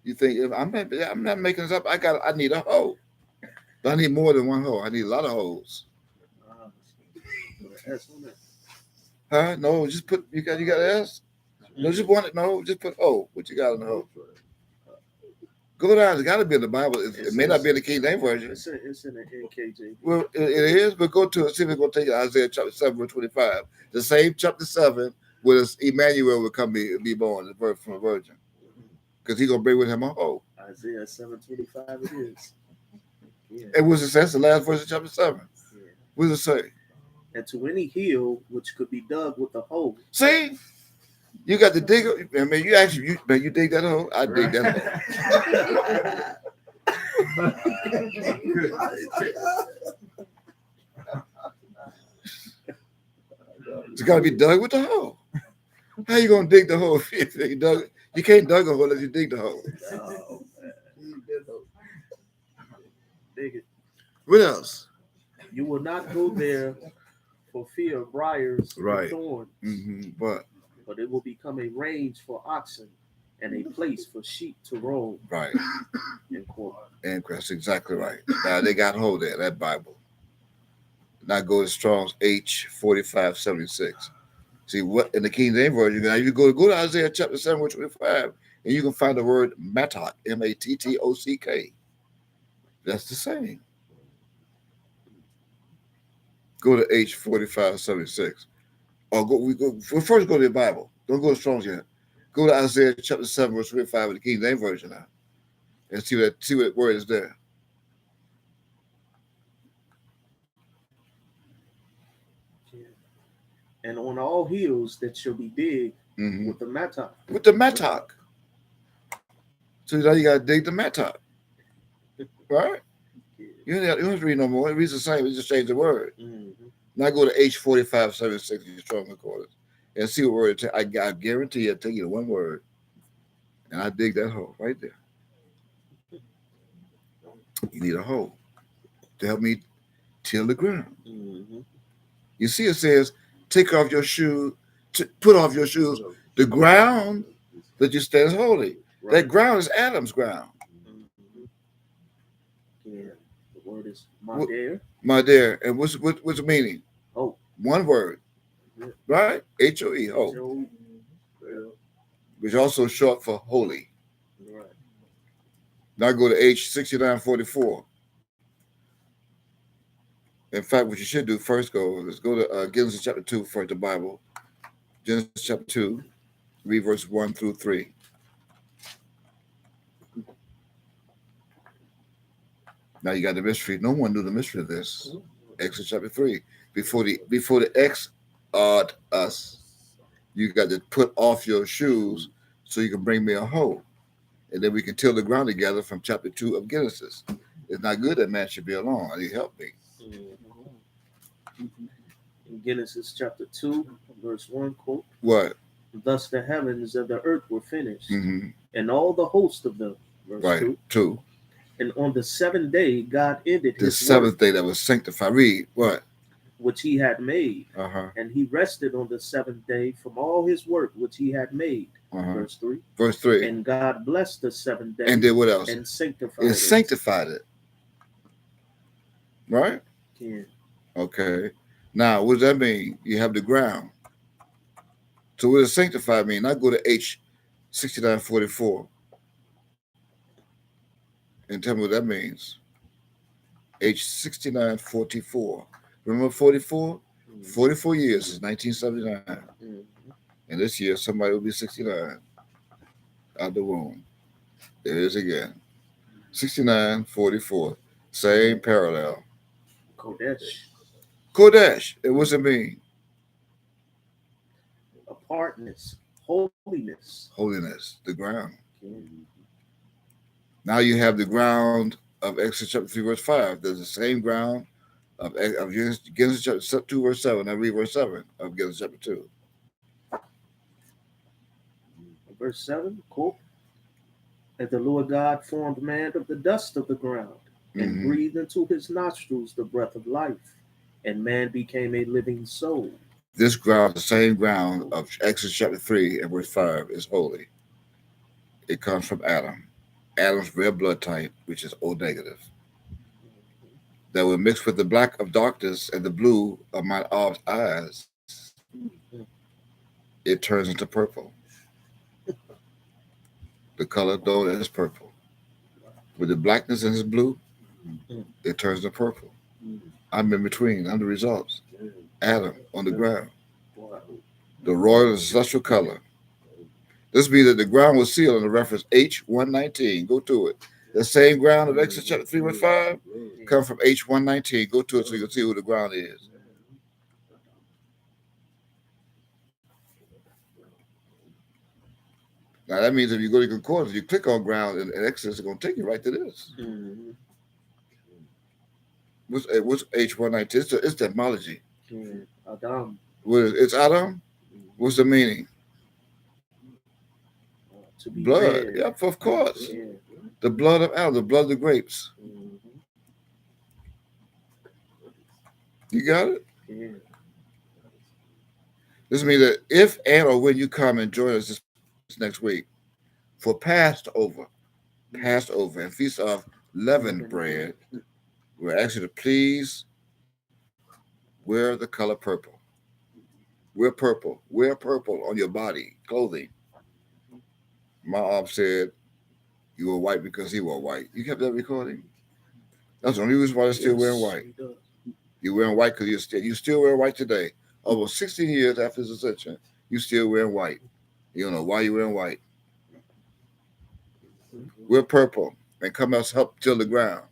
S2: You think I'm not making this up? I need a hoe. I need more than one hoe. I need a lot of hoes. Huh? No, just put you got S? No, just want it. No, just put O. What you got on the hoe? Go down. It's got to be in the Bible. It may not be in the King James Version.
S1: It's in the NKJV.
S2: Well, it is, but go to it. See if it's going to take you to Isaiah chapter 7, verse 25. The same chapter 7 where Emmanuel will come be born, the birth from a virgin. Because he's going to bring with him a hoe.
S1: Isaiah 7:25 it is. Yeah.
S2: And what's it say? That's the last verse of chapter 7. Yeah. What does it say?
S1: And to any hill which could be dug with a hoe.
S2: See? You got to dig. I mean, you dig that hole? I dig that hole. It's got to be dug with the hoe. How you gonna dig the hole if you dug? You can't dug a hole unless you dig the hole.
S1: Oh, dig it.
S2: What else?
S1: You will not go there for fear of briars and thorns.
S2: Mm-hmm.
S1: But it will become a range for oxen and a place for sheep to roam.
S2: Right.
S1: And
S2: that's exactly right. Now they got hold there, that Bible. Now go to Strong's H4576. See what in the King James Version, now you go to Isaiah chapter 7, verse 25, and you can find the word mattock, M-A-T-T-O-C-K. That's the same. Go to H4576. We'll first go to the Bible. Don't go to Strong's yet. Go to Isaiah chapter 7, verse 25 of the King James Version now. And see what word is there.
S1: And on all hills that shall be digged with the mattock.
S2: With the mattock. So now you got to dig the mattock. Right? You don't have to read no more. It reads the same. You just change the word. Mm-hmm. Now go to H4576 in Strong Recorders and see what word I guarantee I'll take you to one word. And I dig that hole right there. You need a hoe to help me till the ground. Mm-hmm. You see, it says, take off your shoe, put off your shoes. The ground that you stand is holy. Right. That ground is Adam's ground.
S1: Mm-hmm. Yeah, the word is Mader.
S2: Mader. And what's the meaning?
S1: Oh.
S2: One word. Yeah. Right? H-O-E, ho. Which is also short for holy. Right. Now go to H6944. In fact, what you should do first let's go to Genesis chapter 2 for the Bible. Genesis chapter 2, read verses 1 through 3. Now you got the mystery. No one knew the mystery of this. Exodus chapter 3. Before the X odd us, you got to put off your shoes so you can bring me a hoe. And then we can till the ground together from chapter 2 of Genesis. It's not good that man should be alone. I need help me.
S1: In Genesis chapter 2, verse 1, quote,
S2: What?
S1: thus the heavens and the earth were finished,
S2: Mm-hmm.
S1: and all the host of them, verse
S2: Right.
S1: 2.
S2: 2.
S1: And on the seventh day, God ended
S2: The
S1: his
S2: seventh
S1: work,
S2: day that was sanctified. Read. What?
S1: which he had made.
S2: Uh-huh.
S1: And he rested on the seventh day from all his work which he had made.
S2: Uh-huh.
S1: Verse 3.
S2: Verse 3.
S1: And God blessed the seventh day
S2: And did what else?
S1: and sanctified
S2: It sanctified it. Right?
S1: Yeah.
S2: Okay. Now, what does that mean? You have the ground. So what does sanctified mean? I go to H 6944 and tell me what that means. H 6944. Remember 44? 44 years is 1979. And this year somebody will be 69 out the womb. There it is again. 6944. Same parallel. Kodesh. And what's it mean?
S1: Apartness, holiness.
S2: Holiness, the ground. Now you have the ground of Exodus chapter 3, verse 5. There's the same ground of Genesis chapter 2, verse 7. I read verse 7 of Genesis chapter 2.
S1: Verse 7, quote, and the Lord God formed man of the dust of the ground and breathed into his nostrils the breath of life, and man became a living soul.
S2: This ground, the same ground of Exodus chapter 3 and verse 5, is holy. It comes from Adam. Adam's red blood type, which is O negative, that will mix with the black of darkness and the blue of my eyes. It turns into purple. The color known as purple. With the blackness and his blue, it turns to purple. I'm in between. I'm the results. Adam on the ground. The royal and celestial color. This means that the ground was sealed in the reference H119. Go to it. The same ground of Exodus chapter 3 verse 5 come from H119. Go to it so you can see who the ground is. Now that means if you go to concordance, you click on ground in Exodus, it's going to take you right to this. What's H119? It's the etymology.
S1: Adam.
S2: It's Adam? What's the meaning? Blood. Red. Yep, of course. Yeah. The blood of Adam, the blood of the grapes. You got it? Yeah. This means that if and or when you come and join us this next week for Passover and Feast of Leavened Bread, we're asking you to please wear the color purple. Wear purple. Wear purple on your body, clothing. My aunt said you were white because he wore white. You kept that recording? That's the only reason why they're still wearing white. You're wearing white because you still wear white today. Almost 16 years after his ascension, you still wearing white. You don't know why you're wearing white. Wear purple and come out help till the ground.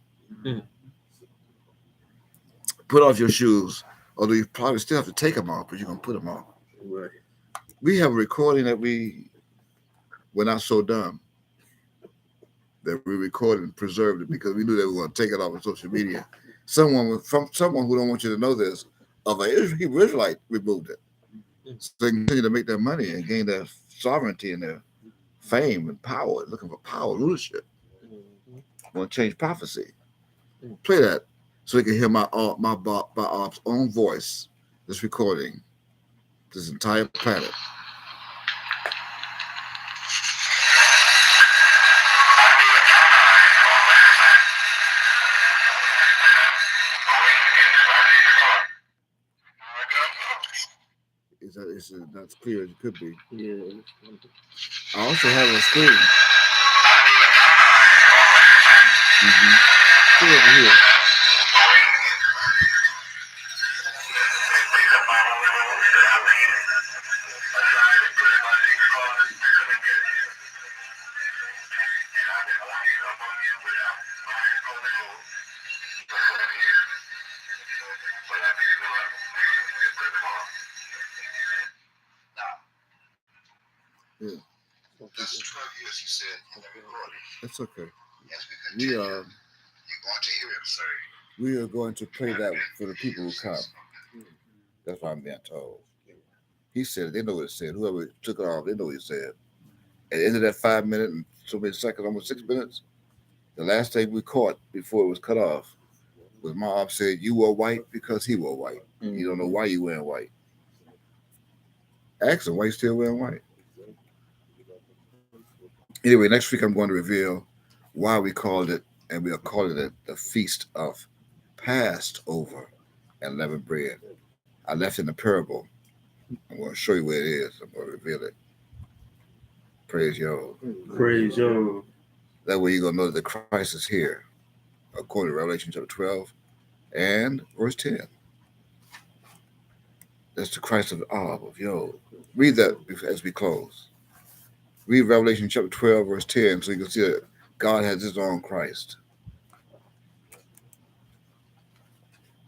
S2: Put off your shoes, although you probably still have to take them off, but you're going to put them off. Right. We have a recording that we're not so dumb that we recorded and preserved it because we knew that we were going to take it off of social media. Someone who don't want you to know this, of an Hebrew Israelite, removed it. So they continue to make their money and gain their sovereignty and their fame and power, looking for power, rulership. Want to change prophecy. Play that so they can hear my Bob's own voice. This recording, this entire planet. It's not as clear as it could be. Yeah. I also have a screen. Come over here. Yeah.
S3: That's 12 years, he said in the recording.
S2: That's okay.
S3: As we continue, you're going to hear him say,
S2: we are going to play that for the people who come. That's what I'm being told. He said it. They know what it said. Whoever took it off, they know what he said. At the end of that 5 minutes and so many seconds, almost 6 minutes, the last thing we caught before it was cut off was my op said, "You were white because he wore white. You don't know why you wearing white." Ask him why you still wearing white. Anyway, next week I'm going to reveal why we called it, and we are calling it the Feast of Passover and Leavened Bread. I left in the parable. I'm going to show you where it is. I'm going to reveal it. Praise Yahweh.
S1: Praise Yahweh.
S2: That way you're going to know that the Christ is here, according to Revelation chapter 12 and verse 10. That's the Christ of Ab, of Yod. Read that as we close. Read Revelation chapter 12, verse 10, so you can see that God has his own Christ.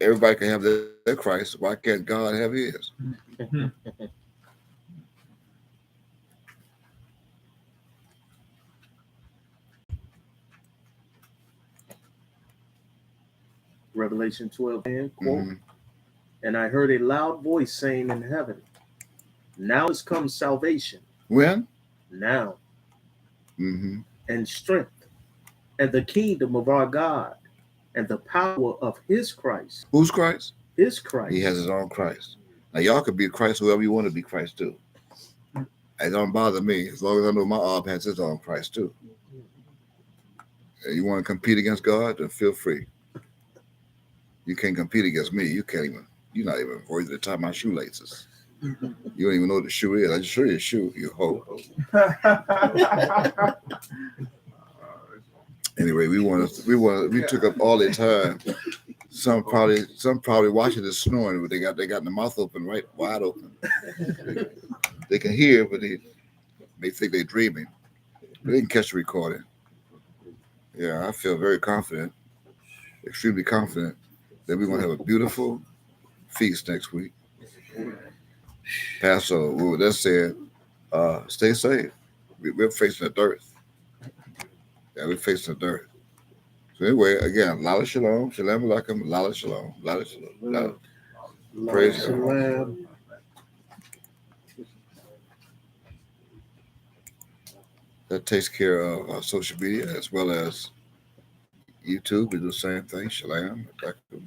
S2: Everybody can have their Christ. Why can't God have his?
S1: Revelation 12, and quote, and I heard a loud voice saying in heaven, now is come salvation.
S2: When?
S1: Now.
S2: Mm-hmm.
S1: And strength, and the kingdom of our God, and the power of his Christ.
S2: Whose Christ?
S1: His Christ.
S2: He has his own Christ. Now, y'all could be Christ whoever you want to be Christ too. It don't bother me as long as I know my Ab has his own Christ too. And you want to compete against God, then feel free. You can't compete against me. You're not even worthy to tie my shoelaces. You don't even know what the shoe is. I just show you the shoe, you hoe. Anyway, we took up all their time. Some probably watching this snoring, but they got the mouth open, right, wide open. They can hear, but they think they're dreaming. But they can catch the recording. Yeah, I feel very confident, extremely confident, that we're gonna have a beautiful feast next week. Passover. With that said, stay safe. We're facing the dearth. Yeah, we're facing the dearth. So anyway, again, Lala Shalom, Shalom Alaikum, Lala Shalom, Lala Shalom, Lala. Praise God. That takes care of our social media as well as YouTube. We do the same thing, Shalom Alaikum.